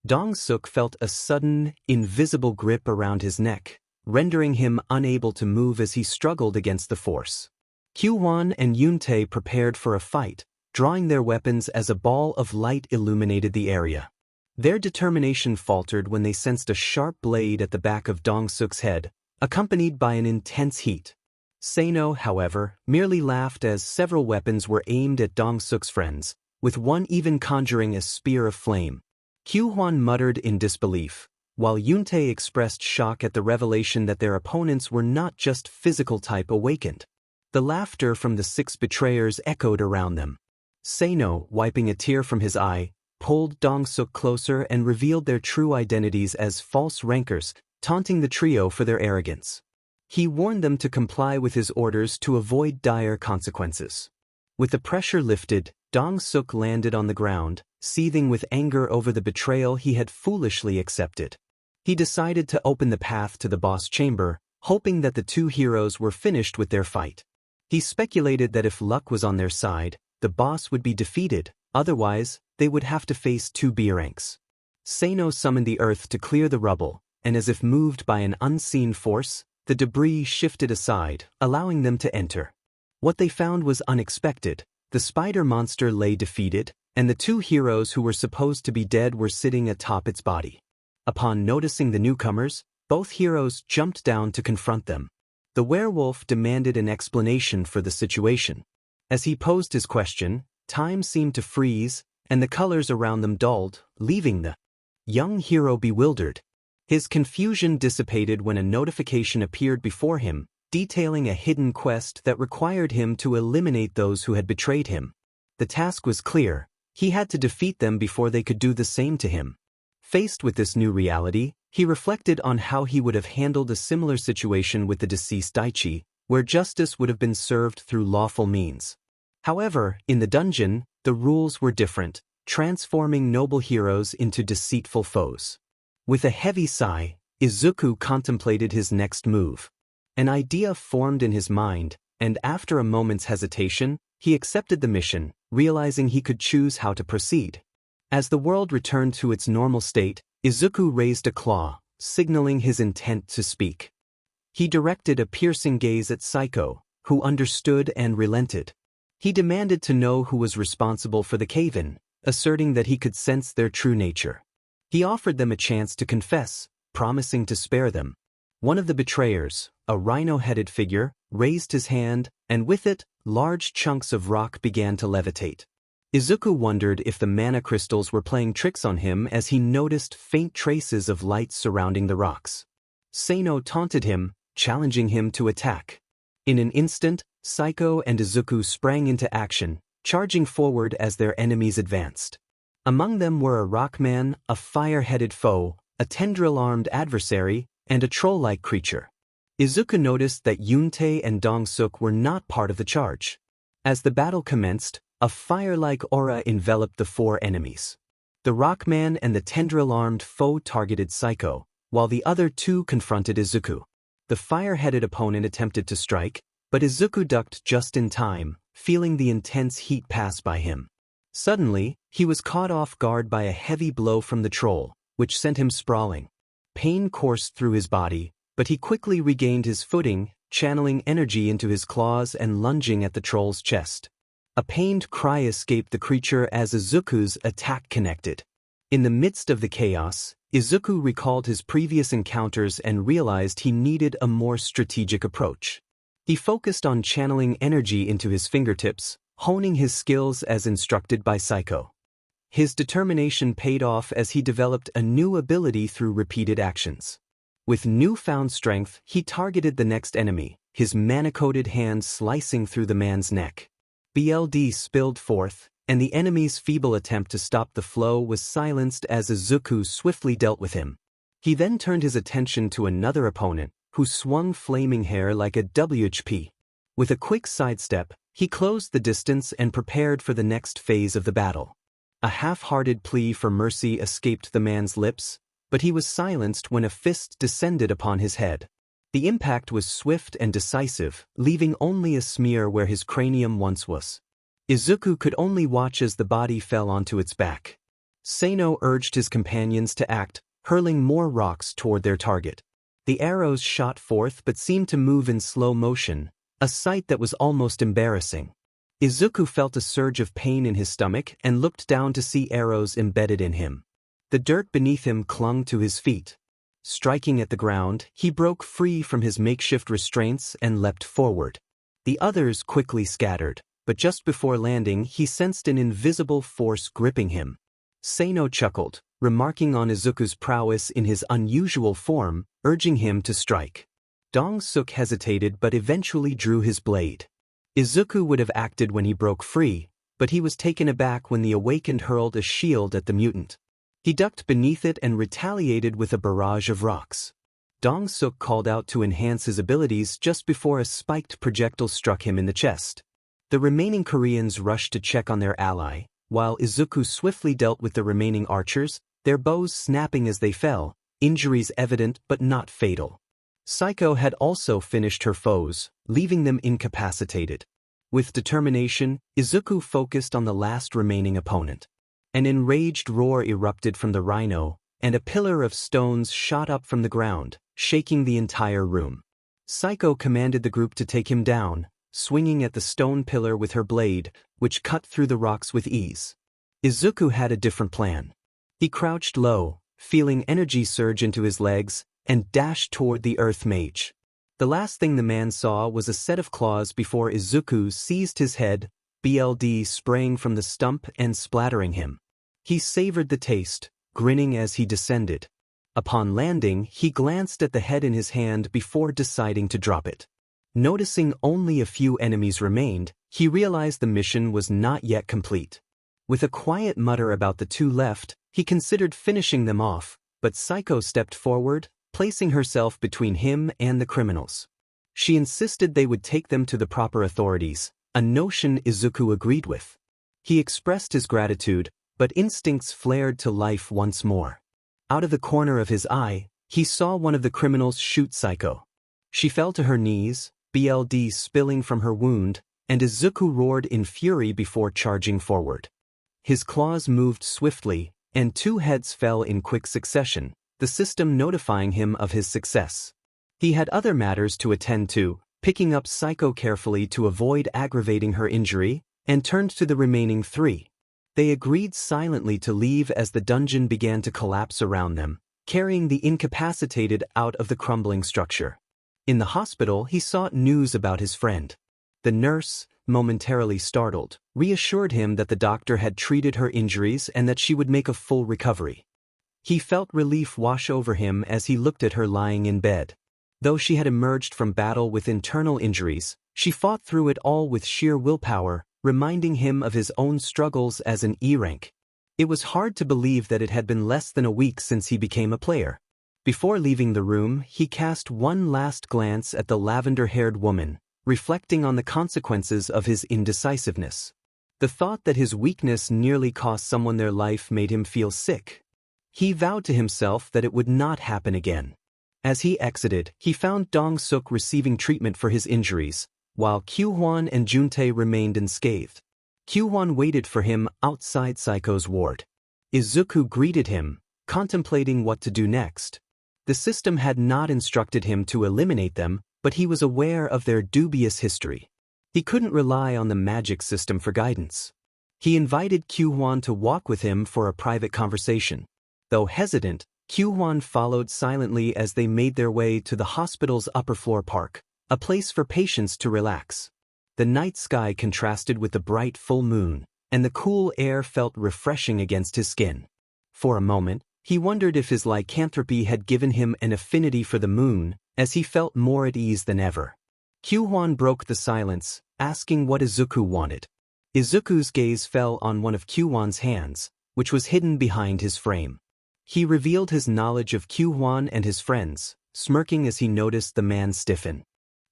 𝐷𝐻𝐸 felt a sudden, invisible grip around his neck, rendering him unable to move as he struggled against the force. 𝐾1 and 𝗪𝗓 prepared for a fight, drawing their weapons as a ball of light illuminated the area. Their determination faltered when they sensed a sharp blade at the back of 𝐷𝐻𝐸's head, accompanied by an intense heat. 𝗪𝗱, however, merely laughed as several weapons were aimed at 𝐷𝐻𝐸's friends, with one even conjuring a spear of flame. 𝐾1 muttered in disbelief, while 𝗪𝗓 expressed shock at the revelation that their opponents were not just physical type awakened. The laughter from the six betrayers echoed around them. 𝗪𝗱, wiping a tear from his eye, pulled 𝐷𝐻𝐸 closer and revealed their true identities as false rankers, taunting the trio for their arrogance. He warned them to comply with his orders to avoid dire consequences. With the pressure lifted, 𝐷𝐻𝐸 landed on the ground, seething with anger over the betrayal he had foolishly accepted. He decided to open the path to the boss chamber, hoping that the two heroes were finished with their fight. He speculated that if luck was on their side, the boss would be defeated, otherwise, they would have to face two 𝐵. 𝗪𝗱 summoned the earth to clear the rubble, and as if moved by an unseen force, the debris shifted aside, allowing them to enter. What they found was unexpected. The spider monster lay defeated, and the two heroes who were supposed to be dead were sitting atop its body. Upon noticing the newcomers, both heroes jumped down to confront them. The werewolf demanded an explanation for the situation. As he posed his question, time seemed to freeze, and the colors around them dulled, leaving the young hero bewildered. His confusion dissipated when a notification appeared before him, detailing a hidden quest that required him to eliminate those who had betrayed him. The task was clear: he had to defeat them before they could do the same to him. Faced with this new reality, he reflected on how he would have handled a similar situation with the deceased Daichi, where justice would have been served through lawful means. However, in the dungeon, the rules were different, transforming noble heroes into deceitful foes. With a heavy sigh, Izuku contemplated his next move. An idea formed in his mind, and after a moment's hesitation, he accepted the mission, realizing he could choose how to proceed. As the world returned to its normal state, Izuku raised a claw, signaling his intent to speak. He directed a piercing gaze at 𝗏𝗏, who understood and relented. He demanded to know who was responsible for the cave-in, asserting that he could sense their true nature. He offered them a chance to confess, promising to spare them. One of the betrayers, a rhino-headed figure, raised his hand, and with it, large chunks of rock began to levitate. Izuku wondered if the mana crystals were playing tricks on him as he noticed faint traces of light surrounding the rocks. 𝗏𝗱 taunted him, challenging him to attack. In an instant, 𝗏𝗏 and Izuku sprang into action, charging forward as their enemies advanced. Among them were a rockman, a fire-headed foe, a tendril-armed adversary, and a troll-like creature. Izuku noticed that 𝗪𝗓 and 𝐷𝐻𝐸 were not part of the charge. As the battle commenced, a fire-like aura enveloped the four enemies. The rockman and the tendril-armed foe targeted 𝗏𝗏, while the other two confronted Izuku. The fire-headed opponent attempted to strike, but Izuku ducked just in time, feeling the intense heat pass by him. Suddenly, he was caught off guard by a heavy blow from the troll, which sent him sprawling. Pain coursed through his body, but he quickly regained his footing, channeling energy into his claws and lunging at the troll's chest. A pained cry escaped the creature as Izuku's attack connected. In the midst of the chaos, Izuku recalled his previous encounters and realized he needed a more strategic approach. He focused on channeling energy into his fingertips, honing his skills as instructed by 𝗏𝗏. His determination paid off as he developed a new ability through repeated actions. With newfound strength, he targeted the next enemy, his mana-coated hand slicing through the man's neck. Blood spilled forth, and the enemy's feeble attempt to stop the flow was silenced as Izuku swiftly dealt with him. He then turned his attention to another opponent, who swung flaming hair like a 𝗟𝗡. With a quick sidestep, he closed the distance and prepared for the next phase of the battle. A half-hearted plea for mercy escaped the man's lips, but he was silenced when a fist descended upon his head. The impact was swift and decisive, leaving only a smear where his cranium once was. Izuku could only watch as the body fell onto its back. 𝗟𝗱 urged his companions to act, hurling more rocks toward their target. The arrows shot forth but seemed to move in slow motion, a sight that was almost embarrassing. Izuku felt a surge of pain in his stomach and looked down to see arrows embedded in him. The dirt beneath him clung to his feet. Striking at the ground, he broke free from his makeshift restraints and leapt forward. The others quickly scattered, but just before landing he sensed an invisible force gripping him. 𝗟𝗱 chuckled, remarking on Izuku's prowess in his unusual form, urging him to strike. 𝗏𝗏𝗡 hesitated but eventually drew his blade. Izuku would have acted when he broke free, but he was taken aback when the awakened hurled a shield at the mutant. He ducked beneath it and retaliated with a barrage of rocks. 𝗏𝗏𝗡 called out to enhance his abilities just before a spiked projectile struck him in the chest. The remaining Koreans rushed to check on their ally, while Izuku swiftly dealt with the remaining archers, their bows snapping as they fell, injuries evident but not fatal. 𝗏𝗏𝗏 had also finished her foes, leaving them incapacitated. With determination, Izuku focused on the last remaining opponent. An enraged roar erupted from the rhino, and a pillar of stones shot up from the ground, shaking the entire room. 𝗏𝗏𝗏 commanded the group to take him down, swinging at the stone pillar with her blade, which cut through the rocks with ease. Izuku had a different plan. He crouched low, feeling energy surge into his legs, and dashed toward the Earth Mage. The last thing the man saw was a set of claws before Izuku seized his head, BLD spraying from the stump and splattering him. He savored the taste, grinning as he descended. Upon landing, he glanced at the head in his hand before deciding to drop it. Noticing only a few enemies remained, he realized the mission was not yet complete. With a quiet mutter about the two left, he considered finishing them off, but 𝗏𝗏𝗏 stepped forward, placing herself between him and the criminals. She insisted they would take them to the proper authorities, a notion Izuku agreed with. He expressed his gratitude, but instincts flared to life once more. Out of the corner of his eye, he saw one of the criminals shoot 𝗏𝗏𝗏. She fell to her knees, BLD spilling from her wound, and Izuku roared in fury before charging forward. His claws moved swiftly, and two heads fell in quick succession, the system notifying him of his success. He had other matters to attend to, picking up 𝗏𝗏𝗏 carefully to avoid aggravating her injury, and turned to the remaining three. They agreed silently to leave as the dungeon began to collapse around them, carrying the incapacitated out of the crumbling structure. In the hospital, he sought news about his friend. The nurse, momentarily startled, reassured him that the doctor had treated her injuries and that she would make a full recovery. He felt relief wash over him as he looked at her lying in bed. Though she had emerged from battle with internal injuries, she fought through it all with sheer willpower, reminding him of his own struggles as an E rank. It was hard to believe that it had been less than a week since he became a player. Before leaving the room, he cast one last glance at the lavender-haired woman, reflecting on the consequences of his indecisiveness. The thought that his weakness nearly cost someone their life made him feel sick. He vowed to himself that it would not happen again. As he exited, he found 𝗏𝗏𝗏 receiving treatment for his injuries, while 𝗏𝐻𝐽 and 𝗏𝗏𝗏 remained unscathed. 𝗏𝐻𝐽 waited for him outside 𝗏𝗏𝗏's ward. Izuku greeted him, contemplating what to do next. The system had not instructed him to eliminate them, but he was aware of their dubious history. He couldn't rely on the magic system for guidance. He invited 𝗏𝐻𝐽 to walk with him for a private conversation. Though hesitant, 𝗏𝐻𝐽 followed silently as they made their way to the hospital's upper floor park, a place for patients to relax. The night sky contrasted with the bright full moon, and the cool air felt refreshing against his skin. For a moment, he wondered if his lycanthropy had given him an affinity for the moon, as he felt more at ease than ever. 𝗏𝐻𝐽 broke the silence, asking what Izuku wanted. Izuku's gaze fell on one of 𝗏𝐻𝐽's hands, which was hidden behind his frame. He revealed his knowledge of 𝐾𝐿 and his friends, smirking as he noticed the man stiffen.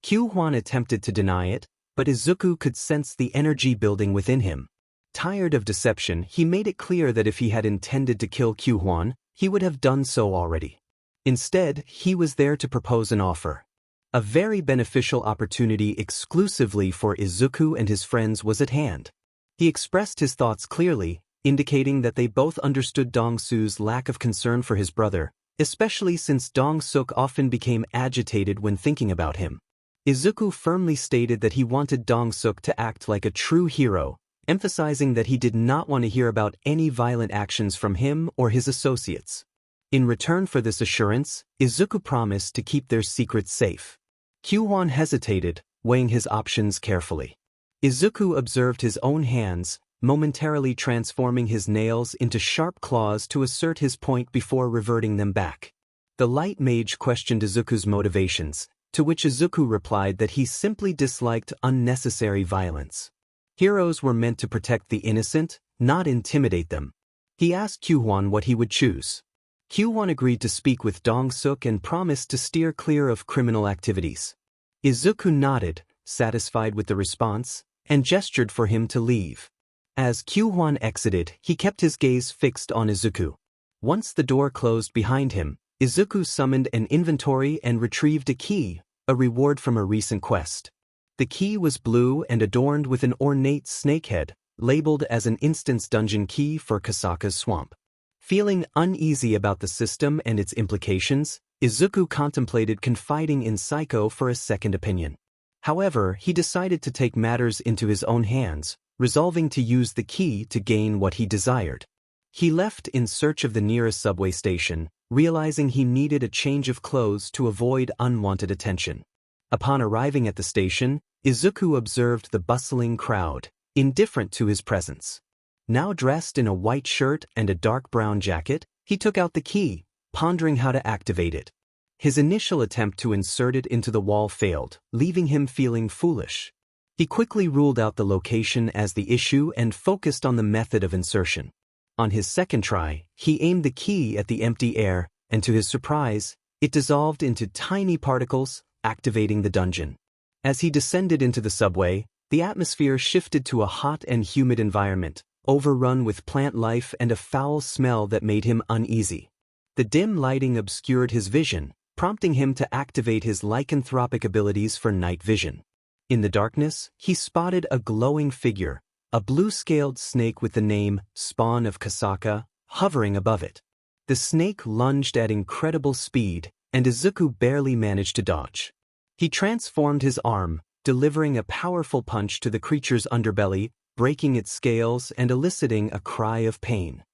𝐾𝐿 attempted to deny it, but Izuku could sense the energy building within him. Tired of deception, he made it clear that if he had intended to kill 𝐾𝐿, he would have done so already. Instead, he was there to propose an offer. A very beneficial opportunity exclusively for Izuku and his friends was at hand. He expressed his thoughts clearly, indicating that they both understood Dong-su's lack of concern for his brother, especially since Dong-suk often became agitated when thinking about him. Izuku firmly stated that he wanted Dong-suk to act like a true hero, emphasizing that he did not want to hear about any violent actions from him or his associates. In return for this assurance, Izuku promised to keep their secrets safe. 𝐾𝐿 hesitated, weighing his options carefully. Izuku observed his own hands, momentarily transforming his nails into sharp claws to assert his point before reverting them back. The light mage questioned Izuku's motivations, to which Izuku replied that he simply disliked unnecessary violence. Heroes were meant to protect the innocent, not intimidate them. He asked 𝐾𝐿 what he would choose. 𝐾𝐿 agreed to speak with Dong-suk and promised to steer clear of criminal activities. Izuku nodded, satisfied with the response, and gestured for him to leave. As 𝐾𝐿 exited, he kept his gaze fixed on Izuku. Once the door closed behind him, Izuku summoned an inventory and retrieved a key, a reward from a recent quest. The key was blue and adorned with an ornate snake head, labeled as an instance dungeon key for Kasaka's swamp. Feeling uneasy about the system and its implications, Izuku contemplated confiding in Psycho for a second opinion. However, he decided to take matters into his own hands, resolving to use the key to gain what he desired. He left in search of the nearest subway station, realizing he needed a change of clothes to avoid unwanted attention. Upon arriving at the station, Izuku observed the bustling crowd, indifferent to his presence. Now dressed in a white shirt and a dark brown jacket, he took out the key, pondering how to activate it. His initial attempt to insert it into the wall failed, leaving him feeling foolish. He quickly ruled out the location as the issue and focused on the method of insertion. On his second try, he aimed the key at the empty air, and to his surprise, it dissolved into tiny particles, activating the dungeon. As he descended into the subway, the atmosphere shifted to a hot and humid environment, overrun with plant life and a foul smell that made him uneasy. The dim lighting obscured his vision, prompting him to activate his lycanthropic abilities for night vision. In the darkness, he spotted a glowing figure, a blue-scaled snake with the name Spawn of Kasaka hovering above it. The snake lunged at incredible speed, and Izuku barely managed to dodge. He transformed his arm, delivering a powerful punch to the creature's underbelly, breaking its scales and eliciting a cry of pain.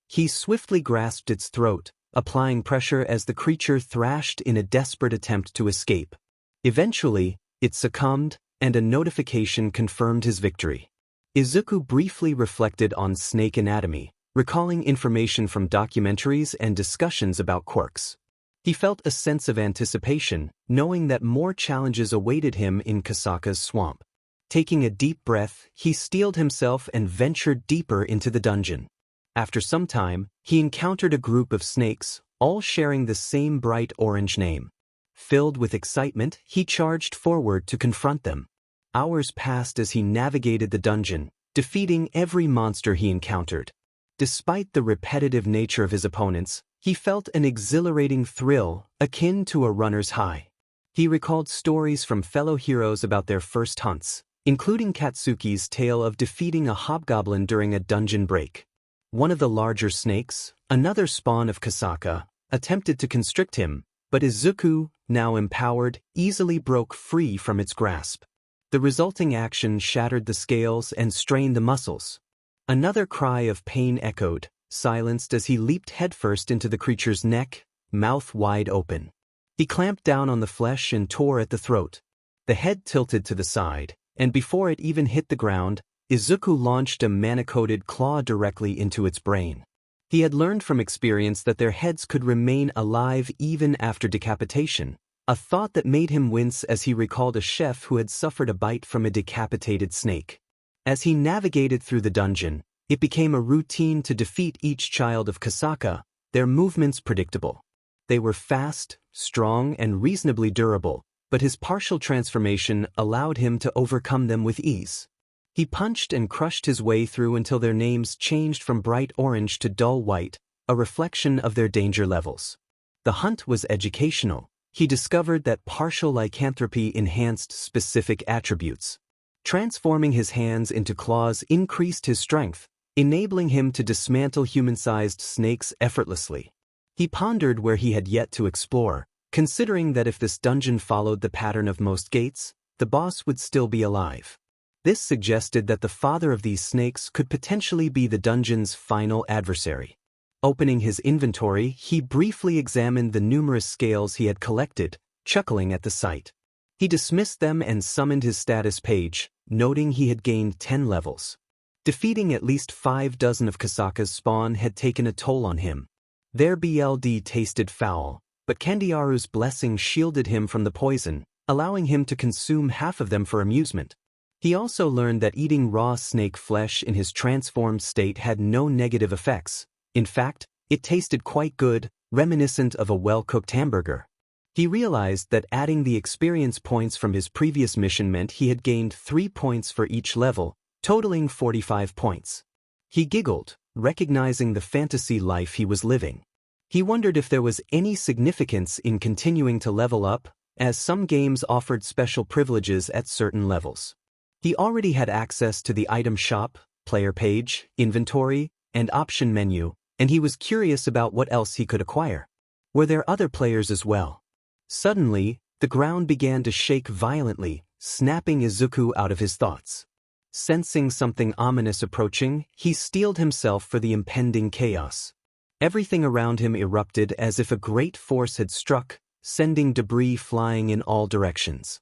He swiftly grasped its throat, applying pressure as the creature thrashed in a desperate attempt to escape. Eventually, it succumbed, and a notification confirmed his victory. Izuku briefly reflected on snake anatomy, recalling information from documentaries and discussions about quirks. He felt a sense of anticipation, knowing that more challenges awaited him in Kasaka's swamp. Taking a deep breath, he steeled himself and ventured deeper into the dungeon. After some time, he encountered a group of snakes, all sharing the same bright orange name. Filled with excitement, he charged forward to confront them. Hours passed as he navigated the dungeon, defeating every monster he encountered. Despite the repetitive nature of his opponents, he felt an exhilarating thrill, akin to a runner's high. He recalled stories from fellow heroes about their first hunts, including Katsuki's tale of defeating a hobgoblin during a dungeon break. One of the larger snakes, another spawn of Kasaka, attempted to constrict him, but Izuku, now empowered, easily broke free from its grasp. The resulting action shattered the scales and strained the muscles. Another cry of pain echoed, silenced as he leaped headfirst into the creature's neck, mouth wide open. He clamped down on the flesh and tore at the throat. The head tilted to the side, and before it even hit the ground, Izuku launched a mana-coated claw directly into its brain. He had learned from experience that their heads could remain alive even after decapitation, a thought that made him wince as he recalled a chef who had suffered a bite from a decapitated snake. As he navigated through the dungeon, it became a routine to defeat each child of Kasaka, their movements predictable. They were fast, strong, and reasonably durable, but his partial transformation allowed him to overcome them with ease. He punched and crushed his way through until their names changed from bright orange to dull white, a reflection of their danger levels. The hunt was educational. He discovered that partial lycanthropy enhanced specific attributes. Transforming his hands into claws increased his strength, enabling him to dismantle human-sized snakes effortlessly. He pondered where he had yet to explore, considering that if this dungeon followed the pattern of most gates, the boss would still be alive. This suggested that the father of these snakes could potentially be the dungeon's final adversary. Opening his inventory, he briefly examined the numerous scales he had collected, chuckling at the sight. He dismissed them and summoned his status page, noting he had gained 10 levels. Defeating at least 5 dozen of Kasaka's spawn had taken a toll on him. 𝗟𝗶𝗸 tasted foul, but Candiaru's blessing shielded him from the poison, allowing him to consume half of them for amusement. He also learned that eating raw snake flesh in his transformed state had no negative effects. In fact, it tasted quite good, reminiscent of a well-cooked hamburger. He realized that adding the experience points from his previous mission meant he had gained 3 points for each level, totaling 45 points. He giggled, recognizing the fantasy life he was living. He wondered if there was any significance in continuing to level up, as some games offered special privileges at certain levels. He already had access to the item shop, player page, inventory, and option menu, and he was curious about what else he could acquire. Were there other players as well? Suddenly, the ground began to shake violently, snapping Izuku out of his thoughts. Sensing something ominous approaching, he steeled himself for the impending chaos. Everything around him erupted as if a great force had struck, sending debris flying in all directions.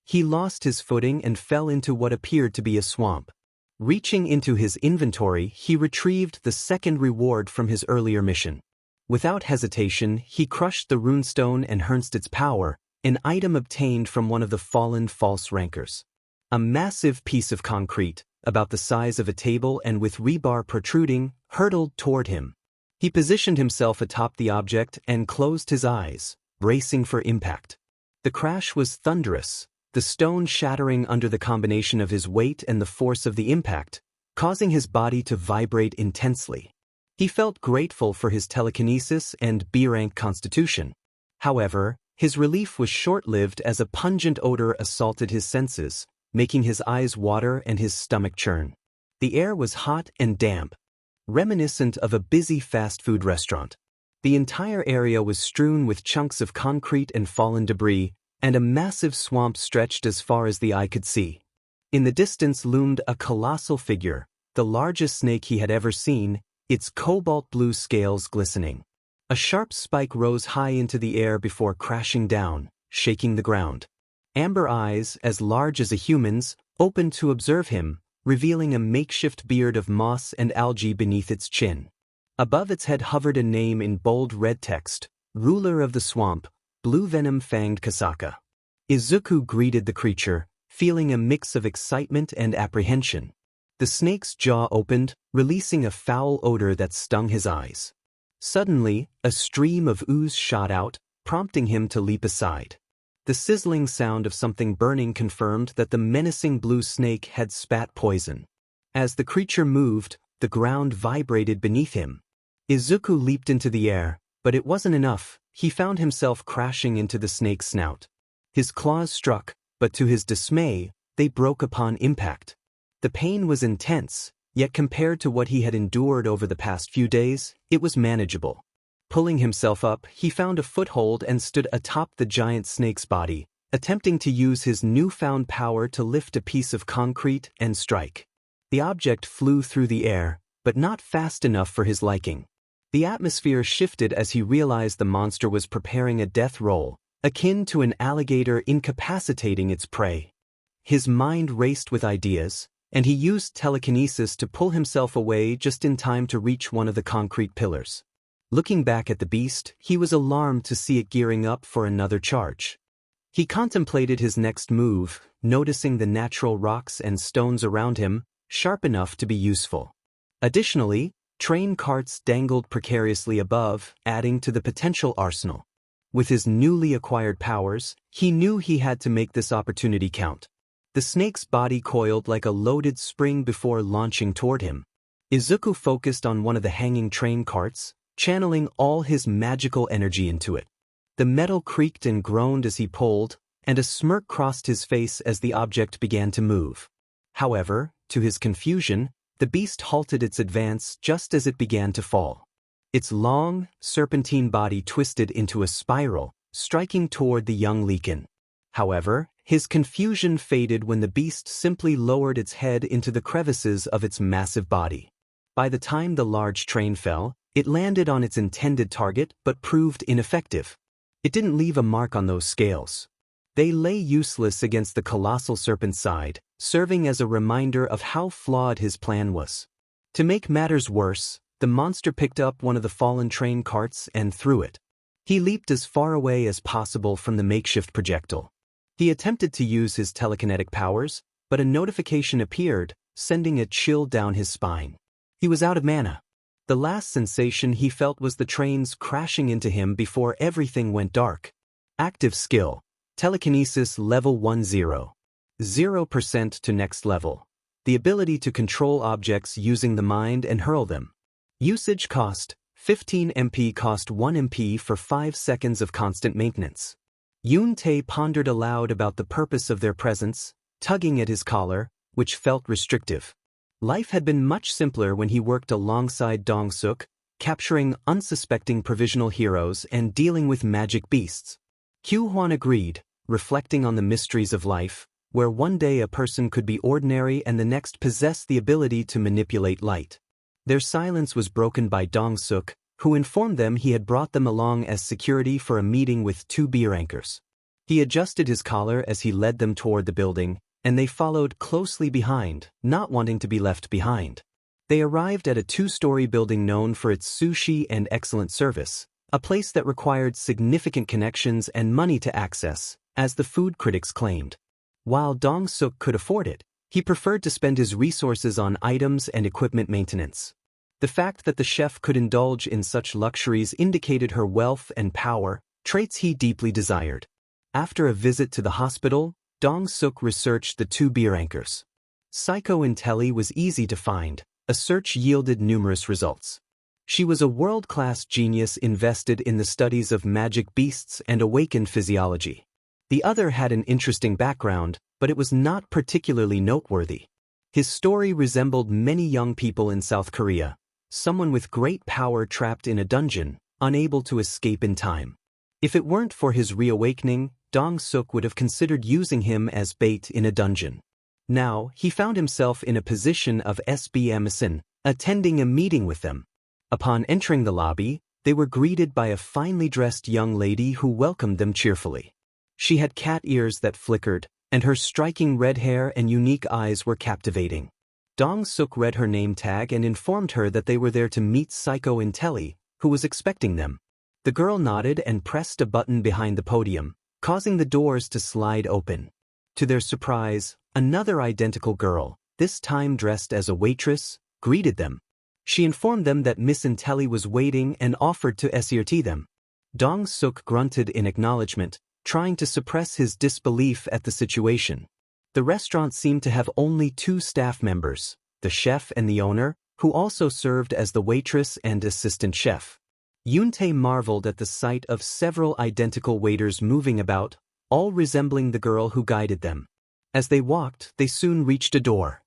He lost his footing and fell into what appeared to be a swamp. Reaching into his inventory, he retrieved the second reward from his earlier mission. Without hesitation, he crushed the runestone and 𝐼𝐻𝐻𝐿 power, an item obtained from one of the fallen false rankers. A massive piece of concrete, about the size of a table and with rebar protruding, hurtled toward him. He positioned himself atop the object and closed his eyes, bracing for impact. The crash was thunderous, the stone shattering under the combination of his weight and the force of the impact, causing his body to vibrate intensely. He felt grateful for his telekinesis and B-rank constitution. However, his relief was short-lived as a pungent odor assaulted his senses, making his eyes water and his stomach churn. The air was hot and damp, reminiscent of a busy fast food restaurant. The entire area was strewn with chunks of concrete and fallen debris, and a massive swamp stretched as far as the eye could see. In the distance loomed a colossal figure, the largest snake he had ever seen, its cobalt blue scales glistening. A sharp spike rose high into the air before crashing down, shaking the ground. Amber eyes, as large as a human's, opened to observe him, revealing a makeshift beard of moss and algae beneath its chin. Above its head hovered a name in bold red text, Ruler of the Swamp, Blue Venom-Fanged Kasaka. Izuku greeted the creature, feeling a mix of excitement and apprehension. The snake's jaw opened, releasing a foul odor that stung his eyes. Suddenly, a stream of ooze shot out, prompting him to leap aside. The sizzling sound of something burning confirmed that the menacing blue snake had spat poison. As the creature moved, the ground vibrated beneath him. Izuku leaped into the air, but it wasn't enough. He found himself crashing into the snake's snout. His claws struck, but to his dismay, they broke upon impact. The pain was intense, yet compared to what he had endured over the past few days, it was manageable. Pulling himself up, he found a foothold and stood atop the giant snake's body, attempting to use his newfound power to lift a piece of concrete and strike. The object flew through the air, but not fast enough for his liking. The atmosphere shifted as he realized the monster was preparing a death roll, akin to an alligator incapacitating its prey. His mind raced with ideas, and he used telekinesis to pull himself away just in time to reach one of the concrete pillars. Looking back at the beast, he was alarmed to see it gearing up for another charge. He contemplated his next move, noticing the natural rocks and stones around him, sharp enough to be useful. Additionally, Train carts dangled precariously above, adding to the potential arsenal. With his newly acquired powers, he knew he had to make this opportunity count. The snake's body coiled like a loaded spring before launching toward him. Izuku focused on one of the hanging train carts, channeling all his magical energy into it. The metal creaked and groaned as he pulled, and a smirk crossed his face as the object began to move. However, to his confusion, the beast halted its advance just as it began to fall. Its long, serpentine body twisted into a spiral, striking toward the young Lycan. However, his confusion faded when the beast simply lowered its head into the crevices of its massive body. By the time the large train fell, it landed on its intended target but proved ineffective. It didn't leave a mark on those scales. They lay useless against the colossal serpent's side, serving as a reminder of how flawed his plan was. To make matters worse, the monster picked up one of the fallen train carts and threw it. He leaped as far away as possible from the makeshift projectile. He attempted to use his telekinetic powers, but a notification appeared, sending a chill down his spine. He was out of mana. The last sensation he felt was the trains crashing into him before everything went dark. Active skill. Telekinesis level 10. 0% to next level. The ability to control objects using the mind and hurl them. Usage cost, 15 MP cost 1 MP for 5 seconds of constant maintenance. 𝐼𝐻 pondered aloud about the purpose of their presence, tugging at his collar, which felt restrictive. Life had been much simpler when he worked alongside Dong-suk, capturing unsuspecting provisional heroes and dealing with magic beasts. Q-Hwan agreed, reflecting on the mysteries of life, where one day a person could be ordinary and the next possess the ability to manipulate light. Their silence was broken by Dong-suk, who informed them he had brought them along as security for a meeting with 2 𝐵-rankers. He adjusted his collar as he led them toward the building, and they followed closely behind, not wanting to be left behind. They arrived at a 2-story building known for its sushi and excellent service, a place that required significant connections and money to access, as the food critics claimed. While Dong-suk could afford it, he preferred to spend his resources on items and equipment maintenance. The fact that the chef could indulge in such luxuries indicated her wealth and power, traits he deeply desired. After a visit to the hospital, Dong-suk researched the 2 𝐵-rankers. 𝐒𝐮𝐬 was easy to find. A search yielded numerous results. She was a world-class genius invested in the studies of magic beasts and awakened physiology. The other had an interesting background, but it was not particularly noteworthy. His story resembled many young people in South Korea, someone with great power trapped in a dungeon, unable to escape in time. If it weren't for his reawakening, Dong-suk would have considered using him as bait in a dungeon. Now, he found himself in a position of 𝐿𝐵, attending a meeting with them. Upon entering the lobby, they were greeted by a finely dressed young lady who welcomed them cheerfully. She had cat ears that flickered, and her striking red hair and unique eyes were captivating. Dong-suk read her name tag and informed her that they were there to meet 𝐒𝐮𝐬, who was expecting them. The girl nodded and pressed a button behind the podium, causing the doors to slide open. To their surprise, another identical girl, this time dressed as a waitress, greeted them. She informed them that Miss 𝐿𝐻 was waiting and offered to 𝐿𝐻𝐻 them. Dong-suk grunted in acknowledgement, trying to suppress his disbelief at the situation. The restaurant seemed to have only 2 staff members, the chef and the owner, who also served as the waitress and assistant chef. 𝐼𝐻 marveled at the sight of several identical waiters moving about, all resembling the girl who guided them. As they walked, they soon reached a door.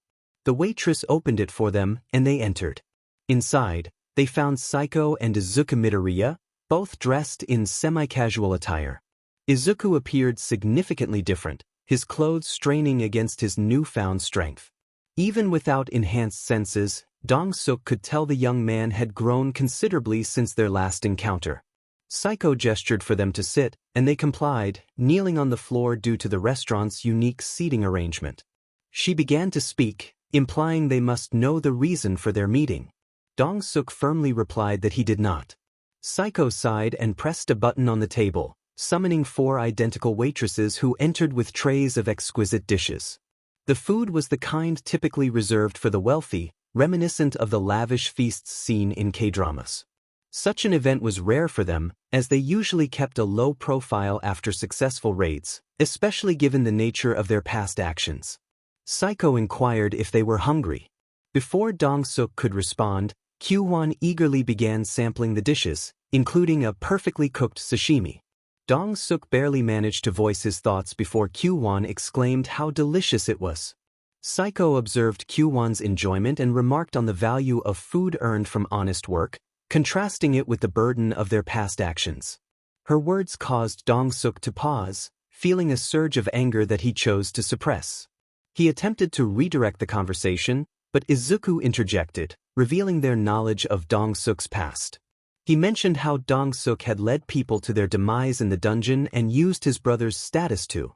The waitress opened it for them, and they entered. Inside, they found 𝐒𝐿𝐻 and Izuku Midoriya, both dressed in semi-casual attire. Izuku appeared significantly different, his clothes straining against his newfound strength. Even without enhanced senses, Dong-suk could tell the young man had grown considerably since their last encounter. 𝐒𝐿𝐻 gestured for them to sit, and they complied, kneeling on the floor due to the restaurant's unique seating arrangement. She began to speak, implying they must know the reason for their meeting. Dong-suk firmly replied that he did not. 𝐒𝐿𝐻 sighed and pressed a button on the table, summoning 4 identical waitresses who entered with trays of exquisite dishes. The food was the kind typically reserved for the wealthy, reminiscent of the lavish feasts seen in K-dramas. Such an event was rare for them, as they usually kept a low profile after successful raids, especially given the nature of their past actions. 𝐒𝐮𝐬 inquired if they were hungry. Before Dong-suk could respond, Q-won eagerly began sampling the dishes, including a perfectly cooked sashimi. Dong-suk barely managed to voice his thoughts before Q-won exclaimed how delicious it was. 𝐒𝐮𝐬 observed Q-won's enjoyment and remarked on the value of food earned from honest work, contrasting it with the burden of their past actions. Her words caused Dong-suk to pause, feeling a surge of anger that he chose to suppress. He attempted to redirect the conversation, but Izuku interjected, revealing their knowledge of Dong-suk's past. He mentioned how Dong-suk had led people to their demise in the dungeon and used his brother's status to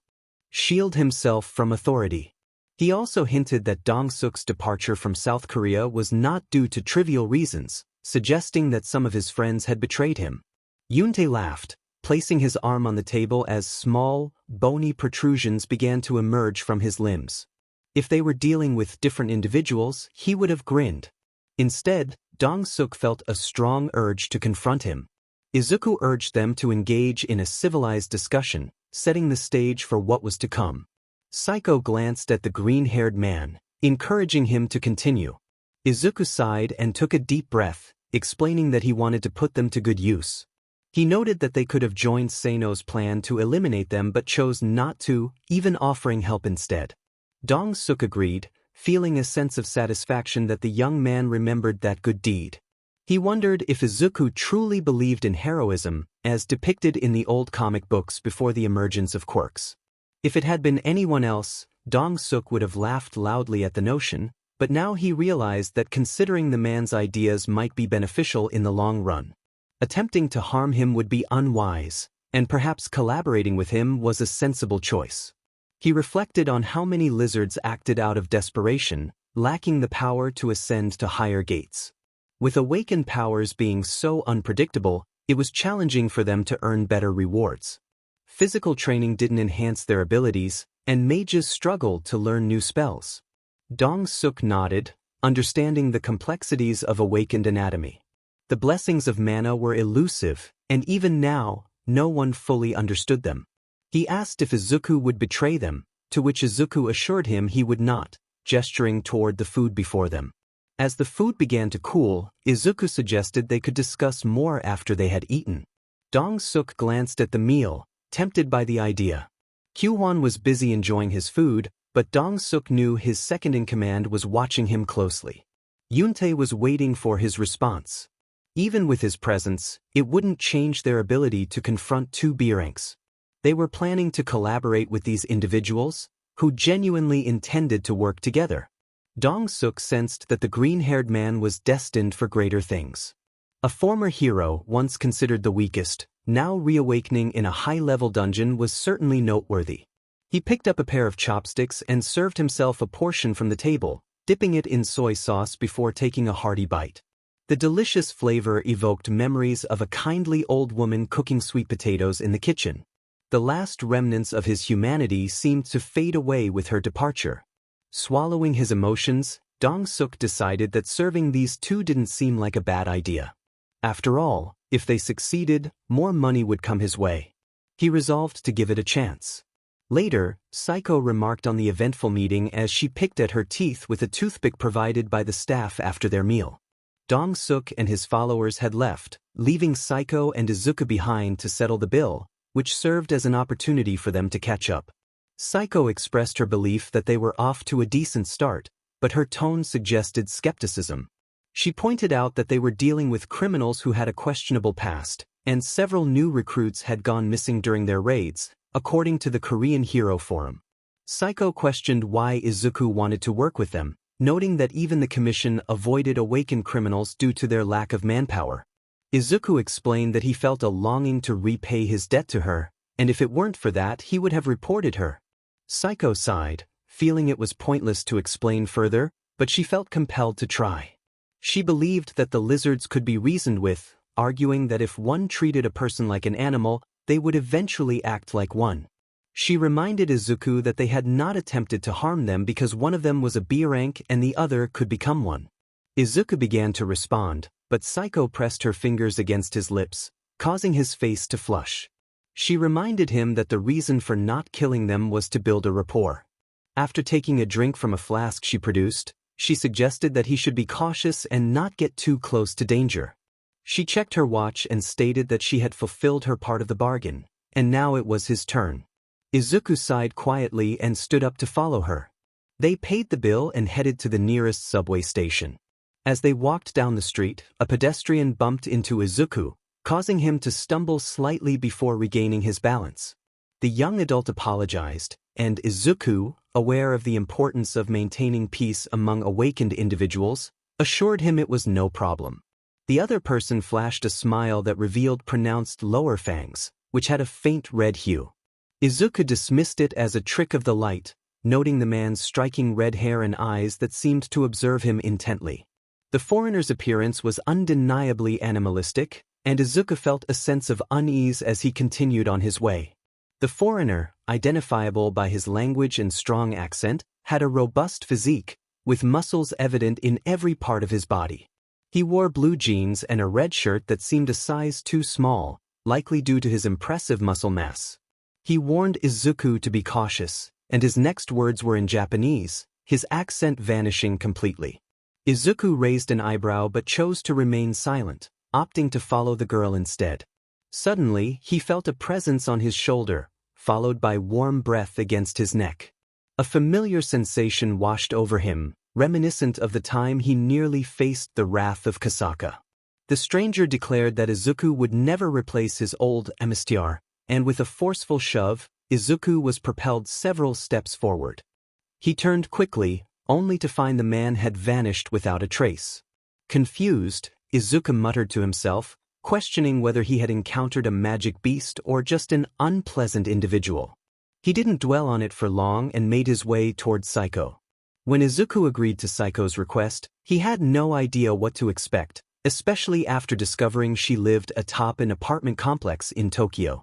shield himself from authority. He also hinted that Dong-suk's departure from South Korea was not due to trivial reasons, suggesting that some of his friends had betrayed him. 𝐿𝐬 laughed, placing his arm on the table as small, bony protrusions began to emerge from his limbs. If they were dealing with different individuals, he would have grinned. Instead, Dong-suk felt a strong urge to confront him. Izuku urged them to engage in a civilized discussion, setting the stage for what was to come. 𝐒𝐮𝐬 glanced at the green-haired man, encouraging him to continue. Izuku sighed and took a deep breath, explaining that he wanted to put them to good use. He noted that they could have joined Sano's plan to eliminate them but chose not to, even offering help instead. Dong-suk agreed, feeling a sense of satisfaction that the young man remembered that good deed. He wondered if Izuku truly believed in heroism, as depicted in the old comic books before the emergence of quirks. If it had been anyone else, Dong-suk would have laughed loudly at the notion, but now he realized that considering the man's ideas might be beneficial in the long run. Attempting to harm him would be unwise, and perhaps collaborating with him was a sensible choice. He reflected on how many lizards acted out of desperation, lacking the power to ascend to higher gates. With awakened powers being so unpredictable, it was challenging for them to earn better rewards. Physical training didn't enhance their abilities, and mages struggled to learn new spells. Dong-suk nodded, understanding the complexities of awakened anatomy. The blessings of mana were elusive, and even now, no one fully understood them. He asked if Izuku would betray them, to which Izuku assured him he would not, gesturing toward the food before them. As the food began to cool, Izuku suggested they could discuss more after they had eaten. Dong-suk glanced at the meal, tempted by the idea. Q-won was busy enjoying his food, but Dong-suk knew his second-in-command was watching him closely. 𝐿𝐬 was waiting for his response. Even with his presence, it wouldn't change their ability to confront two 𝐿𝐻. They were planning to collaborate with these individuals, who genuinely intended to work together. Dong-suk sensed that the green-haired man was destined for greater things. A former hero, once considered the weakest, now reawakening in a high-level dungeon, was certainly noteworthy. He picked up a pair of chopsticks and served himself a portion from the table, dipping it in soy sauce before taking a hearty bite. The delicious flavor evoked memories of a kindly old woman cooking sweet potatoes in the kitchen. The last remnants of his humanity seemed to fade away with her departure. Swallowing his emotions, Dong-suk decided that serving these two didn't seem like a bad idea. After all, if they succeeded, more money would come his way. He resolved to give it a chance. Later, 𝐒𝐮𝐬 remarked on the eventful meeting as she picked at her teeth with a toothpick provided by the staff after their meal. Dong-suk and his followers had left, leaving 𝐒𝐮𝐬 and Izuku behind to settle the bill, which served as an opportunity for them to catch up. 𝐒𝐮𝐬 expressed her belief that they were off to a decent start, but her tone suggested skepticism. She pointed out that they were dealing with criminals who had a questionable past, and several new recruits had gone missing during their raids, according to the Korean Hero Forum. 𝐒𝐮𝐬 questioned why Izuku wanted to work with them, noting that even the commission avoided awakened criminals due to their lack of manpower. Izuku explained that he felt a longing to repay his debt to her, and if it weren't for that he would have reported her. 𝐒𝐮𝐬 sighed, feeling it was pointless to explain further, but she felt compelled to try. She believed that the lizards could be reasoned with, arguing that if one treated a person like an animal, they would eventually act like one. She reminded Izuku that they had not attempted to harm them because one of them was a B rank and the other could become one. Izuku began to respond, but Saiko pressed her fingers against his lips, causing his face to flush. She reminded him that the reason for not killing them was to build a rapport. After taking a drink from a flask she produced, she suggested that he should be cautious and not get too close to danger. She checked her watch and stated that she had fulfilled her part of the bargain, and now it was his turn. Izuku sighed quietly and stood up to follow her. They paid the bill and headed to the nearest subway station. As they walked down the street, a pedestrian bumped into Izuku, causing him to stumble slightly before regaining his balance. The young adult apologized, and Izuku, aware of the importance of maintaining peace among awakened individuals, assured him it was no problem. The other person flashed a smile that revealed pronounced lower fangs, which had a faint red hue. Izuku dismissed it as a trick of the light, noting the man's striking red hair and eyes that seemed to observe him intently. The foreigner's appearance was undeniably animalistic, and Izuku felt a sense of unease as he continued on his way. The foreigner, identifiable by his language and strong accent, had a robust physique, with muscles evident in every part of his body. He wore blue jeans and a red shirt that seemed a size too small, likely due to his impressive muscle mass. He warned Izuku to be cautious, and his next words were in Japanese, his accent vanishing completely. Izuku raised an eyebrow but chose to remain silent, opting to follow the girl instead. Suddenly, he felt a presence on his shoulder, followed by warm breath against his neck. A familiar sensation washed over him, reminiscent of the time he nearly faced the wrath of Kasaka. The stranger declared that Izuku would never replace his old 𝐒𝐮𝐬𝐷, and with a forceful shove, Izuku was propelled several steps forward. He turned quickly, only to find the man had vanished without a trace. Confused, Izuku muttered to himself, questioning whether he had encountered a magic beast or just an unpleasant individual. He didn't dwell on it for long and made his way toward Saiko. When Izuku agreed to Saiko's request, he had no idea what to expect, especially after discovering she lived atop an apartment complex in Tokyo.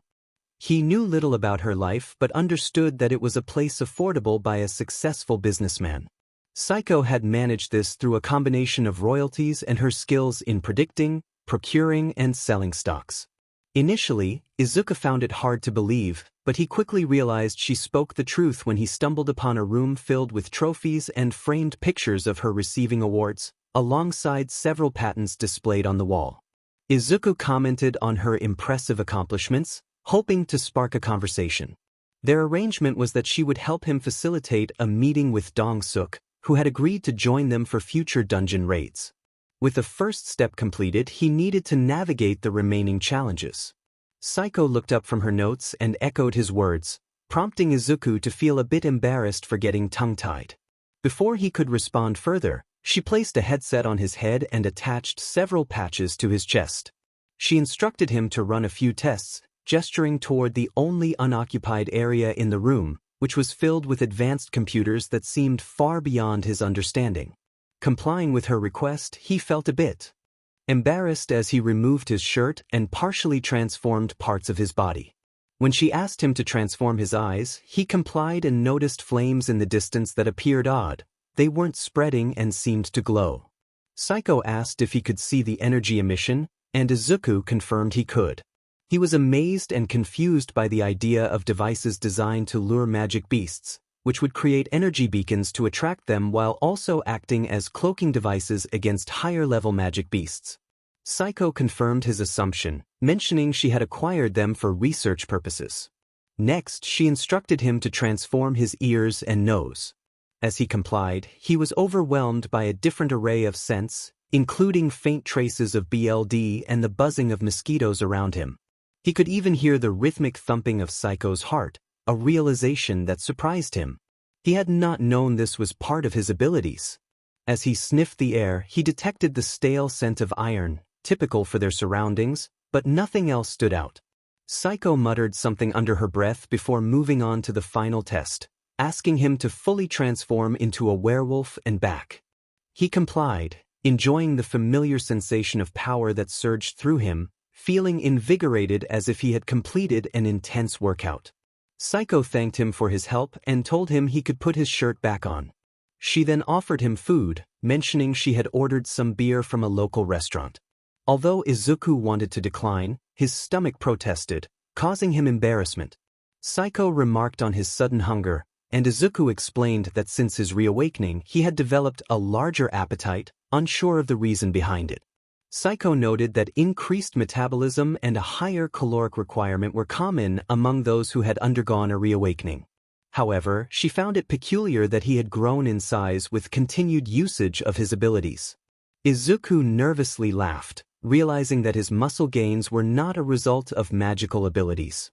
He knew little about her life but understood that it was a place affordable by a successful businessman. Saiko had managed this through a combination of royalties and her skills in predicting, procuring, and selling stocks. Initially, Izuku found it hard to believe, but he quickly realized she spoke the truth when he stumbled upon a room filled with trophies and framed pictures of her receiving awards, alongside several patents displayed on the wall. Izuku commented on her impressive accomplishments, hoping to spark a conversation. Their arrangement was that she would help him facilitate a meeting with Dong-suk, who had agreed to join them for future dungeon raids. With the first step completed, he needed to navigate the remaining challenges. Saiko looked up from her notes and echoed his words, prompting Izuku to feel a bit embarrassed for getting tongue-tied. Before he could respond further, she placed a headset on his head and attached several patches to his chest. She instructed him to run a few tests, gesturing toward the only unoccupied area in the room, which was filled with advanced computers that seemed far beyond his understanding. Complying with her request, he felt a bit embarrassed as he removed his shirt and partially transformed parts of his body. When she asked him to transform his eyes, he complied and noticed flames in the distance that appeared odd. They weren't spreading and seemed to glow. Saiko asked if he could see the energy emission, and Izuku confirmed he could. He was amazed and confused by the idea of devices designed to lure magic beasts, which would create energy beacons to attract them while also acting as cloaking devices against higher-level magic beasts. Saiko confirmed his assumption, mentioning she had acquired them for research purposes. Next, she instructed him to transform his ears and nose. As he complied, he was overwhelmed by a different array of scents, including faint traces of BLD and the buzzing of mosquitoes around him. He could even hear the rhythmic thumping of Saiko's heart, a realization that surprised him. He had not known this was part of his abilities. As he sniffed the air, he detected the stale scent of iron, typical for their surroundings, but nothing else stood out. Saiko muttered something under her breath before moving on to the final test, asking him to fully transform into a werewolf and back. He complied, enjoying the familiar sensation of power that surged through him, feeling invigorated as if he had completed an intense workout. Saiko thanked him for his help and told him he could put his shirt back on. She then offered him food, mentioning she had ordered some beer from a local restaurant. Although Izuku wanted to decline, his stomach protested, causing him embarrassment. 𝐼𝐶 remarked on his sudden hunger, and Izuku explained that since his reawakening he had developed a larger appetite, unsure of the reason behind it. 𝐼𝐶 noted that increased metabolism and a higher caloric requirement were common among those who had undergone a reawakening. However, she found it peculiar that he had grown in size with continued usage of his abilities. Izuku nervously laughed, realizing that his muscle gains were not a result of magical abilities.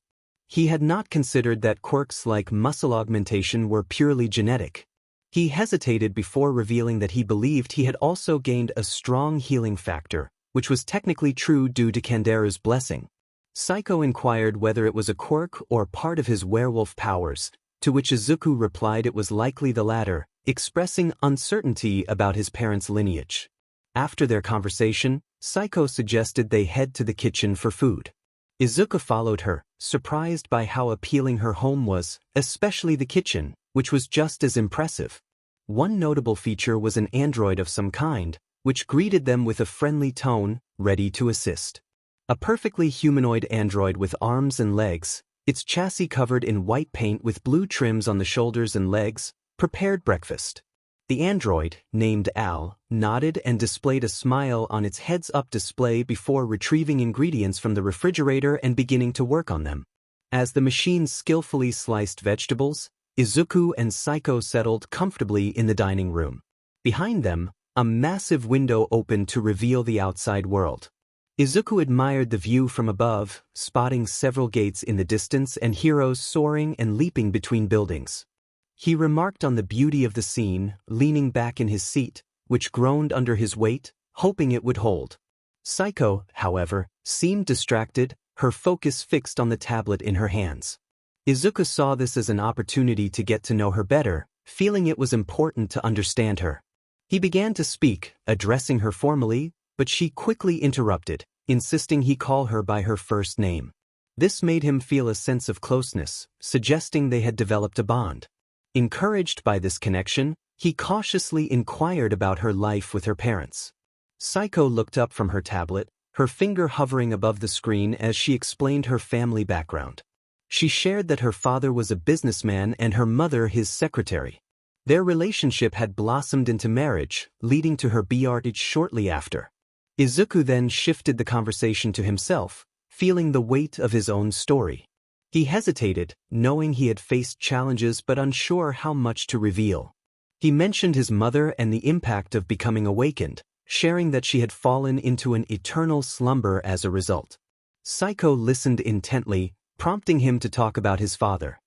He had not considered that quirks like muscle augmentation were purely genetic. He hesitated before revealing that he believed he had also gained a strong healing factor, which was technically true due to 𝐼𝐶𝐬's blessing. 𝐼𝐶 inquired whether it was a quirk or part of his werewolf powers, to which Izuku replied it was likely the latter, expressing uncertainty about his parents' lineage. After their conversation, 𝐼𝐶 suggested they head to the kitchen for food. Izuku followed her, surprised by how appealing her home was, especially the kitchen, which was just as impressive. One notable feature was an android of some kind, which greeted them with a friendly tone, ready to assist. A perfectly humanoid android with arms and legs, its chassis covered in white paint with blue trims on the shoulders and legs, prepared breakfast. The android, named Al, nodded and displayed a smile on its heads-up display before retrieving ingredients from the refrigerator and beginning to work on them. As the machine skillfully sliced vegetables, Izuku and 𝐼𝐶 settled comfortably in the dining room. Behind them, a massive window opened to reveal the outside world. Izuku admired the view from above, spotting several gates in the distance and heroes soaring and leaping between buildings. He remarked on the beauty of the scene, leaning back in his seat, which groaned under his weight, hoping it would hold. 𝐼𝐶, however, seemed distracted, her focus fixed on the tablet in her hands. Izuku saw this as an opportunity to get to know her better, feeling it was important to understand her. He began to speak, addressing her formally, but she quickly interrupted, insisting he call her by her first name. This made him feel a sense of closeness, suggesting they had developed a bond. Encouraged by this connection, he cautiously inquired about her life with her parents. 𝐼𝐶 looked up from her tablet, her finger hovering above the screen as she explained her family background. She shared that her father was a businessman and her mother his secretary. Their relationship had blossomed into marriage, leading to her 𝐼𝐻 shortly after. Izuku then shifted the conversation to himself, feeling the weight of his own story. He hesitated, knowing he had faced challenges but unsure how much to reveal. He mentioned his mother and the impact of becoming awakened, sharing that she had fallen into an eternal slumber as a result. 𝐼𝐶 listened intently, prompting him to talk about his father.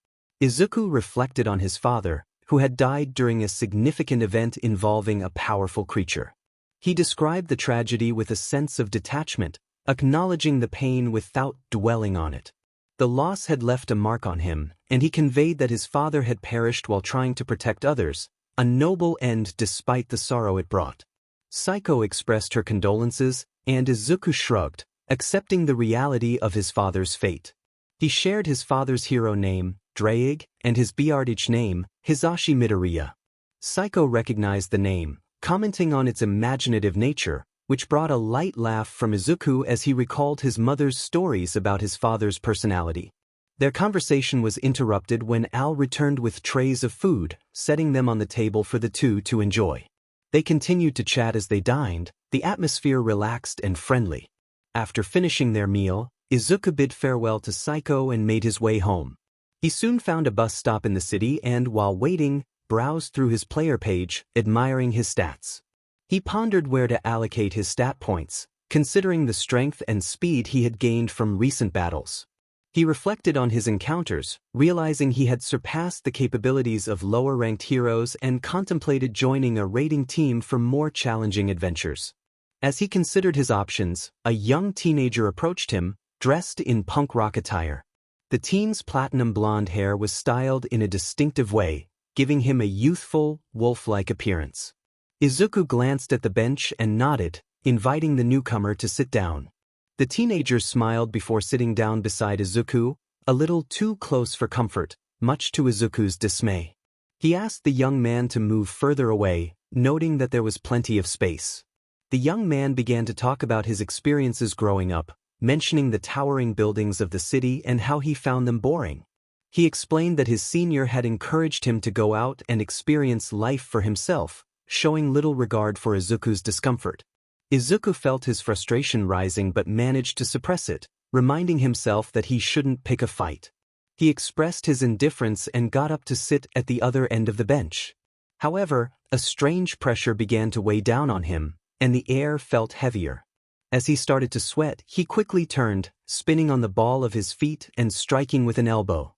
Izuku reflected on his father, who had died during a significant event involving a powerful creature. He described the tragedy with a sense of detachment, acknowledging the pain without dwelling on it. The loss had left a mark on him, and he conveyed that his father had perished while trying to protect others, a noble end despite the sorrow it brought. 𝐼𝐶 expressed her condolences, and Izuku shrugged, accepting the reality of his father's fate. He shared his father's hero name, 𝗟𝗓𝐽, and his 𝐵𝐻 name, Hisashi Midoriya. 𝐼𝐶 recognized the name, commenting on its imaginative nature, which brought a light laugh from Izuku as he recalled his mother's stories about his father's personality. Their conversation was interrupted when Al returned with trays of food, setting them on the table for the two to enjoy. They continued to chat as they dined, the atmosphere relaxed and friendly. After finishing their meal, Izuku bid farewell to 𝐼𝐶 and made his way home. He soon found a bus stop in the city and, while waiting, browsed through his player page, admiring his stats. He pondered where to allocate his stat points, considering the strength and speed he had gained from recent battles. He reflected on his encounters, realizing he had surpassed the capabilities of lower-ranked heroes and contemplated joining a raiding team for more challenging adventures. As he considered his options, a young teenager approached him, dressed in punk rock attire. The teen's platinum blonde hair was styled in a distinctive way, giving him a youthful, wolf-like appearance. Izuku glanced at the bench and nodded, inviting the newcomer to sit down. The teenager smiled before sitting down beside Izuku, a little too close for comfort, much to Izuku's dismay. He asked the young man to move further away, noting that there was plenty of space. The young man began to talk about his experiences growing up, mentioning the towering buildings of the city and how he found them boring. He explained that his senior had encouraged him to go out and experience life for himself, showing little regard for Izuku's discomfort. Izuku felt his frustration rising but managed to suppress it, reminding himself that he shouldn't pick a fight. He expressed his indifference and got up to sit at the other end of the bench. However, a strange pressure began to weigh down on him, and the air felt heavier. As he started to sweat, he quickly turned, spinning on the ball of his feet and striking with an elbow.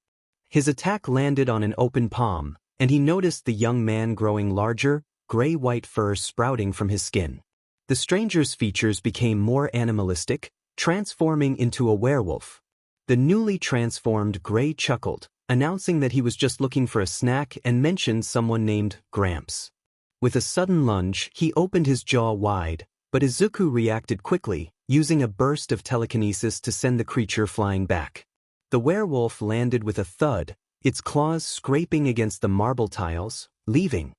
His attack landed on an open palm, and he noticed the young man growing larger, gray-white fur sprouting from his skin. The stranger's features became more animalistic, transforming into a werewolf. The newly transformed Gray chuckled, announcing that he was just looking for a snack and mentioned someone named Gramps. With a sudden lunge, he opened his jaw wide, but Izuku reacted quickly, using a burst of telekinesis to send the creature flying back. The werewolf landed with a thud, its claws scraping against the marble tiles, leaving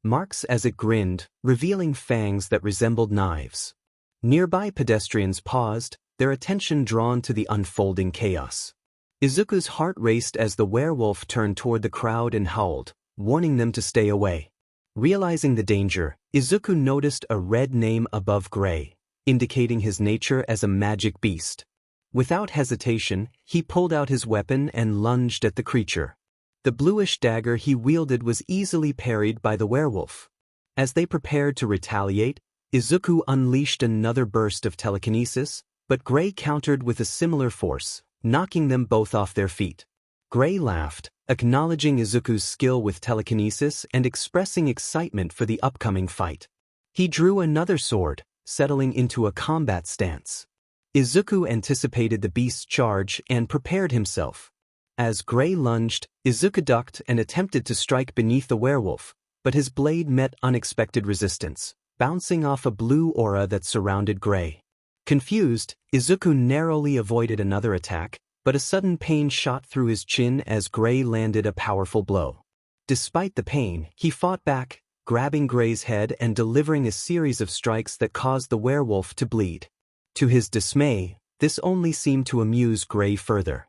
marks as it grinned, revealing fangs that resembled knives. Nearby pedestrians paused, their attention drawn to the unfolding chaos. Izuku's heart raced as the werewolf turned toward the crowd and howled, warning them to stay away. Realizing the danger, Izuku noticed a red name above Gray, indicating his nature as a magic beast. Without hesitation, he pulled out his weapon and lunged at the creature. The bluish dagger he wielded was easily parried by the werewolf. As they prepared to retaliate, Izuku unleashed another burst of telekinesis, but Gray countered with a similar force, knocking them both off their feet. Gray laughed, acknowledging Izuku's skill with telekinesis and expressing excitement for the upcoming fight. He drew another sword, settling into a combat stance. Izuku anticipated the beast's charge and prepared himself. As Gray lunged, Izuku ducked and attempted to strike beneath the werewolf, but his blade met unexpected resistance, bouncing off a blue aura that surrounded Gray. Confused, Izuku narrowly avoided another attack, but a sudden pain shot through his chin as Gray landed a powerful blow. Despite the pain, he fought back, grabbing Gray's head and delivering a series of strikes that caused the werewolf to bleed. To his dismay, this only seemed to amuse Gray further.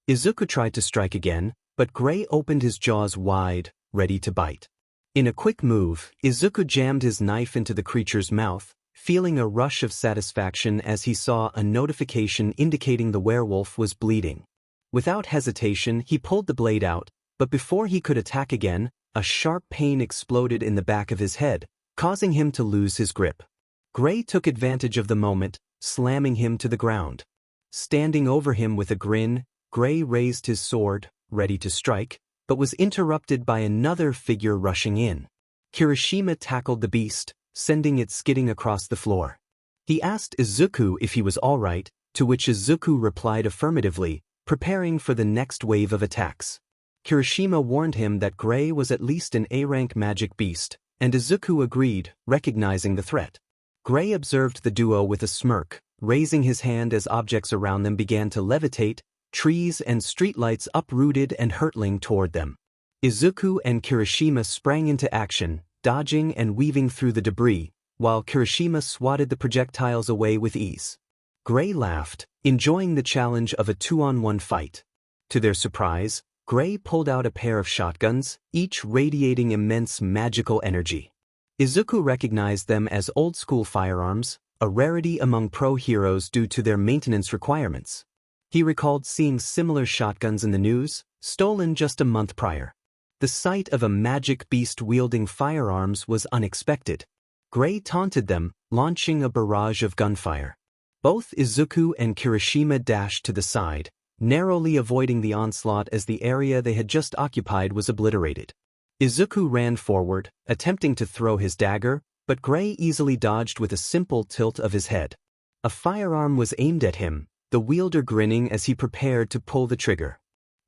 Izuku tried to strike again, but Gray opened his jaws wide, ready to bite. In a quick move, Izuku jammed his knife into the creature's mouth, feeling a rush of satisfaction as he saw a notification indicating the werewolf was bleeding. Without hesitation, he pulled the blade out, but before he could attack again, a sharp pain exploded in the back of his head, causing him to lose his grip. Gray took advantage of the moment, slamming him to the ground. Standing over him with a grin, Gray raised his sword, ready to strike, but was interrupted by another figure rushing in. Kirishima tackled the beast, sending it skidding across the floor. He asked Izuku if he was all right, to which Izuku replied affirmatively, preparing for the next wave of attacks. Kirishima warned him that Gray was at least an A-rank magic beast, and Izuku agreed, recognizing the threat. Gray observed the duo with a smirk, raising his hand as objects around them began to levitate, trees and streetlights uprooted and hurtling toward them. Izuku and Kirishima sprang into action, dodging and weaving through the debris, while Kirishima swatted the projectiles away with ease. Gray laughed, enjoying the challenge of a 2-on-1 fight. To their surprise, Gray pulled out a pair of shotguns, each radiating immense magical energy. Izuku recognized them as old-school firearms, a rarity among pro heroes due to their maintenance requirements. He recalled seeing similar shotguns in the news, stolen just a month prior. The sight of a magic beast wielding firearms was unexpected. Gray taunted them, launching a barrage of gunfire. Both Izuku and Kirishima dashed to the side, narrowly avoiding the onslaught as the area they had just occupied was obliterated. Izuku ran forward, attempting to throw his dagger, but Gray easily dodged with a simple tilt of his head. A firearm was aimed at him, the wielder grinning as he prepared to pull the trigger.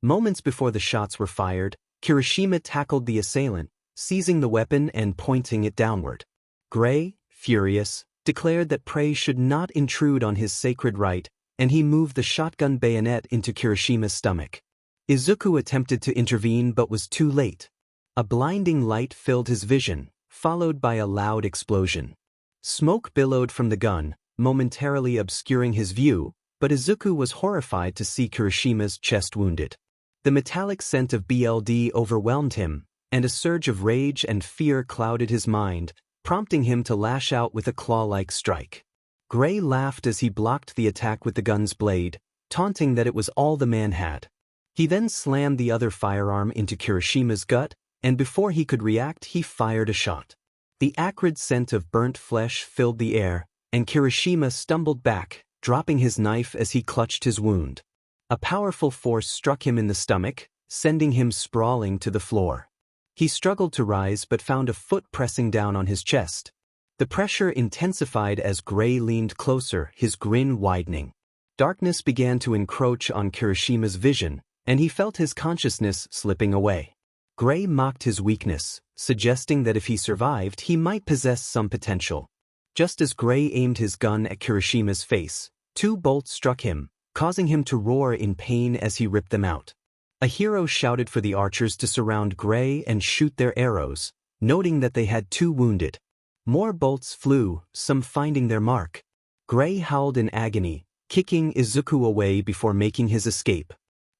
Moments before the shots were fired, Kirishima tackled the assailant, seizing the weapon and pointing it downward. Gray, furious, declared that prey should not intrude on his sacred right, and he moved the shotgun bayonet into Kirishima's stomach. Izuku attempted to intervene but was too late. A blinding light filled his vision, followed by a loud explosion. Smoke billowed from the gun, momentarily obscuring his view, but Izuku was horrified to see Kirishima's chest wounded. The metallic scent of blood overwhelmed him, and a surge of rage and fear clouded his mind, prompting him to lash out with a claw-like strike. Gray laughed as he blocked the attack with the gun's blade, taunting that it was all the man had. He then slammed the other firearm into Kirishima's gut, and before he could react he fired a shot. The acrid scent of burnt flesh filled the air, and Kirishima stumbled back, dropping his knife as he clutched his wound. A powerful force struck him in the stomach, sending him sprawling to the floor. He struggled to rise but found a foot pressing down on his chest. The pressure intensified as Gray leaned closer, his grin widening. Darkness began to encroach on Kirishima's vision, and he felt his consciousness slipping away. Gray mocked his weakness, suggesting that if he survived he might possess some potential. Just as Gray aimed his gun at Kirishima's face, 2 bolts struck him, causing him to roar in pain as he ripped them out. A hero shouted for the archers to surround Gray and shoot their arrows, noting that they had 2 wounded. More bolts flew, some finding their mark. Gray howled in agony, kicking Izuku away before making his escape.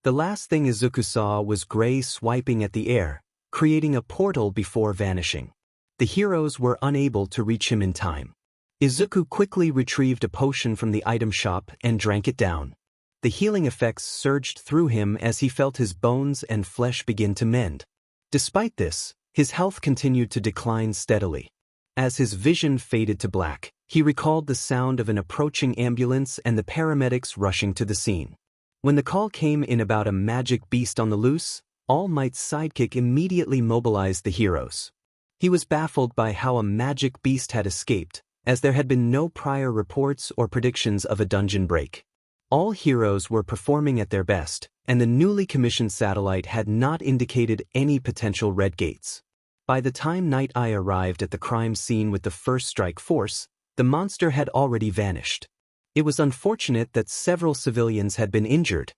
The last thing Izuku saw was Gray swiping at the air, creating a portal before vanishing. The heroes were unable to reach him in time. Izuku quickly retrieved a potion from the item shop and drank it down. The healing effects surged through him as he felt his bones and flesh begin to mend. Despite this, his health continued to decline steadily. As his vision faded to black, he recalled the sound of an approaching ambulance and the paramedics rushing to the scene. When the call came in about a magic beast on the loose, All Might's sidekick immediately mobilized the heroes. He was baffled by how a magic beast had escaped, as there had been no prior reports or predictions of a dungeon break. All heroes were performing at their best, and the newly commissioned satellite had not indicated any potential red gates. By the time 𝐼𝐸 arrived at the crime scene with the first strike force, the monster had already vanished. It was unfortunate that several civilians had been injured.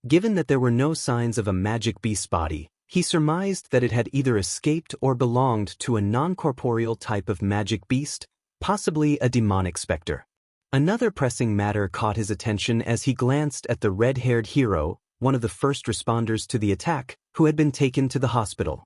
Given that there were no signs of a magic beast's body, he surmised that it had either escaped or belonged to a non-corporeal type of magic beast, possibly a demonic specter. Another pressing matter caught his attention as he glanced at the red-haired hero, one of the first responders to the attack, who had been taken to the hospital.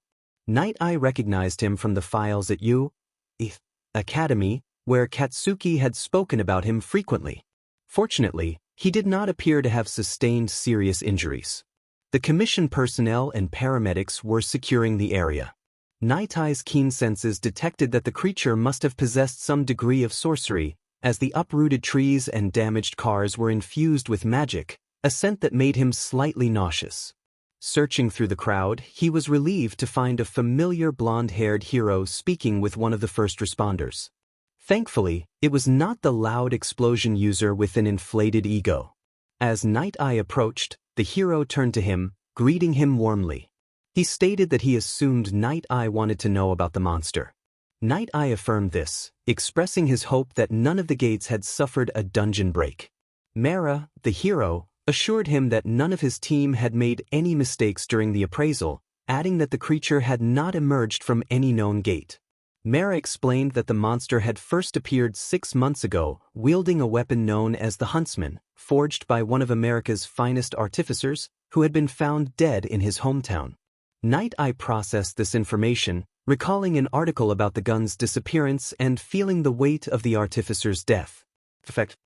𝐼𝐸 recognized him from the files at 𝐒𝐮𝐦𝐦𝐸 Academy, where Katsuki had spoken about him frequently. Fortunately, he did not appear to have sustained serious injuries. The commission personnel and paramedics were securing the area. 𝐼𝐸's keen senses detected that the creature must have possessed some degree of sorcery, as the uprooted trees and damaged cars were infused with magic, a scent that made him slightly nauseous. Searching through the crowd, he was relieved to find a familiar blonde-haired hero speaking with one of the first responders. Thankfully, it was not the loud explosion user with an inflated ego. As 𝐼𝐸 approached, the hero turned to him, greeting him warmly. He stated that he assumed 𝐼𝐸 wanted to know about the monster. 𝐼𝐸 affirmed this, expressing his hope that none of the gates had suffered a dungeon break. 𝐼𝐸, the hero, assured him that none of his team had made any mistakes during the appraisal, adding that the creature had not emerged from any known gate. 𝐼𝐸 explained that the monster had first appeared 6 months ago, wielding a weapon known as the Huntsman, forged by one of America's finest artificers, who had been found dead in his hometown. 𝐼𝐸 processed this information, recalling an article about the gun's disappearance and feeling the weight of the artificer's death. The fact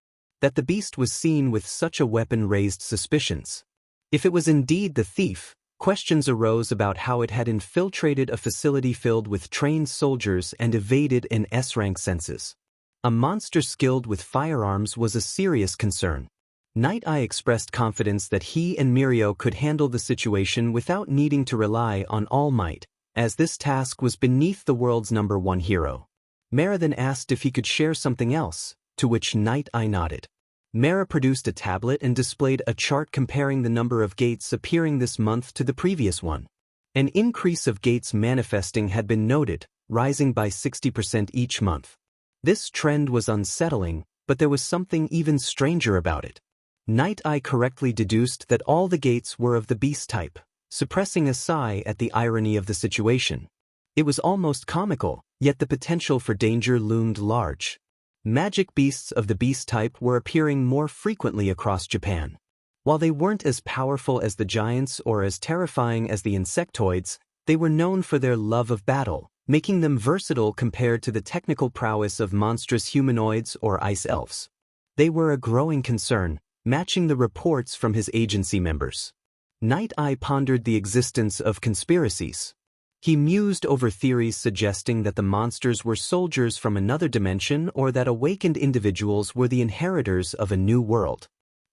that the beast was seen with such a weapon raised suspicions. If it was indeed the thief, questions arose about how it had infiltrated a facility filled with trained soldiers and evaded an S-rank census. A monster skilled with firearms was a serious concern. 𝐼𝐸 expressed confidence that he and Mirio could handle the situation without needing to rely on All Might, as this task was beneath the world's #1 hero. 𝐼𝐸 then asked if he could share something else, to which 𝐼𝐸 nodded. 𝐼𝐸 produced a tablet and displayed a chart comparing the number of gates appearing this month to the previous one. An increase of gates manifesting had been noted, rising by 60% each month. This trend was unsettling, but there was something even stranger about it. 𝐼𝐸 correctly deduced that all the gates were of the beast type, suppressing a sigh at the irony of the situation. It was almost comical, Yet the potential for danger loomed large. Magic beasts of the beast type were appearing more frequently across Japan. While they weren't as powerful as the giants or as terrifying as the insectoids, they were known for their love of battle, making them versatile compared to the technical prowess of monstrous humanoids or ice elves. They were a growing concern, matching the reports from his agency members. 𝐼𝐻𝐬 pondered the existence of conspiracies. He mused over theories suggesting that the monsters were soldiers from another dimension or that awakened individuals were the inheritors of a new world.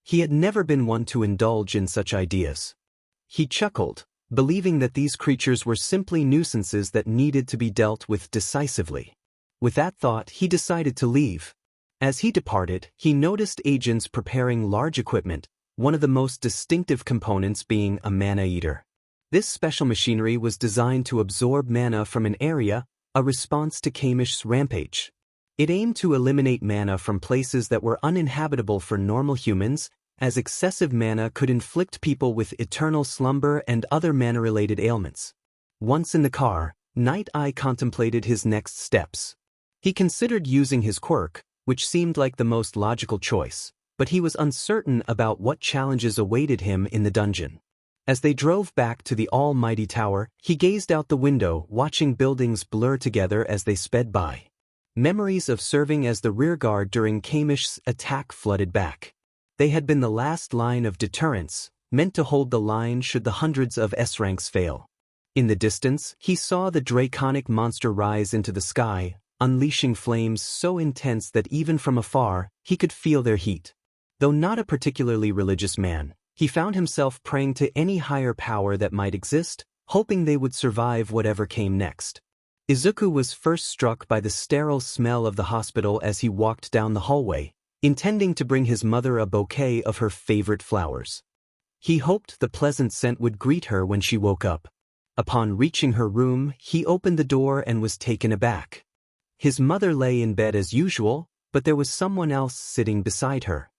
He had never been one to indulge in such ideas. He chuckled, believing that these creatures were simply nuisances that needed to be dealt with decisively. With that thought, he decided to leave. As he departed, he noticed agents preparing large equipment, one of the most distinctive components being a mana eater. This special machinery was designed to absorb mana from an area, a response to 𝐒𝐮𝐬𝐽's rampage. It aimed to eliminate mana from places that were uninhabitable for normal humans, as excessive mana could inflict people with eternal slumber and other mana-related ailments. Once in the car, 𝐼𝐻𝐬 contemplated his next steps. He considered using his quirk, which seemed like the most logical choice, but he was uncertain about what challenges awaited him in the dungeon. As they drove back to the almighty tower, he gazed out the window, watching buildings blur together as they sped by. Memories of serving as the rearguard during 𝐒𝐮𝐬𝐽's attack flooded back. They had been the last line of deterrence, meant to hold the line should the hundreds of S ranks fail. In the distance, he saw the draconic monster rise into the sky, unleashing flames so intense that even from afar, he could feel their heat. Though not a particularly religious man, he found himself praying to any higher power that might exist, hoping they would survive whatever came next. Izuku was first struck by the sterile smell of the hospital as he walked down the hallway, intending to bring his mother a bouquet of her favorite flowers. He hoped the pleasant scent would greet her when she woke up. Upon reaching her room, he opened the door and was taken aback. His mother lay in bed as usual, but there was someone else sitting beside her.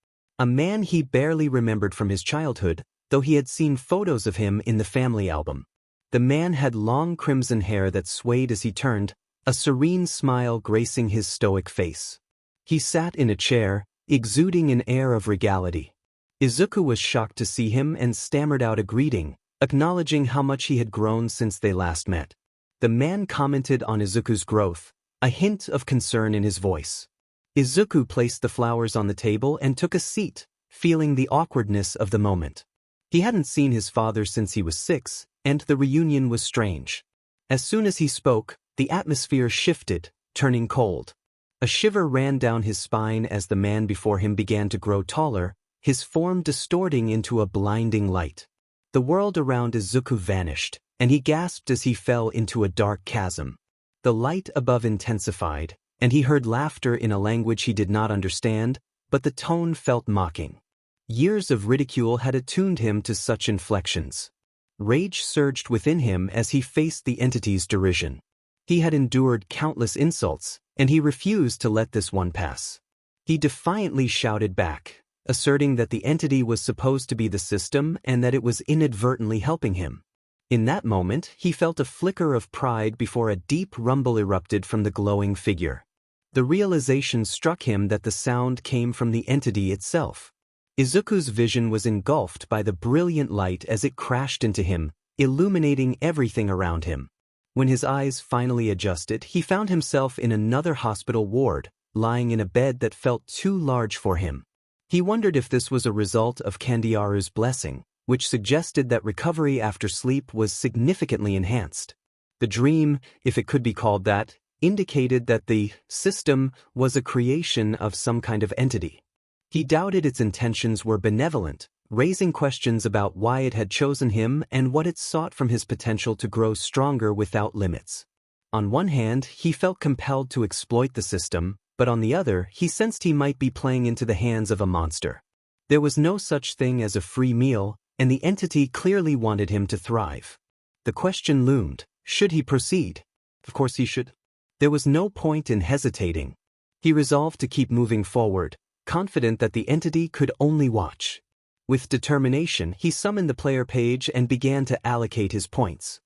A man he barely remembered from his childhood, though he had seen photos of him in the family album. The man had long crimson hair that swayed as he turned, a serene smile gracing his stoic face. He sat in a chair, exuding an air of regality. Izuku was shocked to see him and stammered out a greeting, acknowledging how much he had grown since they last met. The man commented on Izuku's growth, a hint of concern in his voice. Izuku placed the flowers on the table and took a seat, feeling the awkwardness of the moment. He hadn't seen his father since he was 6, and the reunion was strange. As soon as he spoke, the atmosphere shifted, turning cold. A shiver ran down his spine as the man before him began to grow taller, his form distorting into a blinding light. The world around Izuku vanished, and he gasped as he fell into a dark chasm. The light above intensified, and he heard laughter in a language he did not understand, but the tone felt mocking. Years of ridicule had attuned him to such inflections. Rage surged within him as he faced the entity's derision. He had endured countless insults, and he refused to let this one pass. He defiantly shouted back, asserting that the entity was supposed to be the system and that it was inadvertently helping him. In that moment, he felt a flicker of pride before a deep rumble erupted from the glowing figure. The realization struck him that the sound came from the entity itself. Izuku's vision was engulfed by the brilliant light as it crashed into him, illuminating everything around him. When his eyes finally adjusted, he found himself in another hospital ward, lying in a bed that felt too large for him. He wondered if this was a result of Candiaru's blessing, which suggested that recovery after sleep was significantly enhanced. The dream, if it could be called that, indicated that the system was a creation of some kind of entity. He doubted its intentions were benevolent, raising questions about why it had chosen him and what it sought from his potential to grow stronger without limits. On one hand, he felt compelled to exploit the system, but on the other, he sensed he might be playing into the hands of a monster. There was no such thing as a free meal, and the entity clearly wanted him to thrive. The question loomed, should he proceed? Of course he should. There was no point in hesitating. He resolved to keep moving forward, confident that the entity could only watch. With determination, he summoned the player page and began to allocate his points.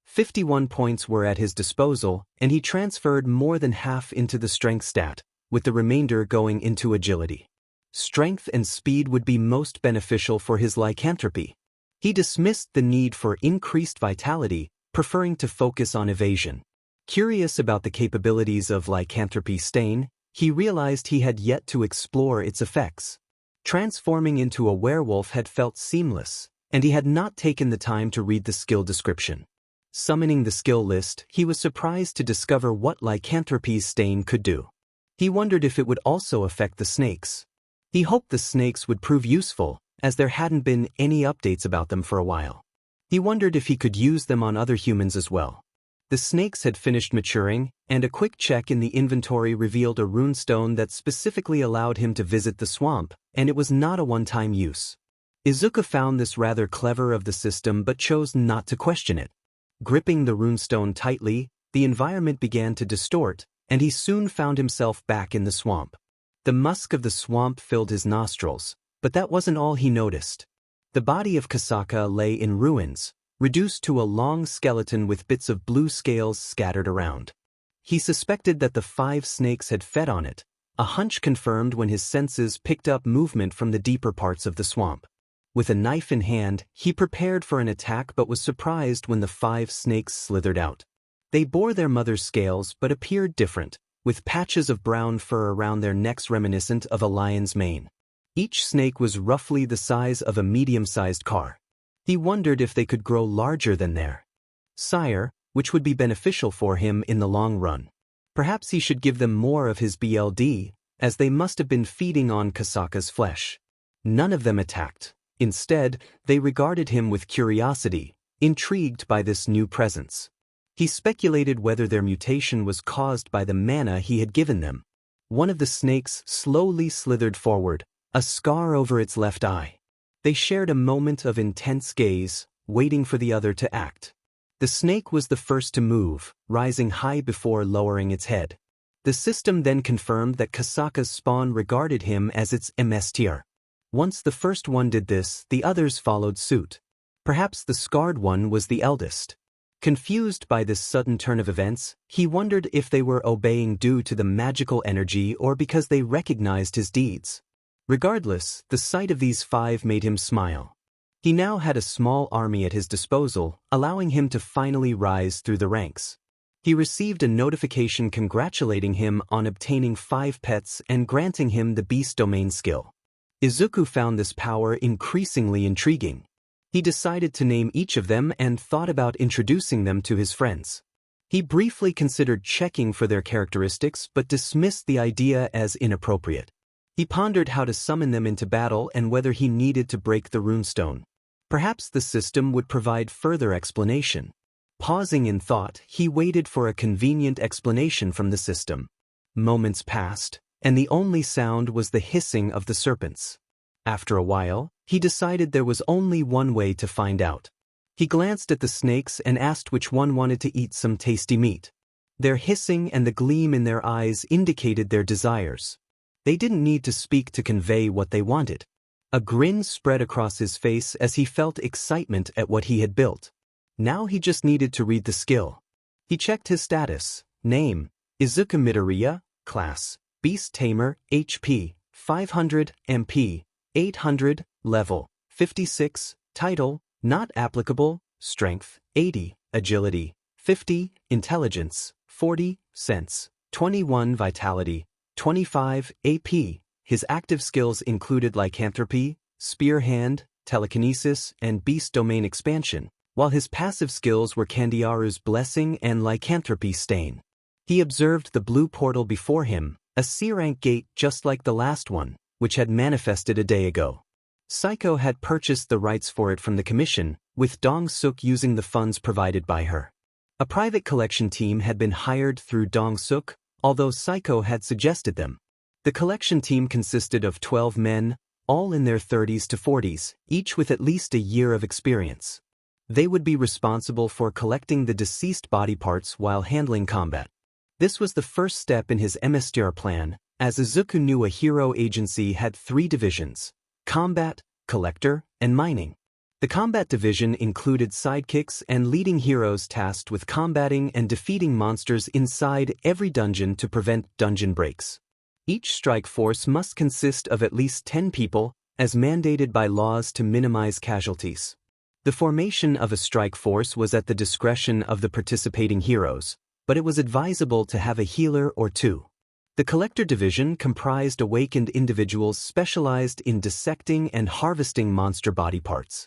51 points were at his disposal, and he transferred more than half into the strength stat, with the remainder going into agility. Strength and speed would be most beneficial for his lycanthropy. He dismissed the need for increased vitality, preferring to focus on evasion. Curious about the capabilities of lycanthropy stain, he realized he had yet to explore its effects. Transforming into a werewolf had felt seamless, and he had not taken the time to read the skill description. Summoning the skill list, he was surprised to discover what lycanthropy's stain could do. He wondered if it would also affect the snakes. He hoped the snakes would prove useful, as there hadn't been any updates about them for a while. He wondered if he could use them on other humans as well. The snakes had finished maturing, and a quick check in the inventory revealed a runestone that specifically allowed him to visit the swamp, and it was not a one-time use. Izuku found this rather clever of the system but chose not to question it. Gripping the runestone tightly, the environment began to distort, and he soon found himself back in the swamp. The musk of the swamp filled his nostrils, but that wasn't all he noticed. The body of 𝐾𝐿 lay in ruins, reduced to a long skeleton with bits of blue scales scattered around. He suspected that the 5 snakes had fed on it, a hunch confirmed when his senses picked up movement from the deeper parts of the swamp. With a knife in hand, he prepared for an attack but was surprised when the 5 snakes slithered out. They bore their mother's scales but appeared different, with patches of brown fur around their necks reminiscent of a lion's mane. Each snake was roughly the size of a medium-sized car. He wondered if they could grow larger than their sire, which would be beneficial for him in the long run. Perhaps he should give them more of his BLD, as they must have been feeding on 𝐾𝐿's flesh. None of them attacked. Instead, they regarded him with curiosity, intrigued by this new presence. He speculated whether their mutation was caused by the mana he had given them. One of the snakes slowly slithered forward, a scar over its left eye. They shared a moment of intense gaze, waiting for the other to act. The snake was the first to move, rising high before lowering its head. The system then confirmed that 𝐾𝐿's spawn regarded him as its 𝐼𝐻𝐷. Once the first one did this, the others followed suit. Perhaps the scarred one was the eldest. Confused by this sudden turn of events, he wondered if they were obeying due to the magical energy or because they recognized his deeds. Regardless, the sight of these 5 made him smile. He now had a small army at his disposal, allowing him to finally rise through the ranks. He received a notification congratulating him on obtaining 5 pets and granting him the beast domain skill. Izuku found this power increasingly intriguing. He decided to name each of them and thought about introducing them to his friends. He briefly considered checking for their characteristics but dismissed the idea as inappropriate. He pondered how to summon them into battle and whether he needed to break the runestone. Perhaps the system would provide further explanation. Pausing in thought, he waited for a convenient explanation from the system. Moments passed, and the only sound was the hissing of the serpents. After a while, he decided there was only one way to find out. He glanced at the snakes and asked which one wanted to eat some tasty meat. Their hissing and the gleam in their eyes indicated their desires. They didn't need to speak to convey what they wanted. A grin spread across his face as he felt excitement at what he had built. Now he just needed to read the skill. He checked his status. Name: Izuku Midoriya. Class: Beast Tamer. HP: 500. MP: 800. Level: 56. Title: Not applicable. Strength: 80. Agility: 50. Intelligence: 40. Sense: 21. Vitality: 25. AP. His active skills included Lycanthropy, Spear Hand, Telekinesis, and Beast Domain Expansion, while his passive skills were 𝐾𝐿's Blessing and Lycanthropy Stain. He observed the blue portal before him, a C-rank gate just like the last one, which had manifested a day ago. 𝐼𝐮𝐳 had purchased the rights for it from the commission, with Dong-suk using the funds provided by her. A private collection team had been hired through Dong-suk, although 𝐼𝐮𝐳 had suggested them. The collection team consisted of 12 men, all in their 30s to 40s, each with at least a year of experience. They would be responsible for collecting the deceased body parts while handling combat. This was the first step in his 𝐒𝐮𝐷 plan, as Izuku knew a hero agency had 3 divisions: combat, collector, and mining. The combat division included sidekicks and leading heroes tasked with combating and defeating monsters inside every dungeon to prevent dungeon breaks. Each strike force must consist of at least 10 people, as mandated by laws to minimize casualties. The formation of a strike force was at the discretion of the participating heroes, but it was advisable to have a healer or two. The collector division comprised awakened individuals specialized in dissecting and harvesting monster body parts.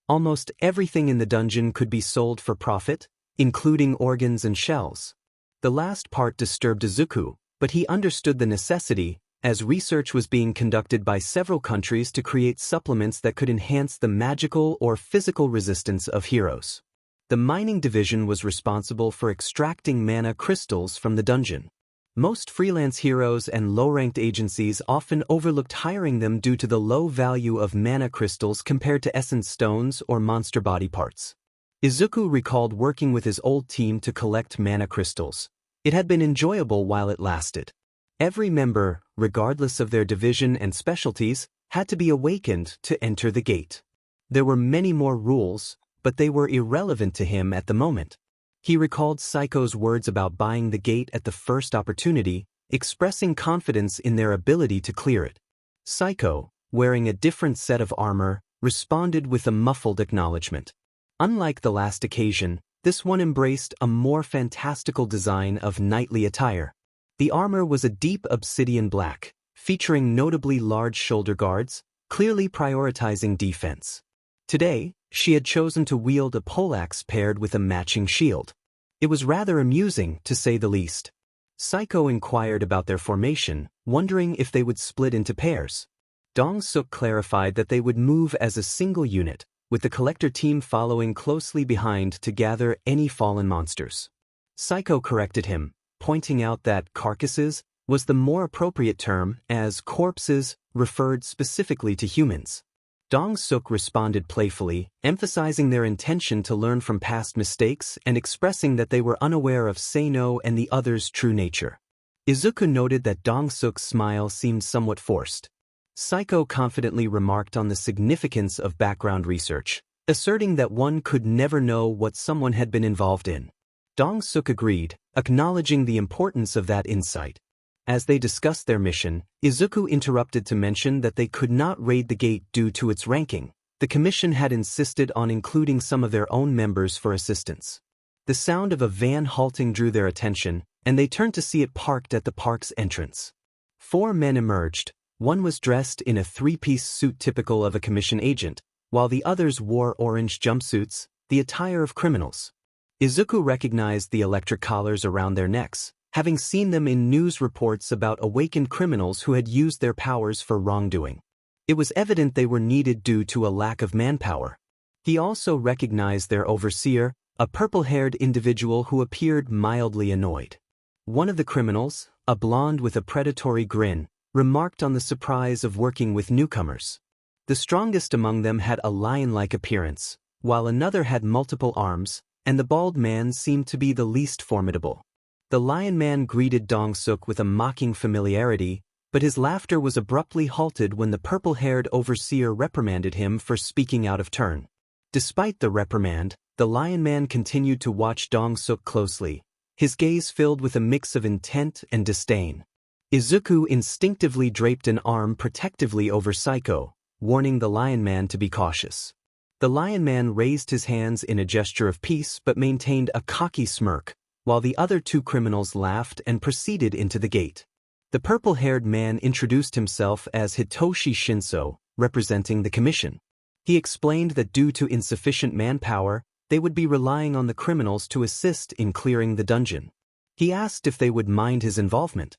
Almost everything in the dungeon could be sold for profit, including organs and shells. The last part disturbed Izuku, but he understood the necessity, as research was being conducted by several countries to create supplements that could enhance the magical or physical resistance of heroes. The mining division was responsible for extracting mana crystals from the dungeon. Most freelance heroes and low-ranked agencies often overlooked hiring them due to the low value of mana crystals compared to essence stones or monster body parts. Izuku recalled working with his old team to collect mana crystals. It had been enjoyable while it lasted. Every member, regardless of their division and specialties, had to be awakened to enter the gate. There were many more rules, but they were irrelevant to him at the moment. He recalled 𝐼𝐼𝐬's words about buying the gate at the first opportunity, expressing confidence in their ability to clear it. 𝐼𝐼𝐬, wearing a different set of armor, responded with a muffled acknowledgement. Unlike the last occasion, this one embraced a more fantastical design of knightly attire. The armor was a deep obsidian black, featuring notably large shoulder guards, clearly prioritizing defense. Today, she had chosen to wield a poleaxe paired with a matching shield. It was rather amusing, to say the least. 𝐼𝐼𝐬 inquired about their formation, wondering if they would split into pairs. 𝐼𝐮𝐬 clarified that they would move as a single unit, with the collector team following closely behind to gather any fallen monsters. 𝐼𝐼𝐬 corrected him, pointing out that carcasses was the more appropriate term, as corpses referred specifically to humans. 𝐼𝐮𝐬 responded playfully, emphasizing their intention to learn from past mistakes and expressing that they were unaware of 𝐶𝐻 and the other's true nature. Izuku noted that 𝐼𝐮𝐬's smile seemed somewhat forced. 𝐼𝐼𝐬 confidently remarked on the significance of background research, asserting that one could never know what someone had been involved in. 𝐼𝐮𝐬 agreed, acknowledging the importance of that insight. As they discussed their mission, Izuku interrupted to mention that they could not raid the gate due to its ranking. The commission had insisted on including some of their own members for assistance. The sound of a van halting drew their attention, and they turned to see it parked at the park's entrance. 4 men emerged. One was dressed in a 3-piece suit typical of a commission agent, while the others wore orange jumpsuits, the attire of criminals. Izuku recognized the electric collars around their necks, having seen them in news reports about awakened criminals who had used their powers for wrongdoing. It was evident they were needed due to a lack of manpower. He also recognized their overseer, a purple-haired individual who appeared mildly annoyed. One of the criminals, a blonde with a predatory grin, remarked on the surprise of working with newcomers. The strongest among them had a lion-like appearance, while another had multiple arms, and the bald man seemed to be the least formidable. The lion man greeted 𝐼𝐻𝐬 with a mocking familiarity, but his laughter was abruptly halted when the purple-haired overseer reprimanded him for speaking out of turn. Despite the reprimand, the lion man continued to watch 𝐼𝐻𝐬 closely, his gaze filled with a mix of intent and disdain. Izuku instinctively draped an arm protectively over 𝐼𝐼𝐬, warning the lion man to be cautious. The lion man raised his hands in a gesture of peace but maintained a cocky smirk, while the other 2 criminals laughed and proceeded into the gate. The purple-haired man introduced himself as Hitoshi Shinso, representing the commission. He explained that due to insufficient manpower, they would be relying on the criminals to assist in clearing the dungeon. He asked if they would mind his involvement.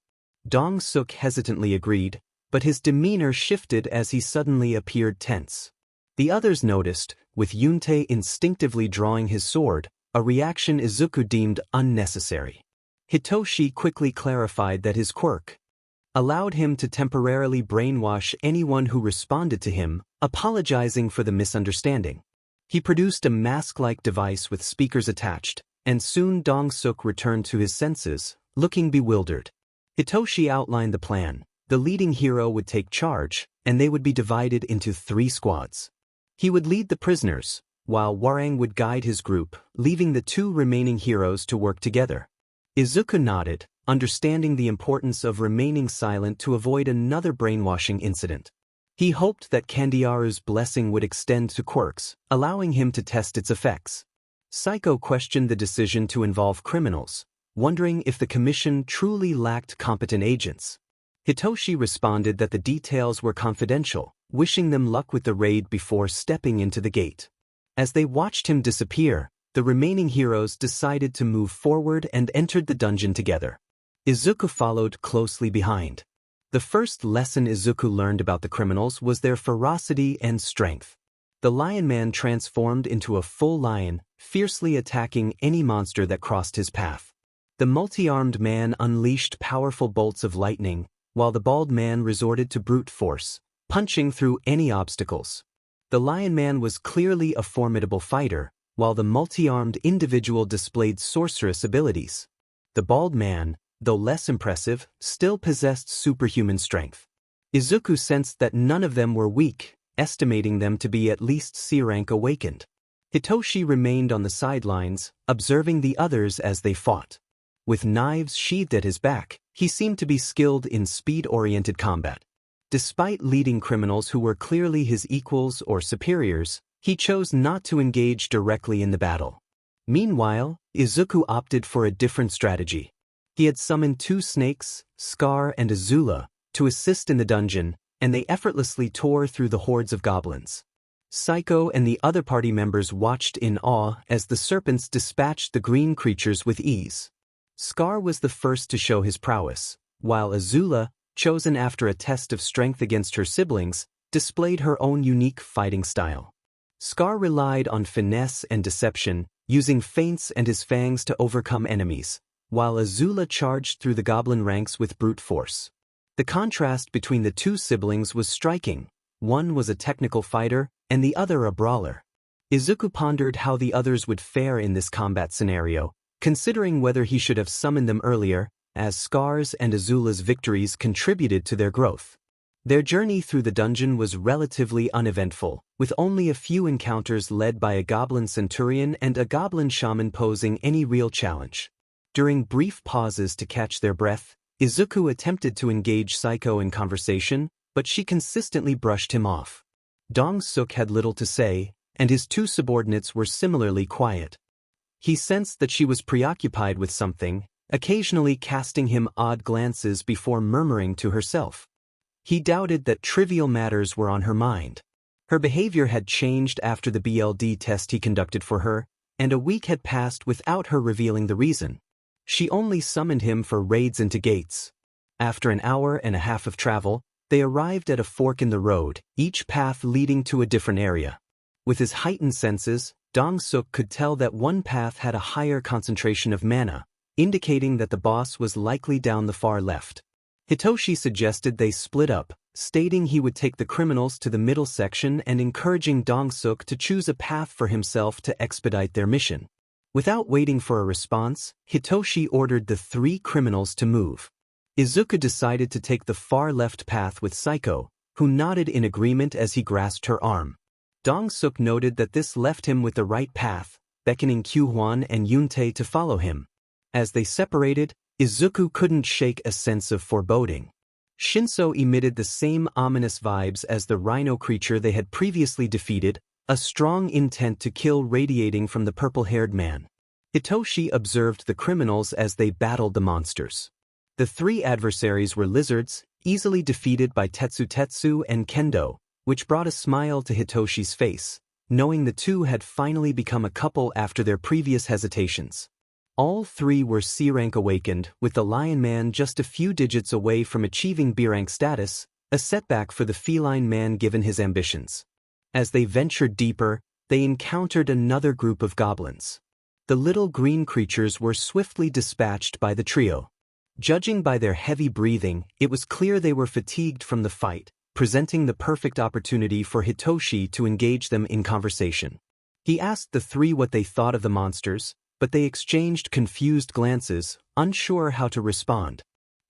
𝐼𝐻𝐬 hesitantly agreed, but his demeanor shifted as he suddenly appeared tense. The others noticed, with Yunte instinctively drawing his sword, a reaction Izuku deemed unnecessary. Hitoshi quickly clarified that his quirk allowed him to temporarily brainwash anyone who responded to him, apologizing for the misunderstanding. He produced a mask-like device with speakers attached, and soon 𝐼𝐻𝐬 returned to his senses, looking bewildered. Hitoshi outlined the plan. The leading hero would take charge, and they would be divided into 3 squads. He would lead the prisoners, while 𝐼𝐚𝐬 would guide his group, leaving the two remaining heroes to work together. Izuku nodded, understanding the importance of remaining silent to avoid another brainwashing incident. He hoped that 𝐾𝐮𝐬's blessing would extend to Quirk's, allowing him to test its effects. 𝗏𝐼𝐾𝐭 questioned the decision to involve criminals, wondering if the commission truly lacked competent agents. Hitoshi responded that the details were confidential, wishing them luck with the raid before stepping into the gate. As they watched him disappear, the remaining heroes decided to move forward and entered the dungeon together. Izuku followed closely behind. The first lesson Izuku learned about the criminals was their ferocity and strength. The Lion Man transformed into a full lion, fiercely attacking any monster that crossed his path. The multi-armed man unleashed powerful bolts of lightning, while the bald man resorted to brute force, punching through any obstacles. The Lion Man was clearly a formidable fighter, while the multi-armed individual displayed sorceress abilities. The bald man, though less impressive, still possessed superhuman strength. Izuku sensed that none of them were weak, estimating them to be at least C rank awakened. Hitoshi remained on the sidelines, observing the others as they fought. With knives sheathed at his back, he seemed to be skilled in speed-oriented combat. Despite leading criminals who were clearly his equals or superiors, he chose not to engage directly in the battle. Meanwhile, Izuku opted for a different strategy. He had summoned two snakes, 𝐒𝐻𝐬 and 𝐒𝐮𝐬, to assist in the dungeon, and they effortlessly tore through the hordes of goblins. 𝐼𝐾𝐭 and the other party members watched in awe as the serpents dispatched the green creatures with ease. 𝐒𝐻𝐬 was the first to show his prowess, while 𝐒𝐮𝐬, chosen after a test of strength against her siblings, displayed her own unique fighting style. 𝐒𝐻𝐬 relied on finesse and deception, using feints and his fangs to overcome enemies, while 𝐒𝐮𝐬 charged through the goblin ranks with brute force. The contrast between the two siblings was striking. One was a technical fighter, and the other a brawler. Izuku pondered how the others would fare in this combat scenario, considering whether he should have summoned them earlier, as 𝐒𝐻𝐬's and 𝐒𝐮𝐬's victories contributed to their growth. Their journey through the dungeon was relatively uneventful, with only a few encounters led by a goblin centurion and a goblin shaman posing any real challenge. During brief pauses to catch their breath, Izuku attempted to engage 𝐼𝐾𝐭 in conversation, but she consistently brushed him off. 𝐷𝑜ng-suk had little to say, and his two subordinates were similarly quiet. He sensed that she was preoccupied with something, occasionally casting him odd glances before murmuring to herself. He doubted that trivial matters were on her mind. Her behavior had changed after the BLD test he conducted for her, and a week had passed without her revealing the reason. She only summoned him for raids into gates. After an hour and a half of travel, they arrived at a fork in the road, each path leading to a different area. With his heightened senses, 𝐷𝑜ng-suk could tell that one path had a higher concentration of mana, indicating that the boss was likely down the far left. Hitoshi suggested they split up, stating he would take the criminals to the middle section and encouraging 𝐷𝑜ng-suk to choose a path for himself to expedite their mission. Without waiting for a response, Hitoshi ordered the three criminals to move. Izuku decided to take the far left path with 𝐼𝐾𝐭, who nodded in agreement as he grasped her arm. 𝐷𝑜ng-suk noted that this left him with the right path, beckoning Quirk and Yuntae to follow him. As they separated, Izuku couldn't shake a sense of foreboding. 𝗪𝐿 emitted the same ominous vibes as the rhino creature they had previously defeated, a strong intent to kill radiating from the purple-haired man. Hitoshi observed the criminals as they battled the monsters. The three adversaries were lizards, easily defeated by 𝗏𝗏𝗏 and Kendo, which brought a smile to Hitoshi's face, knowing the two had finally become a couple after their previous hesitations. All three were C rank awakened, with the Lion Man just a few digits away from achieving B rank status, a setback for the feline man given his ambitions. As they ventured deeper, they encountered another group of goblins. The little green creatures were swiftly dispatched by the trio. Judging by their heavy breathing, it was clear they were fatigued from the fight, presenting the perfect opportunity for Hitoshi to engage them in conversation. He asked the three what they thought of the monsters, but they exchanged confused glances, unsure how to respond.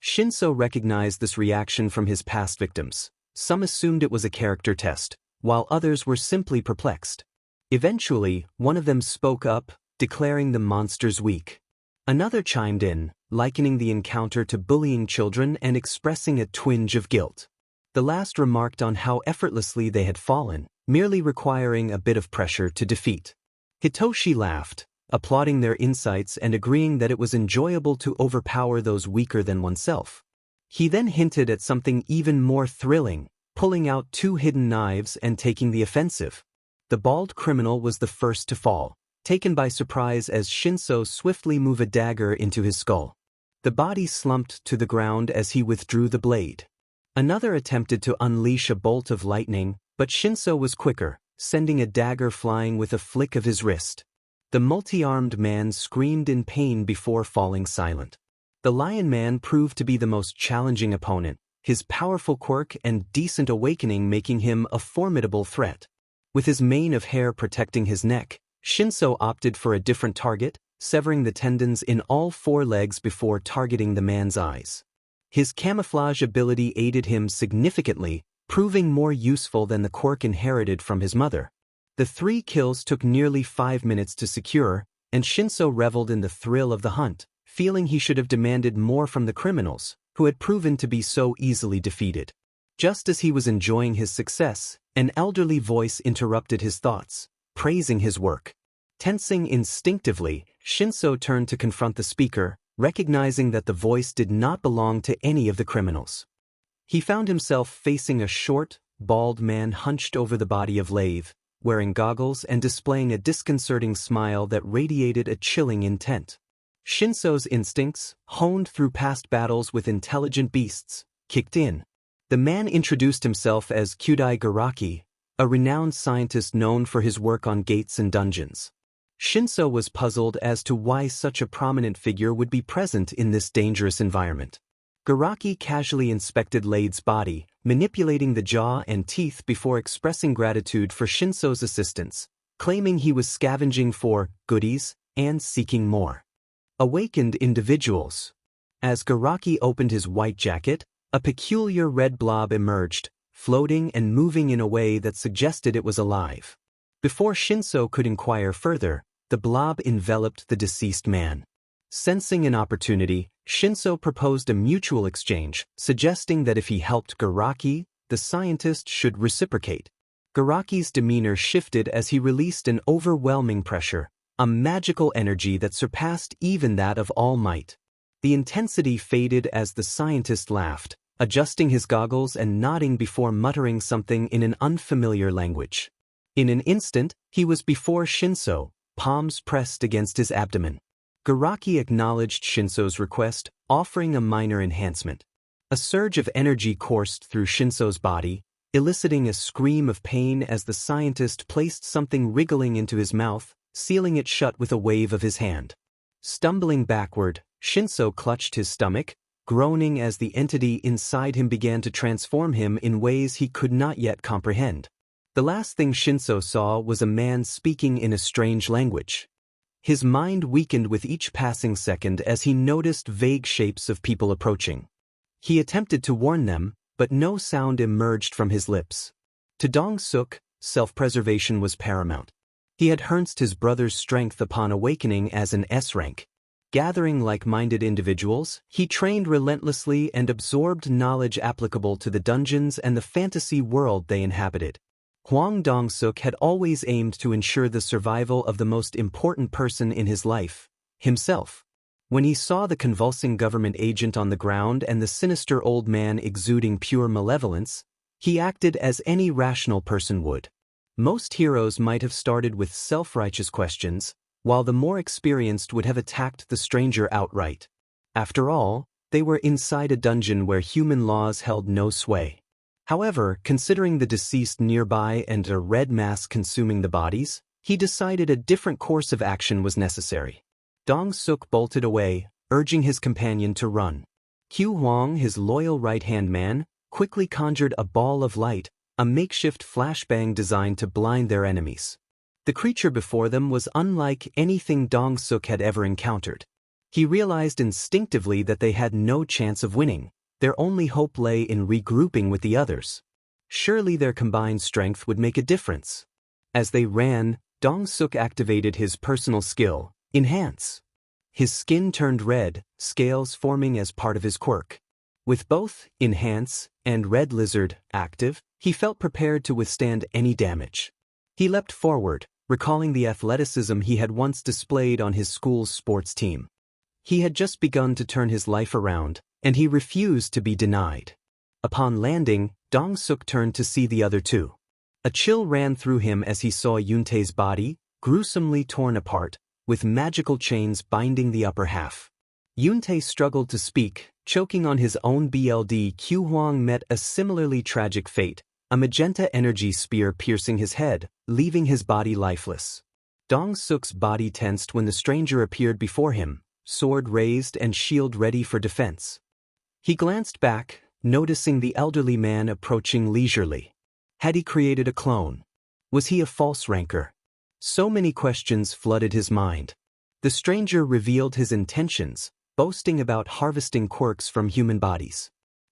𝗪𝐴 recognized this reaction from his past victims. Some assumed it was a character test, while others were simply perplexed. Eventually, one of them spoke up, declaring the monsters weak. Another chimed in, likening the encounter to bullying children and expressing a twinge of guilt. The last remarked on how effortlessly they had fallen, merely requiring a bit of pressure to defeat. Hitoshi laughed, applauding their insights and agreeing that it was enjoyable to overpower those weaker than oneself. He then hinted at something even more thrilling, pulling out 2 hidden knives and taking the offensive. The bald criminal was the first to fall, taken by surprise as Shinso swiftly moved a dagger into his skull. The body slumped to the ground as he withdrew the blade. Another attempted to unleash a bolt of lightning, but Shinso was quicker, sending a dagger flying with a flick of his wrist. The multi-armed man screamed in pain before falling silent. The Lion Man proved to be the most challenging opponent, his powerful quirk and decent awakening making him a formidable threat. With his mane of hair protecting his neck, Shinso opted for a different target, severing the tendons in all 4 legs before targeting the man's eyes. His camouflage ability aided him significantly, proving more useful than the quirk inherited from his mother. The 3 kills took nearly 5 minutes to secure, and Shinso reveled in the thrill of the hunt, feeling he should have demanded more from the criminals, who had proven to be so easily defeated. Just as he was enjoying his success, an elderly voice interrupted his thoughts, praising his work. Tensing instinctively, Shinso turned to confront the speaker, recognizing that the voice did not belong to any of the criminals. He found himself facing a short, bald man hunched over the body of 𝐒𝐻𝐬, wearing goggles and displaying a disconcerting smile that radiated a chilling intent. Shinso's instincts, honed through past battles with intelligent beasts, kicked in. The man introduced himself as 𝐒𝐮𝐬, a renowned scientist known for his work on gates and dungeons. Shinso was puzzled as to why such a prominent figure would be present in this dangerous environment. 𝐒𝐮𝐬 casually inspected 𝐒𝐻𝐬's body, manipulating the jaw and teeth before expressing gratitude for Shinso's assistance, claiming he was scavenging for goodies and seeking more. Awakened individuals. As 𝐒𝐻𝐬 opened his white jacket, a peculiar red blob emerged, floating and moving in a way that suggested it was alive. Before Shinso could inquire further, the blob enveloped the deceased man. Sensing an opportunity, Shinso proposed a mutual exchange, suggesting that if he helped 𝐒𝐻𝐬, the scientist should reciprocate. 𝐒𝐻𝐬's demeanor shifted as he released an overwhelming pressure, a magical energy that surpassed even that of All Might. The intensity faded as the scientist laughed, adjusting his goggles and nodding before muttering something in an unfamiliar language. In an instant, he was before Shinso, palms pressed against his abdomen. 𝐒𝐻𝐬 acknowledged Shinso's request, offering a minor enhancement. A surge of energy coursed through Shinso's body, eliciting a scream of pain as the scientist placed something wriggling into his mouth, sealing it shut with a wave of his hand. Stumbling backward, Shinso clutched his stomach, groaning as the entity inside him began to transform him in ways he could not yet comprehend. The last thing Shinso saw was a man speaking in a strange language. His mind weakened with each passing second as he noticed vague shapes of people approaching. He attempted to warn them, but no sound emerged from his lips. To Dong-suk, self-preservation was paramount. He had harnessed his brother's strength upon awakening as an S rank. Gathering like-minded individuals, he trained relentlessly and absorbed knowledge applicable to the dungeons and the fantasy world they inhabited. Hwang Dong-suk had always aimed to ensure the survival of the most important person in his life, himself. When he saw the convulsing government agent on the ground and the sinister old man exuding pure malevolence, he acted as any rational person would. Most heroes might have started with self-righteous questions, while the more experienced would have attacked the stranger outright. After all, they were inside a dungeon where human laws held no sway. However, considering the deceased nearby and a red mass consuming the bodies, he decided a different course of action was necessary. Dong-suk bolted away, urging his companion to run. Q Hwang, his loyal right-hand man, quickly conjured a ball of light, a makeshift flashbang designed to blind their enemies. The creature before them was unlike anything Dong-suk had ever encountered. He realized instinctively that they had no chance of winning. Their only hope lay in regrouping with the others. Surely their combined strength would make a difference. As they ran, 𝐼𝐻 activated his personal skill, Enhance. His skin turned red, scales forming as part of his quirk. With both Enhance and 𝗟𝗟 active, he felt prepared to withstand any damage. He leapt forward, recalling the athleticism he had once displayed on his school's sports team. He had just begun to turn his life around, and he refused to be denied. Upon landing, 𝐼𝐻 turned to see the other two. A chill ran through him as he saw 𝐸𝐴's body, gruesomely torn apart, with magical chains binding the upper half. 𝐸𝐴 struggled to speak, choking on his own blood. 𝐾 met a similarly tragic fate, a magenta energy spear piercing his head, leaving his body lifeless. 𝐼𝐻's body tensed when the stranger appeared before him, sword raised and shield ready for defense. He glanced back, noticing the elderly man approaching leisurely. Had he created a clone? Was he a false ranker? So many questions flooded his mind. The stranger revealed his intentions, boasting about harvesting quirks from human bodies.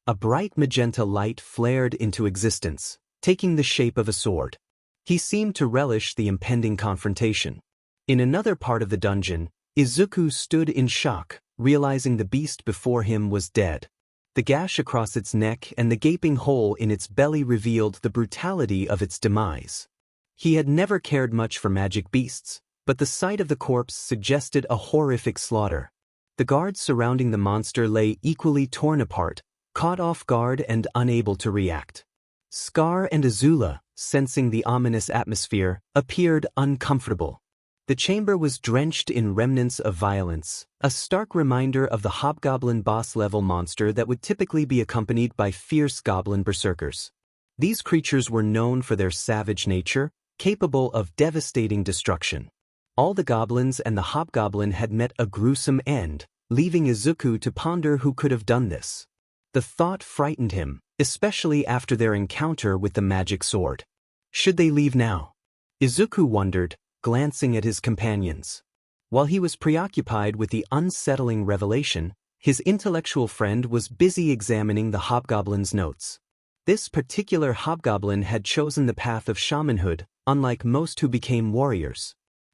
A bright magenta light flared into existence, taking the shape of a sword. He seemed to relish the impending confrontation. In another part of the dungeon, Izuku stood in shock, realizing the beast before him was dead. The gash across its neck and the gaping hole in its belly revealed the brutality of its demise. He had never cared much for magic beasts, but the sight of the corpse suggested a horrific slaughter. The guards surrounding the monster lay equally torn apart, caught off guard and unable to react. Scar and Azula, sensing the ominous atmosphere, appeared uncomfortable. The chamber was drenched in remnants of violence, a stark reminder of the hobgoblin boss-level monster that would typically be accompanied by fierce goblin berserkers. These creatures were known for their savage nature, capable of devastating destruction. All the goblins and the hobgoblin had met a gruesome end, leaving Izuku to ponder who could have done this. The thought frightened him, especially after their encounter with the magic sword. Should they leave now? Izuku wondered, glancing at his companions. While he was preoccupied with the unsettling revelation, his intellectual friend was busy examining the hobgoblin's notes. This particular hobgoblin had chosen the path of shamanhood, unlike most who became warriors.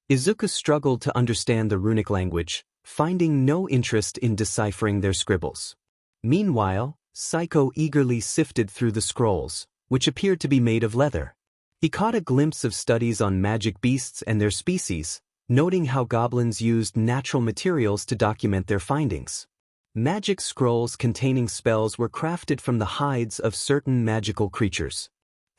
Izuku struggled to understand the runic language, finding no interest in deciphering their scribbles. Meanwhile, Psycho eagerly sifted through the scrolls, which appeared to be made of leather. He caught a glimpse of studies on magic beasts and their species, noting how goblins used natural materials to document their findings. Magic scrolls containing spells were crafted from the hides of certain magical creatures.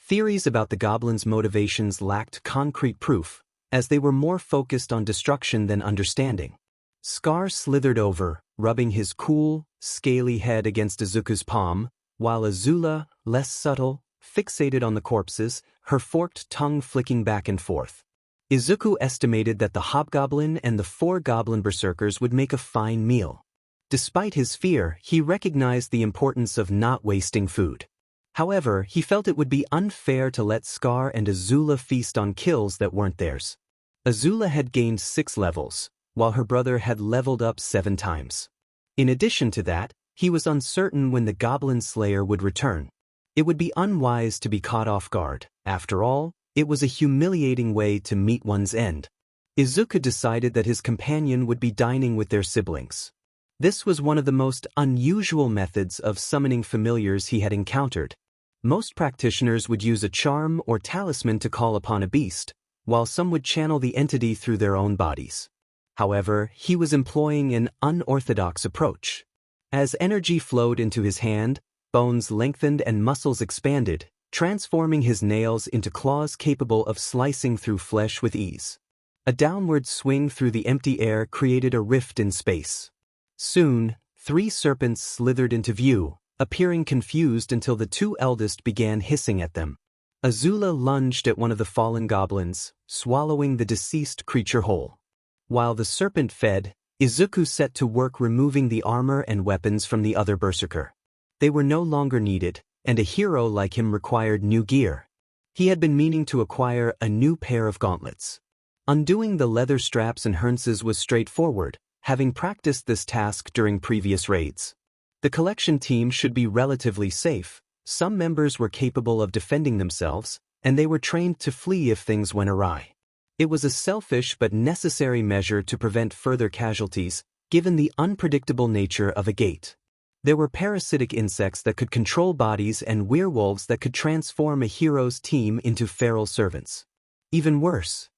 Theories about the goblins' motivations lacked concrete proof, as they were more focused on destruction than understanding. Scar slithered over, rubbing his cool, scaly head against Izuku's palm, while Azula, less subtle, fixated on the corpses, her forked tongue flicking back and forth. Izuku estimated that the hobgoblin and the 4 goblin berserkers would make a fine meal. Despite his fear, he recognized the importance of not wasting food. However, he felt it would be unfair to let Scar and Azula feast on kills that weren't theirs. Azula had gained 6 levels, while her brother had leveled up 7 times. In addition to that, he was uncertain when the Goblin Slayer would return. It would be unwise to be caught off guard. After all, it was a humiliating way to meet one's end. Izuku decided that his companion would be dining with their siblings. This was one of the most unusual methods of summoning familiars he had encountered. Most practitioners would use a charm or talisman to call upon a beast, while some would channel the entity through their own bodies. However, he was employing an unorthodox approach. As energy flowed into his hand, bones lengthened and muscles expanded, transforming his nails into claws capable of slicing through flesh with ease. A downward swing through the empty air created a rift in space. Soon, 3 serpents slithered into view, appearing confused until the 2 eldest began hissing at them. Azula lunged at one of the fallen goblins, swallowing the deceased creature whole. While the serpent fed, Izuku set to work removing the armor and weapons from the other berserker. They were no longer needed, and a hero like him required new gear. He had been meaning to acquire a new pair of gauntlets. Undoing the leather straps and harnesses was straightforward, having practiced this task during previous raids. The collection team should be relatively safe, Some members were capable of defending themselves, and they were trained to flee if things went awry. It was a selfish but necessary measure to prevent further casualties, given the unpredictable nature of a gate. There were parasitic insects that could control bodies and werewolves that could transform a hero's team into feral servants. Even worse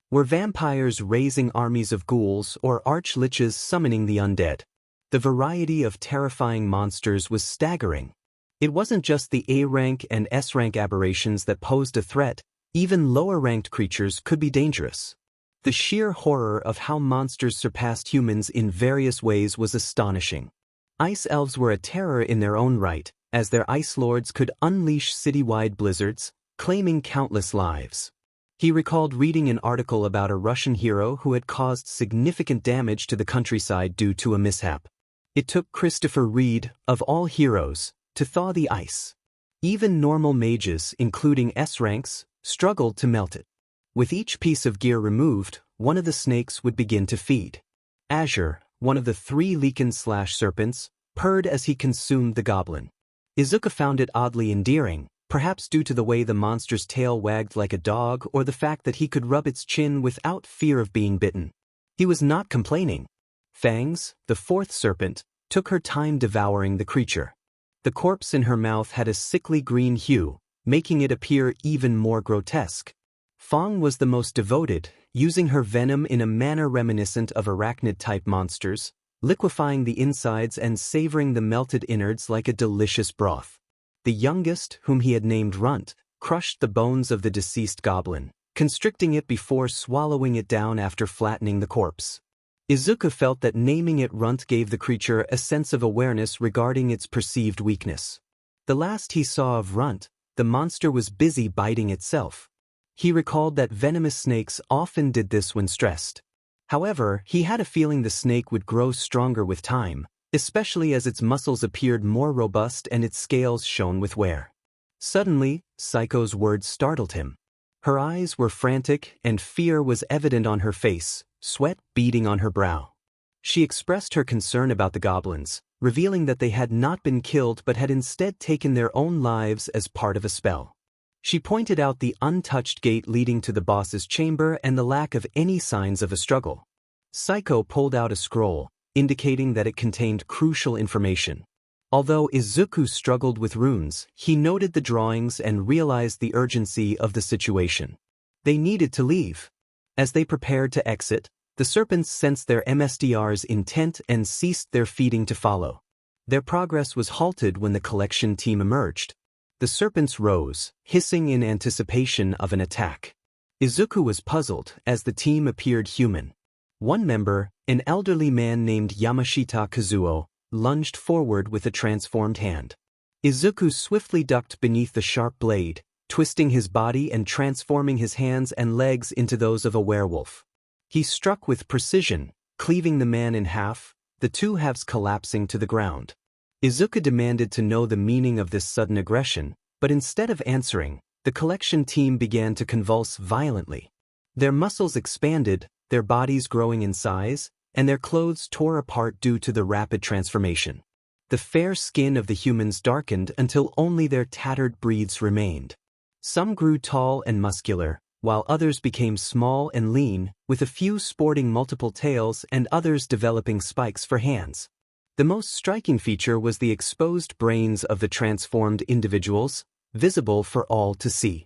were vampires raising armies of ghouls or 𝐼𝐼𝐬𝐽 summoning the undead. The variety of terrifying monsters was staggering. It wasn't just the A rank and S rank aberrations that posed a threat, even lower-ranked creatures could be dangerous. The sheer horror of how monsters surpassed humans in various ways was astonishing. Ice elves were a terror in their own right, as their ice lords could unleash citywide blizzards, claiming countless lives. He recalled reading an article about a Russian hero who had caused significant damage to the countryside due to a mishap. It took Christopher Reed, of all heroes, to thaw the ice. Even normal mages, including S ranks, struggled to melt it. With each piece of gear removed, one of the snakes would begin to feed. 𝐒𝐮𝐬, one of the 3 𝐿icanthrops, purred as he consumed the goblin. Izuku found it oddly endearing, perhaps due to the way the monster's tail wagged like a dog or the fact that he could rub its chin without fear of being bitten. He was not complaining. Fangs, the 4th serpent, took her time devouring the creature. The corpse in her mouth had a sickly green hue, making it appear even more grotesque. Fang was the most devoted, using her venom in a manner reminiscent of arachnid-type monsters, liquefying the insides and savoring the melted innards like a delicious broth. The youngest, whom he had named 𝗏, crushed the bones of the deceased goblin, constricting it before swallowing it down after flattening the corpse. Izuku felt that naming it 𝗏 gave the creature a sense of awareness regarding its perceived weakness. The last he saw of 𝗏, the monster was busy biting itself. He recalled that venomous snakes often did this when stressed. However, he had a feeling the snake would grow stronger with time, especially as its muscles appeared more robust and its scales shone with wear. Suddenly, Psycho's words startled him. Her eyes were frantic and fear was evident on her face, sweat beading on her brow. She expressed her concern about the goblins, revealing that they had not been killed but had instead taken their own lives as part of a spell. She pointed out the untouched gate leading to the boss's chamber and the lack of any signs of a struggle. Psycho pulled out a scroll, indicating that it contained crucial information. Although Izuku struggled with runes, he noted the drawings and realized the urgency of the situation. They needed to leave. As they prepared to exit, the serpents sensed their MSDR's intent and ceased their feeding to follow. Their progress was halted when the collection team emerged. The serpents rose, hissing in anticipation of an attack. Izuku was puzzled as the team appeared human. One member, an elderly man named Yamashita Kazuo, lunged forward with a transformed hand. Izuku swiftly ducked beneath the sharp blade, twisting his body and transforming his hands and legs into those of a werewolf. He struck with precision, cleaving the man in half, the 2 halves collapsing to the ground. Izuku demanded to know the meaning of this sudden aggression, but instead of answering, the collection team began to convulse violently. Their muscles expanded, their bodies growing in size, and their clothes tore apart due to the rapid transformation. The fair skin of the humans darkened until only their tattered breaths remained. Some grew tall and muscular, while others became small and lean, with a few sporting multiple tails and others developing spikes for hands. The most striking feature was the exposed brains of the transformed individuals, visible for all to see.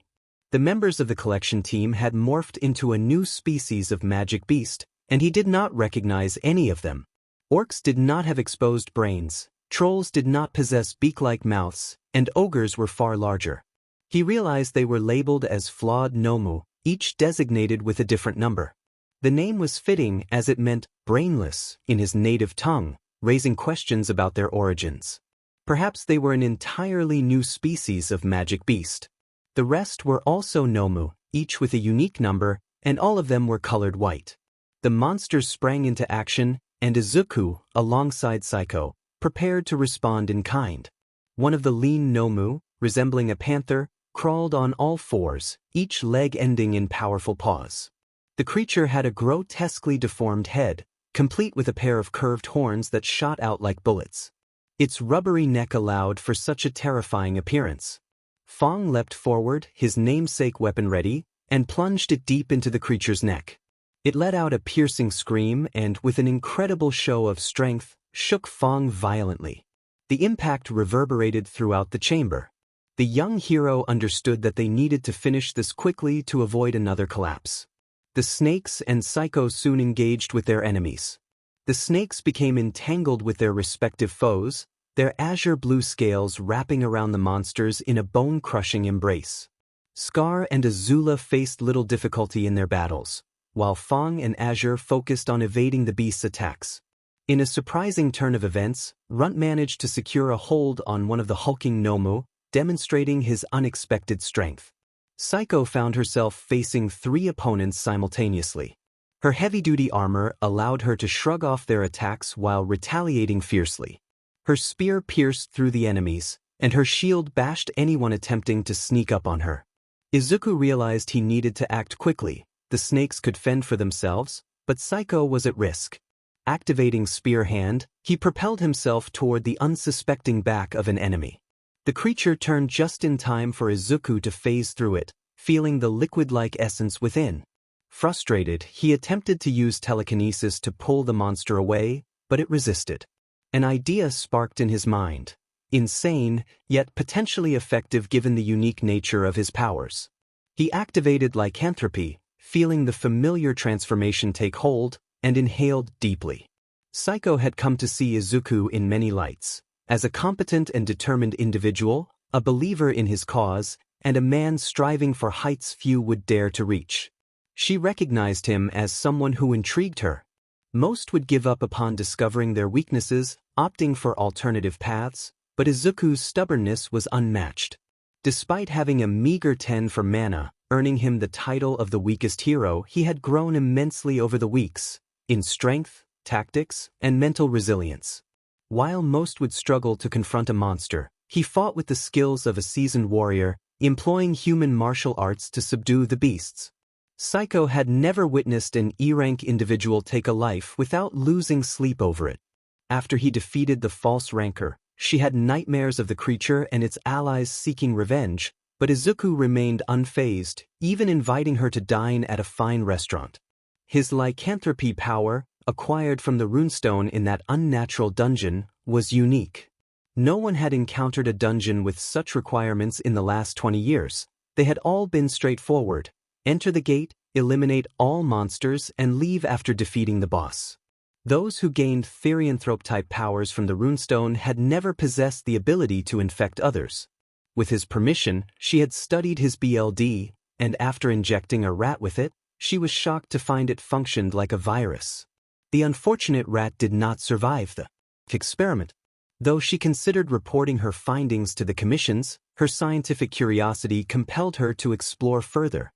The members of the collection team had morphed into a new species of magic beast, and he did not recognize any of them. Orcs did not have exposed brains, trolls did not possess beak-like mouths, and ogres were far larger. He realized they were labeled as flawed nomu, each designated with a different number. The name was fitting as it meant brainless in his native tongue, raising questions about their origins. Perhaps they were an entirely new species of magic beast. The rest were also nomu, each with a unique number, and all of them were colored white. The monsters sprang into action, and Izuku, alongside Psycho, prepared to respond in kind. One of the lean nomu, resembling a panther, crawled on all fours, each leg ending in powerful paws. The creature had a grotesquely deformed head, complete with a pair of curved horns that shot out like bullets. Its rubbery neck allowed for such a terrifying appearance. Fong leapt forward, his namesake weapon ready, and plunged it deep into the creature's neck. It let out a piercing scream and, with an incredible show of strength, shook Fong violently. The impact reverberated throughout the chamber. The young hero understood that they needed to finish this quickly to avoid another collapse. The snakes and Psycho soon engaged with their enemies. The snakes became entangled with their respective foes, their azure blue scales wrapping around the monsters in a bone-crushing embrace. Scar and Azula faced little difficulty in their battles, while Fong and Azure focused on evading the beast's attacks. In a surprising turn of events, Runt managed to secure a hold on one of the hulking Nomu, demonstrating his unexpected strength. Psycho found herself facing 3 opponents simultaneously. Her heavy-duty armor allowed her to shrug off their attacks while retaliating fiercely. Her spear pierced through the enemies, and her shield bashed anyone attempting to sneak up on her. Izuku realized he needed to act quickly. The snakes could fend for themselves, but Psycho was at risk. Activating Spear Hand, he propelled himself toward the unsuspecting back of an enemy. The creature turned just in time for Izuku to phase through it, feeling the liquid-like essence within. Frustrated, he attempted to use telekinesis to pull the monster away, but it resisted. An idea sparked in his mind. Insane, yet potentially effective given the unique nature of his powers. He activated Lycanthropy, feeling the familiar transformation take hold, and inhaled deeply. Psycho had come to see Izuku in many lights, as a competent and determined individual, a believer in his cause, and a man striving for heights few would dare to reach. She recognized him as someone who intrigued her. Most would give up upon discovering their weaknesses, opting for alternative paths, but Izuku's stubbornness was unmatched. Despite having a meager 10 for mana, earning him the title of the weakest hero, he had grown immensely over the weeks, in strength, tactics, and mental resilience. While most would struggle to confront a monster, he fought with the skills of a seasoned warrior, employing human martial arts to subdue the beasts. Psycho had never witnessed an E-rank individual take a life without losing sleep over it. After he defeated the false rancor, she had nightmares of the creature and its allies seeking revenge, but Izuku remained unfazed, even inviting her to dine at a fine restaurant. His lycanthropy power, acquired from the runestone in that unnatural dungeon, was unique. No one had encountered a dungeon with such requirements in the last 20 years. They had all been straightforward. Enter the gate, eliminate all monsters, and leave after defeating the boss. Those who gained 𝐒𝐮𝐴𝐼𝐴𝐼𝐴-type powers from the runestone had never possessed the ability to infect others. With his permission, she had studied his BLD, and after injecting a rat with it, she was shocked to find it functioned like a virus. The unfortunate rat did not survive the experiment. Though she considered reporting her findings to the commissions, her scientific curiosity compelled her to explore further.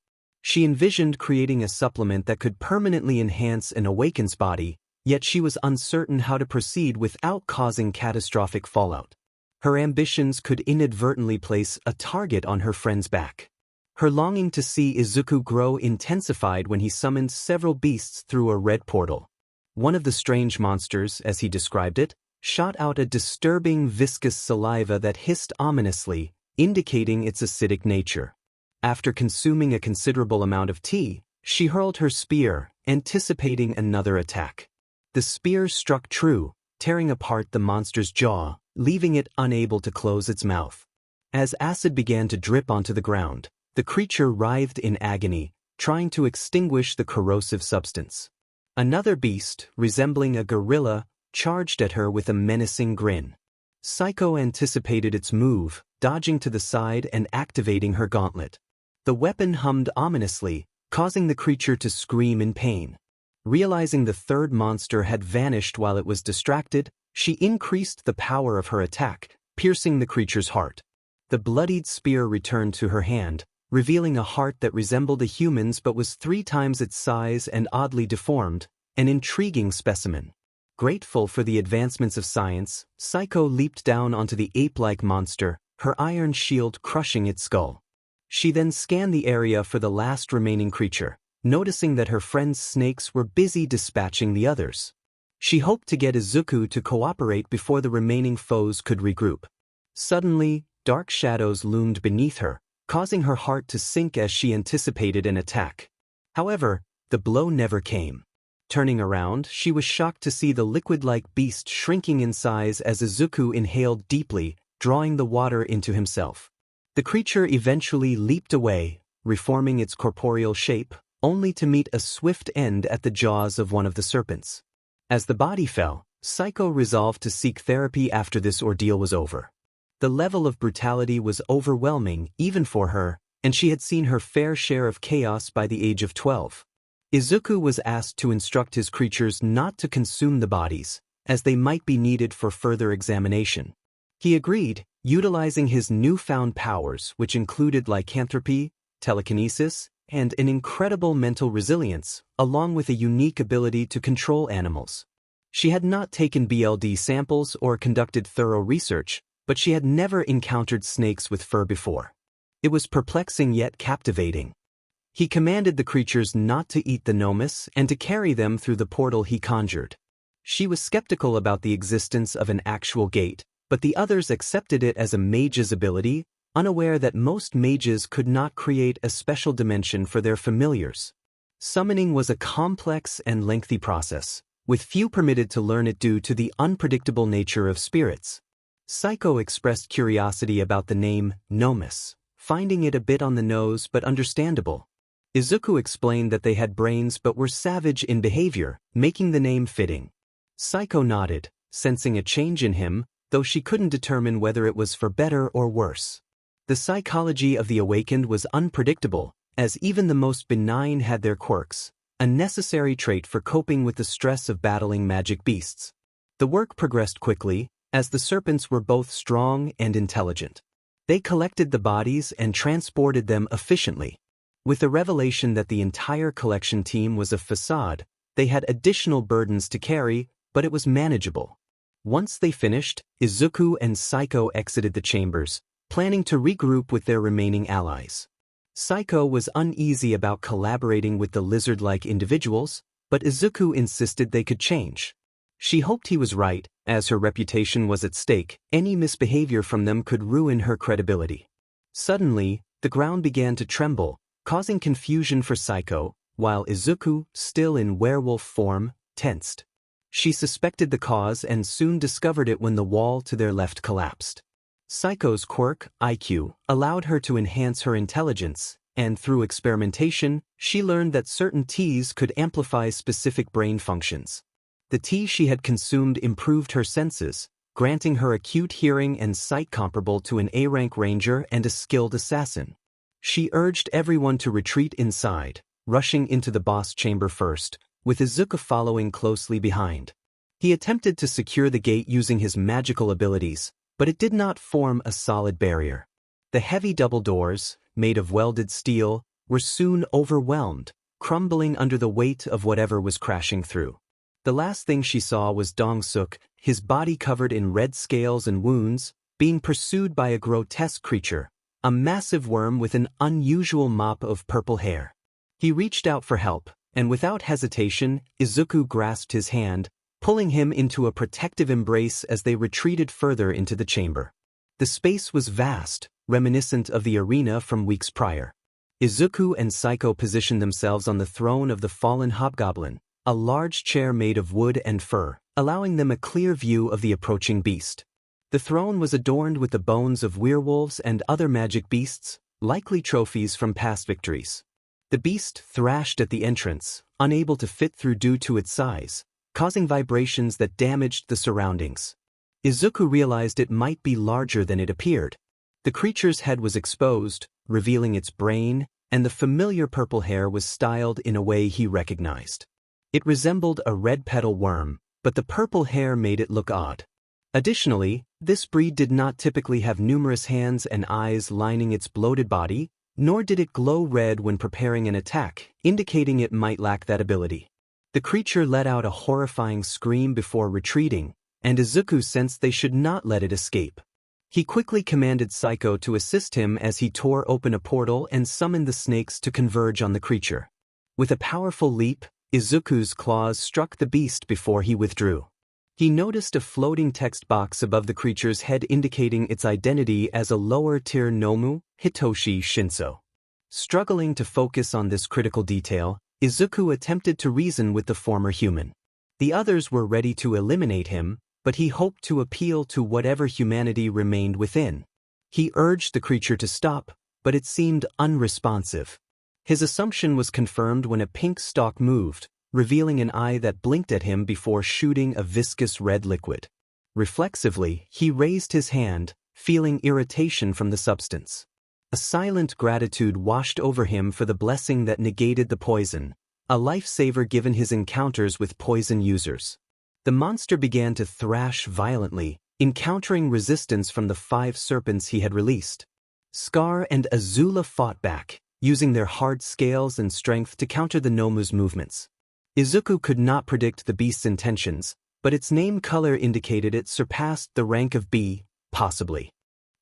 She envisioned creating a supplement that could permanently enhance an awakened's body, yet she was uncertain how to proceed without causing catastrophic fallout. Her ambitions could inadvertently place a target on her friend's back. Her longing to see Izuku grow intensified when he summoned several beasts through a red portal. One of the strange monsters, as he described it, shot out a disturbing viscous saliva that hissed ominously, indicating its acidic nature. After consuming a considerable amount of tea, she hurled her spear, anticipating another attack. The spear struck true, tearing apart the monster's jaw, leaving it unable to close its mouth. As acid began to drip onto the ground, the creature writhed in agony, trying to extinguish the corrosive substance. Another beast, resembling a gorilla, charged at her with a menacing grin. Psycho anticipated its move, dodging to the side and activating her gauntlet. The weapon hummed ominously, causing the creature to scream in pain. Realizing the third monster had vanished while it was distracted, she increased the power of her attack, piercing the creature's heart. The bloodied spear returned to her hand, revealing a heart that resembled a human's but was 3 times its size and oddly deformed, an intriguing specimen. Grateful for the advancements of science, Psycho leaped down onto the ape-like monster, her iron shield crushing its skull. She then scanned the area for the last remaining creature, noticing that her friend's snakes were busy dispatching the others. She hoped to get Izuku to cooperate before the remaining foes could regroup. Suddenly, dark shadows loomed beneath her, causing her heart to sink as she anticipated an attack. However, the blow never came. Turning around, she was shocked to see the liquid-like beast shrinking in size as Izuku inhaled deeply, drawing the water into himself. The creature eventually leaped away, reforming its corporeal shape, only to meet a swift end at the jaws of one of the serpents. As the body fell, 𝐼𝐼𝐬 resolved to seek therapy after this ordeal was over. The level of brutality was overwhelming even for her, and she had seen her fair share of chaos by the age of 12. Izuku was asked to instruct his creatures not to consume the bodies, as they might be needed for further examination. He agreed, utilizing his newfound powers, which included lycanthropy, telekinesis, and an incredible mental resilience, along with a unique ability to control animals. She had not taken BLD samples or conducted thorough research, but she had never encountered snakes with fur before. It was perplexing yet captivating. He commanded the creatures not to eat the 𝐻𝐼𝐻𝐬 and to carry them through the portal he conjured. She was skeptical about the existence of an actual gate, but the others accepted it as a mage's ability, unaware that most mages could not create a special dimension for their familiars. Summoning was a complex and lengthy process, with few permitted to learn it due to the unpredictable nature of spirits. 𝐼𝐼𝐬 expressed curiosity about the name 𝐻𝐼𝐻𝐬, finding it a bit on the nose but understandable. Izuku explained that they had brains but were savage in behavior, making the name fitting. 𝐼𝐼𝐬 nodded, sensing a change in him, though she couldn't determine whether it was for better or worse. The psychology of the awakened was unpredictable, as even the most benign had their quirks, a necessary trait for coping with the stress of battling magic beasts. The work progressed quickly, as the serpents were both strong and intelligent. They collected the bodies and transported them efficiently. With the revelation that the entire collection team was a facade, they had additional burdens to carry, but it was manageable. Once they finished, Izuku and 𝐼𝐼𝐬 exited the chambers, planning to regroup with their remaining allies. 𝐼𝐼𝐬 was uneasy about collaborating with the lizard-like individuals, but Izuku insisted they could change. She hoped he was right, as her reputation was at stake. Any misbehavior from them could ruin her credibility. Suddenly, the ground began to tremble, causing confusion for 𝐼𝐼𝐬, while Izuku, still in werewolf form, tensed. She suspected the cause and soon discovered it when the wall to their left collapsed. 𝐼𝐼𝐬's quirk, IQ, allowed her to enhance her intelligence, and through experimentation, she learned that certain teas could amplify specific brain functions. The tea she had consumed improved her senses, granting her acute hearing and sight comparable to an A-rank ranger and a skilled assassin. She urged everyone to retreat inside, rushing into the boss chamber first, with Izuku following closely behind. He attempted to secure the gate using his magical abilities, but it did not form a solid barrier. The heavy double doors, made of welded steel, were soon overwhelmed, crumbling under the weight of whatever was crashing through. The last thing she saw was 𝐼𝐻𝐬, his body covered in red scales and wounds, being pursued by a grotesque creature, a massive worm with an unusual mop of purple hair. He reached out for help, and without hesitation, Izuku grasped his hand, pulling him into a protective embrace as they retreated further into the chamber. The space was vast, reminiscent of the arena from weeks prior. Izuku and 𝐼𝐼𝐬 positioned themselves on the throne of the fallen hobgoblin, a large chair made of wood and fur, allowing them a clear view of the approaching beast. The throne was adorned with the bones of werewolves and other magic beasts, likely trophies from past victories. The beast thrashed at the entrance, unable to fit through due to its size, causing vibrations that damaged the surroundings. Izuku realized it might be larger than it appeared. The creature's head was exposed, revealing its brain, and the familiar purple hair was styled in a way he recognized. It resembled a red petal worm, but the purple hair made it look odd. Additionally, this breed did not typically have numerous hands and eyes lining its bloated body, nor did it glow red when preparing an attack, indicating it might lack that ability. The creature let out a horrifying scream before retreating, and Izuku sensed they should not let it escape. He quickly commanded 𝐼𝐼𝐬 to assist him as he tore open a portal and summoned the snakes to converge on the creature. With a powerful leap, Izuku's claws struck the beast before he withdrew. He noticed a floating text box above the creature's head indicating its identity as a lower-tier Nomu, Hitoshi Shinso. Struggling to focus on this critical detail, Izuku attempted to reason with the former human. The others were ready to eliminate him, but he hoped to appeal to whatever humanity remained within. He urged the creature to stop, but it seemed unresponsive. His assumption was confirmed when a pink stalk moved, revealing an eye that blinked at him before shooting a viscous red liquid. Reflexively, he raised his hand, feeling irritation from the substance. A silent gratitude washed over him for the blessing that negated the poison, a lifesaver given his encounters with poison users. The monster began to thrash violently, encountering resistance from the 5 serpents he had released. Scar and Azula fought back, using their hard scales and strength to counter the Nomu's movements. Izuku could not predict the beast's intentions, but its name color indicated it surpassed the rank of B, possibly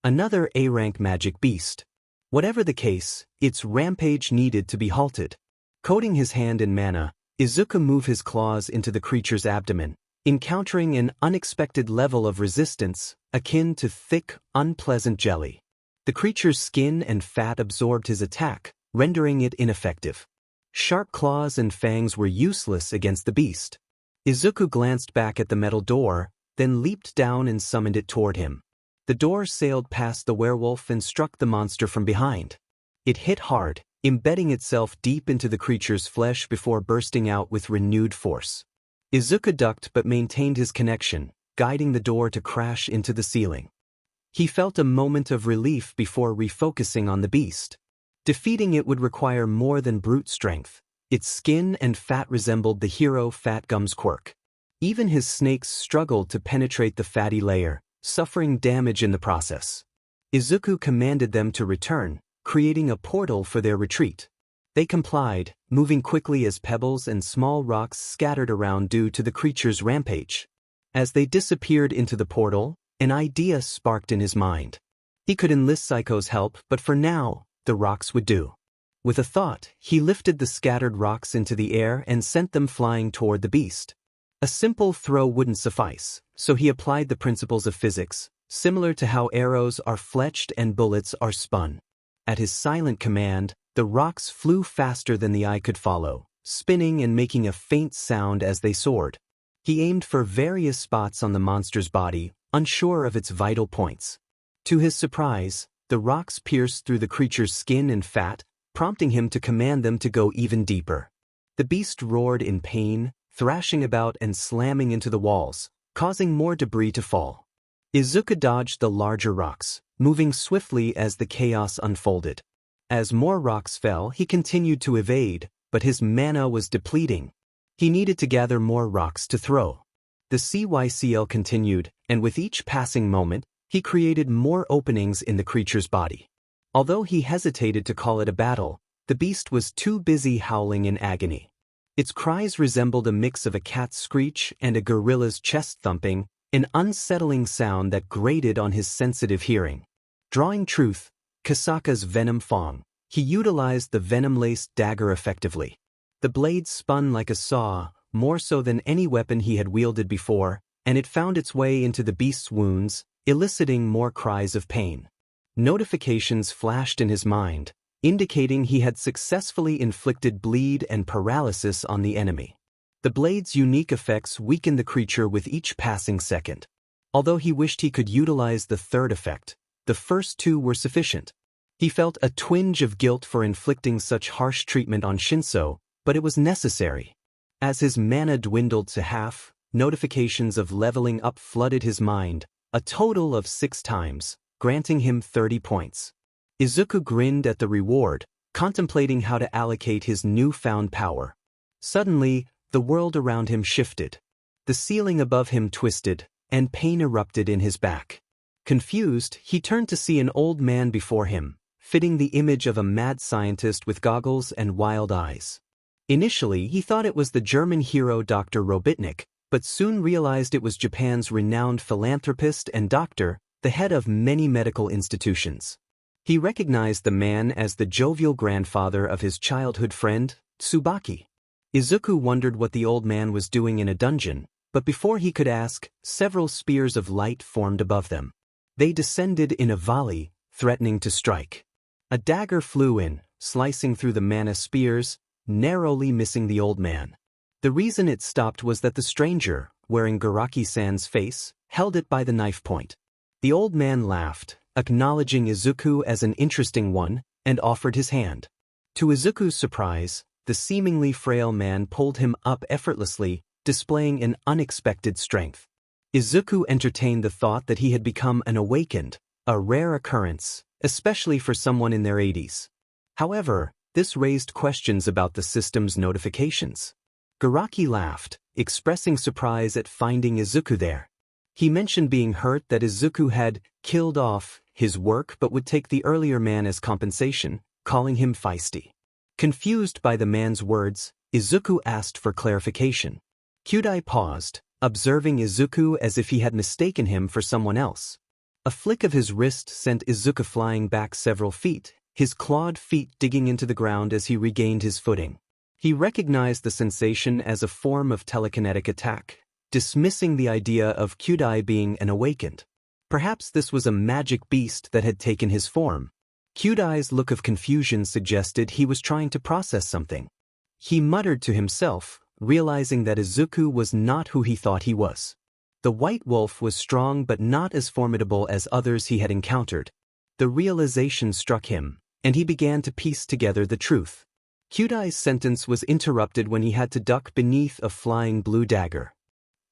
another A-rank magic beast. Whatever the case, its rampage needed to be halted. Coating his hand in mana, Izuku moved his claws into the creature's abdomen, encountering an unexpected level of resistance, akin to thick, unpleasant jelly. The creature's skin and fat absorbed his attack, rendering it ineffective. Sharp claws and fangs were useless against the beast. Izuku glanced back at the metal door, then leaped down and summoned it toward him. The door sailed past the werewolf and struck the monster from behind. It hit hard, embedding itself deep into the creature's flesh before bursting out with renewed force. Izuku ducked but maintained his connection, guiding the door to crash into the ceiling. He felt a moment of relief before refocusing on the beast. Defeating it would require more than brute strength. Its skin and fat resembled the hero Fat Gum's quirk. Even his snakes struggled to penetrate the fatty layer, suffering damage in the process. Izuku commanded them to return, creating a portal for their retreat. They complied, moving quickly as pebbles and small rocks scattered around due to the creature's rampage. As they disappeared into the portal, an idea sparked in his mind. He could enlist Psycho's help, but for now, the rocks would do. With a thought, he lifted the scattered rocks into the air and sent them flying toward the beast. A simple throw wouldn't suffice, so he applied the principles of physics, similar to how arrows are fletched and bullets are spun. At his silent command, the rocks flew faster than the eye could follow, spinning and making a faint sound as they soared. He aimed for various spots on the monster's body, unsure of its vital points. To his surprise, the rocks pierced through the creature's skin and fat, prompting him to command them to go even deeper. The beast roared in pain, thrashing about and slamming into the walls, causing more debris to fall. Izuku dodged the larger rocks, moving swiftly as the chaos unfolded. As more rocks fell, he continued to evade, but his mana was depleting. He needed to gather more rocks to throw. The CYCL continued, and with each passing moment, he created more openings in the creature's body. Although he hesitated to call it a battle, the beast was too busy howling in agony. Its cries resembled a mix of a cat's screech and a gorilla's chest thumping, an unsettling sound that grated on his sensitive hearing. Drawing truth, Kasaka's venom fong, he utilized the venom-laced dagger effectively. The blade spun like a saw, more so than any weapon he had wielded before, and it found its way into the beast's wounds, eliciting more cries of pain. Notifications flashed in his mind, indicating he had successfully inflicted bleed and paralysis on the enemy. The blade's unique effects weakened the creature with each passing second. Although he wished he could utilize the third effect, the first 2 were sufficient. He felt a twinge of guilt for inflicting such harsh treatment on ☚ but it was necessary. As his mana dwindled to half, notifications of leveling up flooded his mind, a total of 6 times, granting him 30 points. Izuku grinned at the reward, contemplating how to allocate his newfound power. Suddenly, the world around him shifted. The ceiling above him twisted, and pain erupted in his back. Confused, he turned to see an old man before him, fitting the image of a mad scientist with goggles and wild eyes. Initially, he thought it was the German hero Dr. Robotnik, but soon realized it was Japan's renowned philanthropist and doctor, the head of many medical institutions. He recognized the man as the jovial grandfather of his childhood friend, Tsubaki. Izuku wondered what the old man was doing in a dungeon, but before he could ask, several spears of light formed above them. They descended in a volley, threatening to strike. A dagger flew in, slicing through the mana spears, narrowly missing the old man. The reason it stopped was that the stranger, wearing Garaki-san's face, held it by the knife point. The old man laughed, acknowledging Izuku as an interesting one, and offered his hand. To Izuku's surprise, the seemingly frail man pulled him up effortlessly, displaying an unexpected strength. Izuku entertained the thought that he had become an awakened, a rare occurrence, especially for someone in their 80s. However, this raised questions about the system's notifications. Garaki laughed, expressing surprise at finding Izuku there. He mentioned being hurt that Izuku had killed off his work but would take the earlier man as compensation, calling him feisty. Confused by the man's words, Izuku asked for clarification. 𝐾𝐮𝐬 paused, observing Izuku as if he had mistaken him for someone else. A flick of his wrist sent Izuku flying back several feet, his clawed feet digging into the ground as he regained his footing. He recognized the sensation as a form of telekinetic attack, dismissing the idea of 𝐾𝐮𝐬 being an awakened. Perhaps this was a magic beast that had taken his form. 𝐾𝐮𝐬's look of confusion suggested he was trying to process something. He muttered to himself, realizing that Izuku was not who he thought he was. The white wolf was strong but not as formidable as others he had encountered. The realization struck him, and he began to piece together the truth. 𝐾𝐮𝐬's sentence was interrupted when he had to duck beneath a flying blue dagger.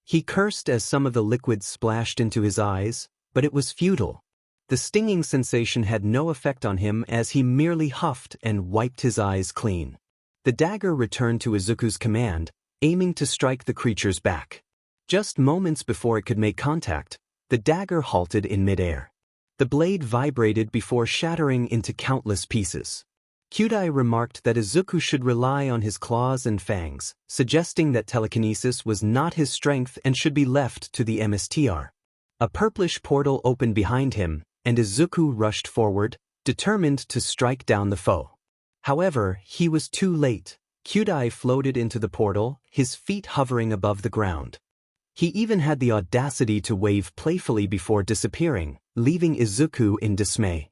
He cursed as some of the liquid splashed into his eyes, but it was futile. The stinging sensation had no effect on him as he merely huffed and wiped his eyes clean. The dagger returned to Izuku's command, aiming to strike the creature's back. Just moments before it could make contact, the dagger halted in midair. The blade vibrated before shattering into countless pieces. 𝐾𝐮𝐬 remarked that Izuku should rely on his claws and fangs, suggesting that telekinesis was not his strength and should be left to the 𝐼𝐼𝐷. A purplish portal opened behind him, and Izuku rushed forward, determined to strike down the foe. However, he was too late. 𝐾𝐮𝐬 floated into the portal, his feet hovering above the ground. He even had the audacity to wave playfully before disappearing, leaving Izuku in dismay.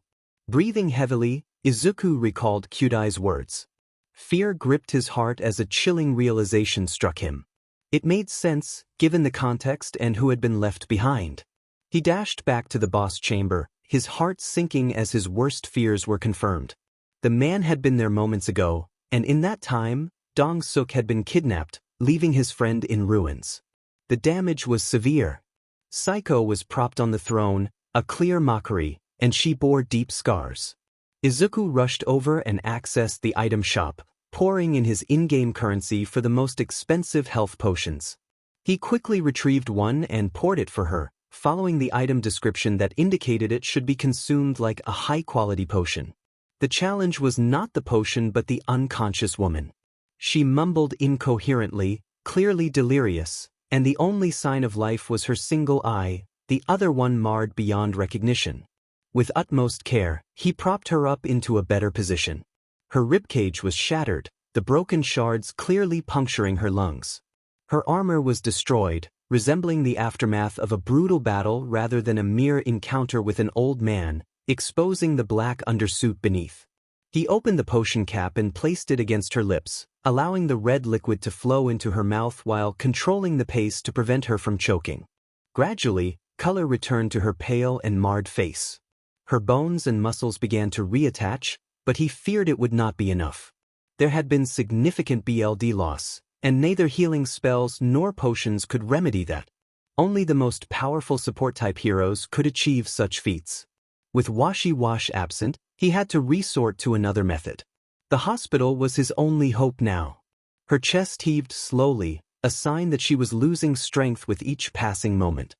Breathing heavily, Izuku recalled 𝐾𝐮𝐬's words. Fear gripped his heart as a chilling realization struck him. It made sense, given the context and who had been left behind. He dashed back to the boss chamber, his heart sinking as his worst fears were confirmed. The man had been there moments ago, and in that time, Dong-suk had been kidnapped, leaving his friend in ruins. The damage was severe. Psycho was propped on the throne, a clear mockery, and she bore deep scars. Izuku rushed over and accessed the item shop, pouring in his in-game currency for the most expensive health potions. He quickly retrieved one and poured it for her, following the item description that indicated it should be consumed like a high-quality potion. The challenge was not the potion but the unconscious woman. She mumbled incoherently, clearly delirious, and the only sign of life was her single eye, the other one marred beyond recognition. With utmost care, he propped her up into a better position. Her ribcage was shattered, the broken shards clearly puncturing her lungs. Her armor was destroyed, resembling the aftermath of a brutal battle rather than a mere encounter with an old man, exposing the black undersuit beneath. He opened the potion cap and placed it against her lips, allowing the red liquid to flow into her mouth while controlling the pace to prevent her from choking. Gradually, color returned to her pale and marred face. Her bones and muscles began to reattach, but he feared it would not be enough. There had been significant BLD loss, and neither healing spells nor potions could remedy that. Only the most powerful support-type heroes could achieve such feats. With Washi-Wash absent, he had to resort to another method. The hospital was his only hope now. Her chest heaved slowly, a sign that she was losing strength with each passing moment.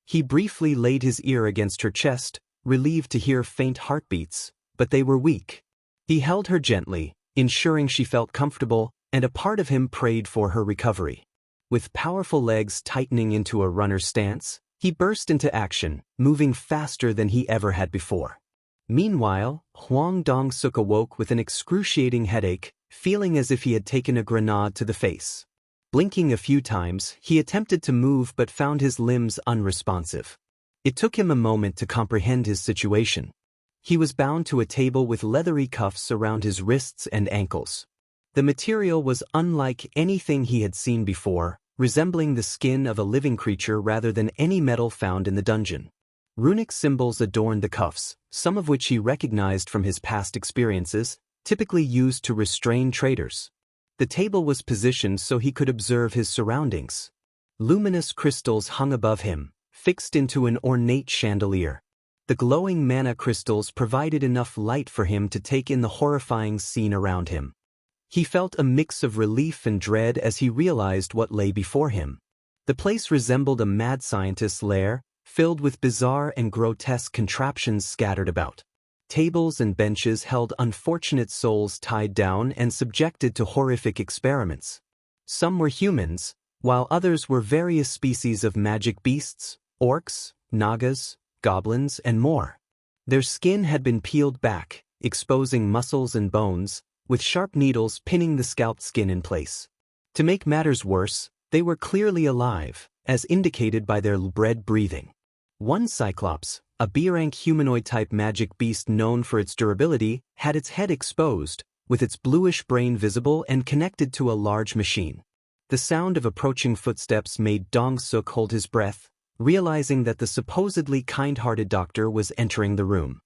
He briefly laid his ear against her chest, relieved to hear faint heartbeats, but they were weak. He held her gently, ensuring she felt comfortable, and a part of him prayed for her recovery. With powerful legs tightening into a runner's stance, he burst into action, moving faster than he ever had before. Meanwhile, Hwang Dong-suk awoke with an excruciating headache, feeling as if he had taken a grenade to the face. Blinking a few times, he attempted to move but found his limbs unresponsive. It took him a moment to comprehend his situation. He was bound to a table with leathery cuffs around his wrists and ankles. The material was unlike anything he had seen before, resembling the skin of a living creature rather than any metal found in the dungeon. Runic symbols adorned the cuffs, some of which he recognized from his past experiences, typically used to restrain traitors. The table was positioned so he could observe his surroundings. Luminous crystals hung above him, fixed into an ornate chandelier. The glowing mana crystals provided enough light for him to take in the horrifying scene around him. He felt a mix of relief and dread as he realized what lay before him. The place resembled a mad scientist's lair, filled with bizarre and grotesque contraptions scattered about. Tables and benches held unfortunate souls tied down and subjected to horrific experiments. Some were humans, while others were various species of magic beasts, orcs, nagas, goblins, and more. Their skin had been peeled back, exposing muscles and bones, with sharp needles pinning the scalped skin in place. To make matters worse, they were clearly alive, as indicated by their bread breathing. One Cyclops, a B-rank humanoid-type magic beast known for its durability, had its head exposed, with its bluish brain visible and connected to a large machine. The sound of approaching footsteps made Dong-suk hold his breath, realizing that the supposedly kind-hearted doctor was entering the room.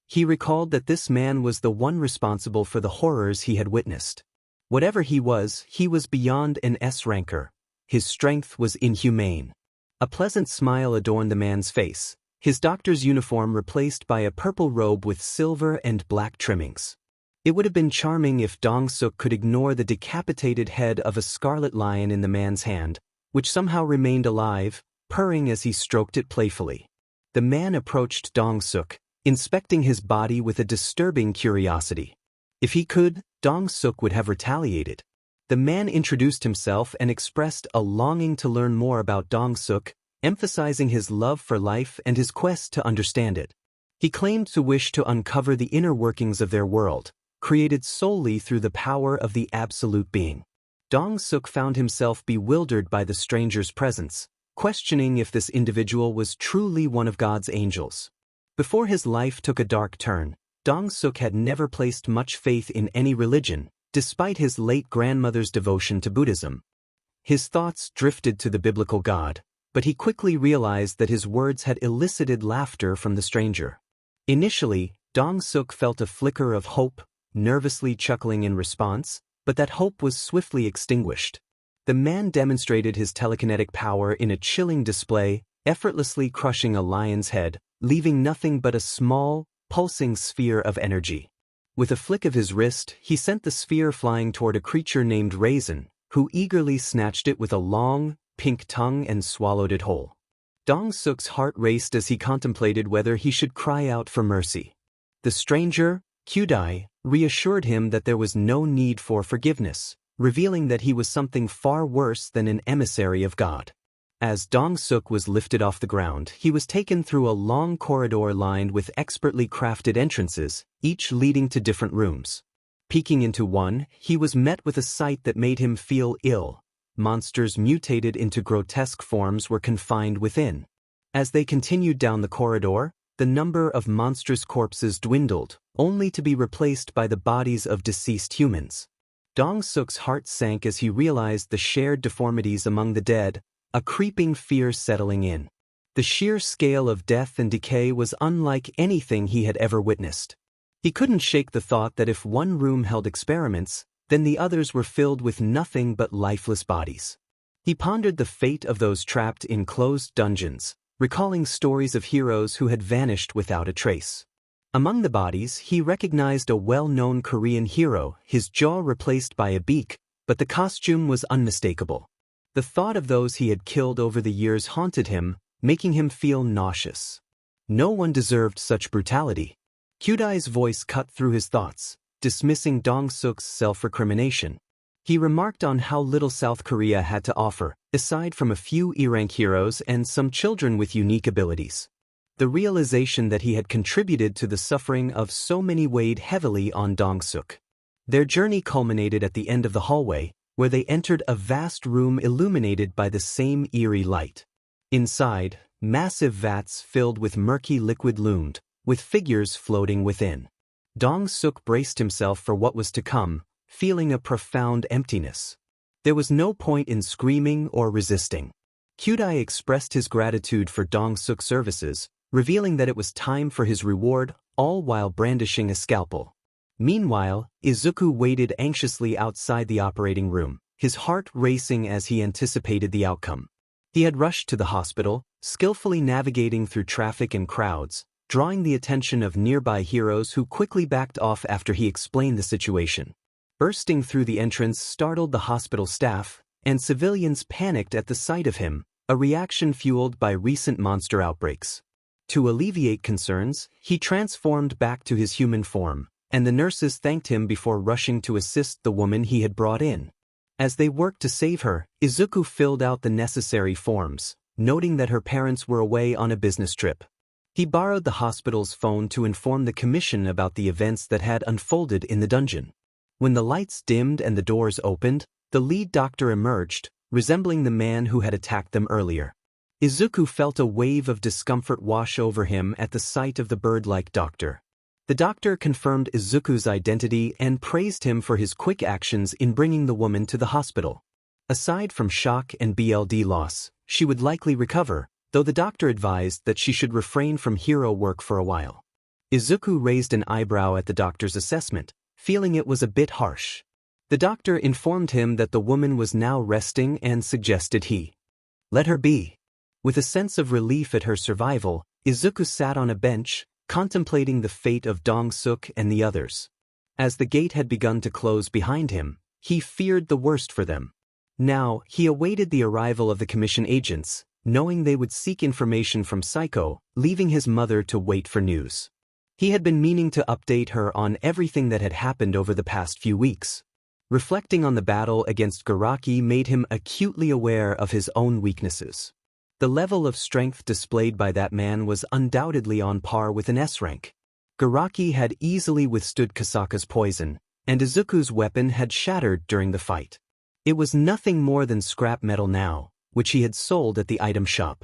He recalled that this man was the one responsible for the horrors he had witnessed. Whatever he was beyond an S-ranker. His strength was inhumane. A pleasant smile adorned the man's face, his doctor's uniform replaced by a purple robe with silver and black trimmings. It would have been charming if Dong-suk could ignore the decapitated head of a scarlet lion in the man's hand, which somehow remained alive, purring as he stroked it playfully. The man approached Dong-suk, inspecting his body with a disturbing curiosity. If he could, Dong-suk would have retaliated. The man introduced himself and expressed a longing to learn more about Dong-suk, emphasizing his love for life and his quest to understand it. He claimed to wish to uncover the inner workings of their world, created solely through the power of the absolute being. Dong-suk found himself bewildered by the stranger's presence, questioning if this individual was truly one of God's angels. Before his life took a dark turn, Dong-suk had never placed much faith in any religion, despite his late grandmother's devotion to Buddhism. His thoughts drifted to the biblical God, but he quickly realized that his words had elicited laughter from the stranger. Initially, Dong-suk felt a flicker of hope, nervously chuckling in response, but that hope was swiftly extinguished. The man demonstrated his telekinetic power in a chilling display, effortlessly crushing a lion's head, leaving nothing but a small, pulsing sphere of energy. With a flick of his wrist, he sent the sphere flying toward a creature named 𝐼𝐻𝐬, who eagerly snatched it with a long, pink tongue and swallowed it whole. Dong-suk's heart raced as he contemplated whether he should cry out for mercy. The stranger, 𝐻𝐬, reassured him that there was no need for forgiveness, revealing that he was something far worse than an emissary of God. As Dong-suk was lifted off the ground, he was taken through a long corridor lined with expertly crafted entrances, each leading to different rooms. Peeking into one, he was met with a sight that made him feel ill. Monsters mutated into grotesque forms were confined within. As they continued down the corridor, the number of monstrous corpses dwindled, only to be replaced by the bodies of deceased humans. Dong-suk's heart sank as he realized the shared deformities among the dead, a creeping fear settling in. The sheer scale of death and decay was unlike anything he had ever witnessed. He couldn't shake the thought that if one room held experiments, then the others were filled with nothing but lifeless bodies. He pondered the fate of those trapped in closed dungeons, recalling stories of heroes who had vanished without a trace. Among the bodies, he recognized a well-known Korean hero, his jaw replaced by a beak, but the costume was unmistakable. The thought of those he had killed over the years haunted him, making him feel nauseous. No one deserved such brutality. 𝐻𝐬's voice cut through his thoughts, dismissing Dong-suk's self-recrimination. He remarked on how little South Korea had to offer, aside from a few E-rank heroes and some children with unique abilities. The realization that he had contributed to the suffering of so many weighed heavily on Dong-suk. Their journey culminated at the end of the hallway, where they entered a vast room illuminated by the same eerie light. Inside, massive vats filled with murky liquid loomed, with figures floating within. 𝐼𝐸 braced himself for what was to come, feeling a profound emptiness. There was no point in screaming or resisting. 𝐾𝐮𝐦𝐦 expressed his gratitude for 𝐼𝐸's services, revealing that it was time for his reward, all while brandishing a scalpel. Meanwhile, Izuku waited anxiously outside the operating room, his heart racing as he anticipated the outcome. He had rushed to the hospital, skillfully navigating through traffic and crowds, drawing the attention of nearby heroes who quickly backed off after he explained the situation. Bursting through the entrance startled the hospital staff, and civilians panicked at the sight of him, a reaction fueled by recent monster outbreaks. To alleviate concerns, he transformed back to his human form, and the nurses thanked him before rushing to assist the woman he had brought in. As they worked to save her, Izuku filled out the necessary forms, noting that her parents were away on a business trip. He borrowed the hospital's phone to inform the commission about the events that had unfolded in the dungeon. When the lights dimmed and the doors opened, the lead doctor emerged, resembling the man who had attacked them earlier. Izuku felt a wave of discomfort wash over him at the sight of the bird-like doctor. The doctor confirmed Izuku's identity and praised him for his quick actions in bringing the woman to the hospital. Aside from shock and blood loss, she would likely recover, though the doctor advised that she should refrain from hero work for a while. Izuku raised an eyebrow at the doctor's assessment, feeling it was a bit harsh. The doctor informed him that the woman was now resting and suggested he let her be. With a sense of relief at her survival, Izuku sat on a bench, contemplating the fate of 𝐼𝐸 and the others. As the gate had begun to close behind him, he feared the worst for them. Now, he awaited the arrival of the commission agents, knowing they would seek information from 𝐒𝐮𝐽, leaving his mother to wait for news. He had been meaning to update her on everything that had happened over the past few weeks. Reflecting on the battle against 𝐼𝐸 made him acutely aware of his own weaknesses. The level of strength displayed by that man was undoubtedly on par with an S rank. 𝐼𝐸 had easily withstood Kisaka's poison, and Izuku's weapon had shattered during the fight. It was nothing more than scrap metal now, which he had sold at the item shop.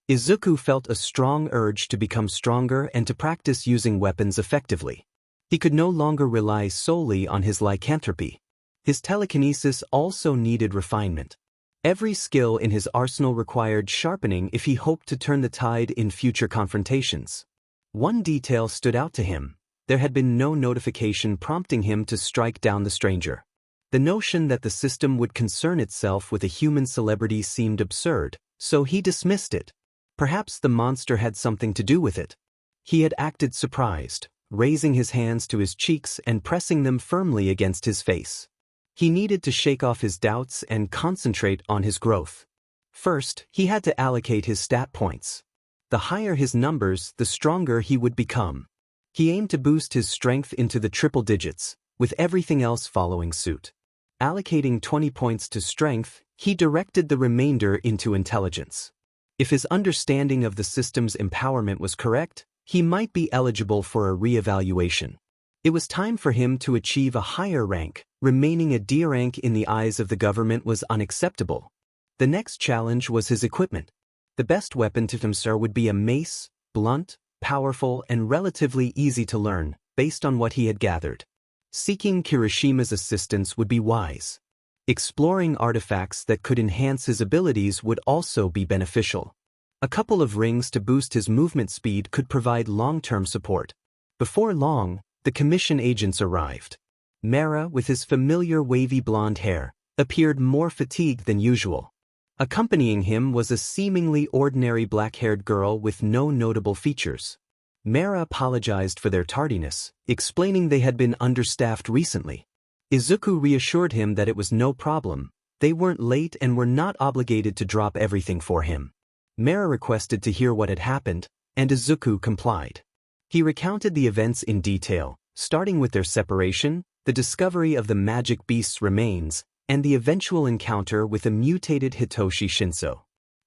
Izuku felt a strong urge to become stronger and to practice using weapons effectively. He could no longer rely solely on his lycanthropy. His telekinesis also needed refinement. Every skill in his arsenal required sharpening if he hoped to turn the tide in future confrontations. One detail stood out to him: there had been no notification prompting him to strike down the stranger. The notion that the system would concern itself with a human celebrity seemed absurd, so he dismissed it. Perhaps the monster had something to do with it. He had acted surprised, raising his hands to his cheeks and pressing them firmly against his face. He needed to shake off his doubts and concentrate on his growth. First, he had to allocate his stat points. The higher his numbers, the stronger he would become. He aimed to boost his strength into the triple digits, with everything else following suit. Allocating 20 points to strength, he directed the remainder into intelligence. If his understanding of the system's empowerment was correct, he might be eligible for a re-evaluation. It was time for him to achieve a higher rank. Remaining a D rank in the eyes of the government was unacceptable. The next challenge was his equipment. The best weapon to 𝐼𝐸 would be a mace, blunt, powerful, and relatively easy to learn, based on what he had gathered. Seeking Kirishima's assistance would be wise. Exploring artifacts that could enhance his abilities would also be beneficial. A couple of rings to boost his movement speed could provide long-term support. Before long, the commission agents arrived. 𝐼𝐸, with his familiar wavy blonde hair, appeared more fatigued than usual. Accompanying him was a seemingly ordinary black-haired girl with no notable features. 𝐼𝐸 apologized for their tardiness, explaining they had been understaffed recently. Izuku reassured him that it was no problem, they weren't late and were not obligated to drop everything for him. 𝐼𝐸 requested to hear what had happened, and Izuku complied. He recounted the events in detail, starting with their separation, the discovery of the magic beast's remains, and the eventual encounter with a mutated Hitoshi Shinso.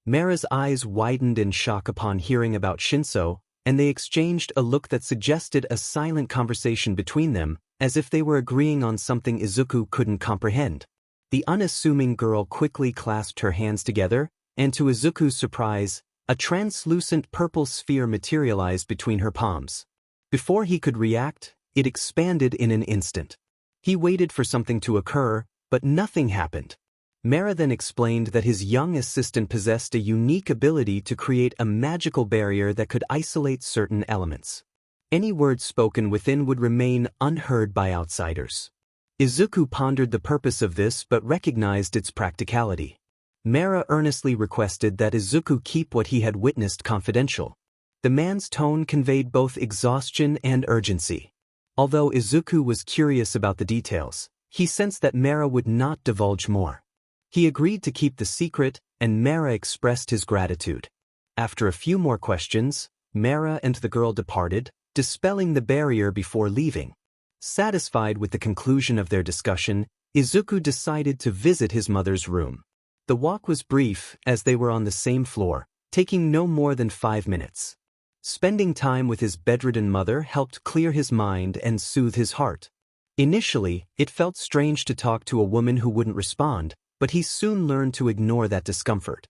𝐼𝐸's eyes widened in shock upon hearing about Shinso, and they exchanged a look that suggested a silent conversation between them, as if they were agreeing on something Izuku couldn't comprehend. The unassuming girl quickly clasped her hands together, and to Izuku's surprise, a translucent purple sphere materialized between her palms. Before he could react, it expanded in an instant. He waited for something to occur, but nothing happened. 𝗟𝐸 then explained that his young assistant possessed a unique ability to create a magical barrier that could isolate certain elements. Any words spoken within would remain unheard by outsiders. Izuku pondered the purpose of this but recognized its practicality. 𝗟𝐸 earnestly requested that Izuku keep what he had witnessed confidential. The man's tone conveyed both exhaustion and urgency. Although Izuku was curious about the details, he sensed that 𝗟𝐸 would not divulge more. He agreed to keep the secret, and 𝗟𝐸 expressed his gratitude. After a few more questions, 𝗟𝐸 and the girl departed, dispelling the barrier before leaving. Satisfied with the conclusion of their discussion, Izuku decided to visit his mother's room. The walk was brief, as they were on the same floor, taking no more than 5 minutes. Spending time with his bedridden mother helped clear his mind and soothe his heart. Initially, it felt strange to talk to a woman who wouldn't respond, but he soon learned to ignore that discomfort.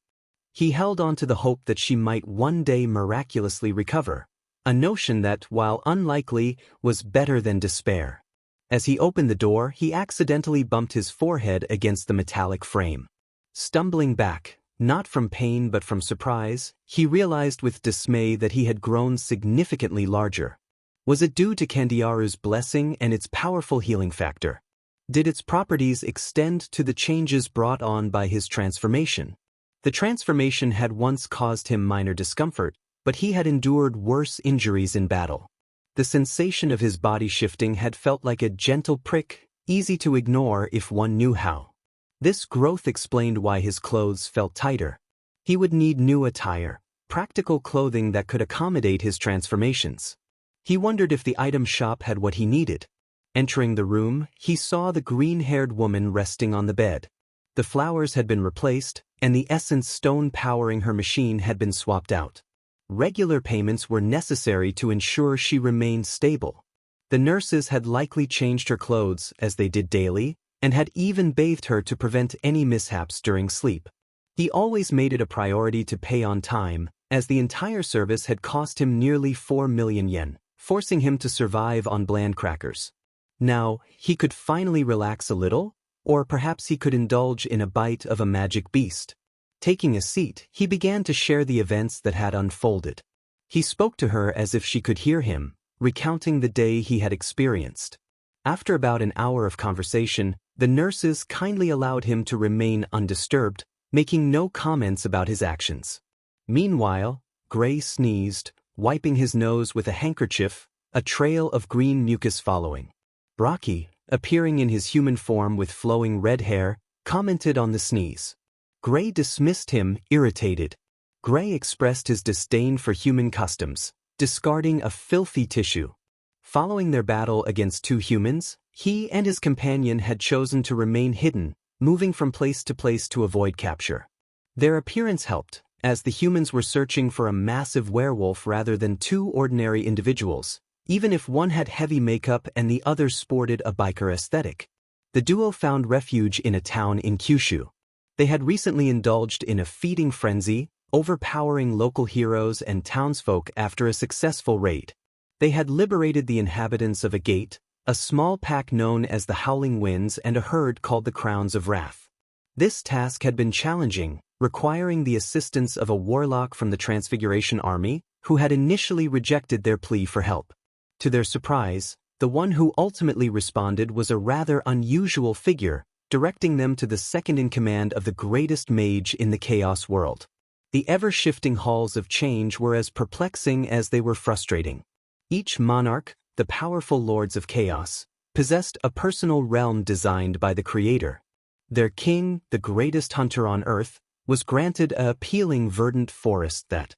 He held on to the hope that she might one day miraculously recover, a notion that, while unlikely, was better than despair. As he opened the door, he accidentally bumped his forehead against the metallic frame. Stumbling back, not from pain but from surprise, he realized with dismay that he had grown significantly larger. Was it due to Candiaru's blessing and its powerful healing factor? Did its properties extend to the changes brought on by his transformation? The transformation had once caused him minor discomfort, but he had endured worse injuries in battle. The sensation of his body shifting had felt like a gentle prick, easy to ignore if one knew how. This growth explained why his clothes felt tighter. He would need new attire, practical clothing that could accommodate his transformations. He wondered if the item shop had what he needed. Entering the room, he saw the green-haired woman resting on the bed. The flowers had been replaced, and the essence stone powering her machine had been swapped out. Regular payments were necessary to ensure she remained stable. The nurses had likely changed her clothes as they did daily, and had even bathed her to prevent any mishaps during sleep. He always made it a priority to pay on time, as the entire service had cost him nearly 4 million yen, forcing him to survive on bland crackers. Now, he could finally relax a little, or perhaps he could indulge in a bite of a magic beast. Taking a seat, he began to share the events that had unfolded. He spoke to her as if she could hear him, recounting the day he had experienced. After about an hour of conversation, the nurses kindly allowed him to remain undisturbed, making no comments about his actions. Meanwhile, Gray sneezed, wiping his nose with a handkerchief, a trail of green mucus following. 𝗟𝗏, appearing in his human form with flowing red hair, commented on the sneeze. Gray dismissed him, irritated. Gray expressed his disdain for human customs, discarding a filthy tissue. Following their battle against 2 humans, he and his companion had chosen to remain hidden, moving from place to place to avoid capture. Their appearance helped, as the humans were searching for a massive werewolf rather than 2 ordinary individuals, even if one had heavy makeup and the other sported a biker aesthetic. The duo found refuge in a town in Kyushu. They had recently indulged in a feeding frenzy, overpowering local heroes and townsfolk after a successful raid. They had liberated the inhabitants of a gate, a small pack known as the Howling Winds and a herd called the Crowns of Wrath. This task had been challenging, requiring the assistance of a warlock from the Transfiguration Army, who had initially rejected their plea for help. To their surprise, the one who ultimately responded was a rather unusual figure, directing them to the second-in-command of the greatest mage in the chaos world. The ever-shifting halls of change were as perplexing as they were frustrating. Each monarch, the powerful lords of chaos, possessed a personal realm designed by the creator. Their king, the greatest hunter on earth, was granted a appealing verdant forest that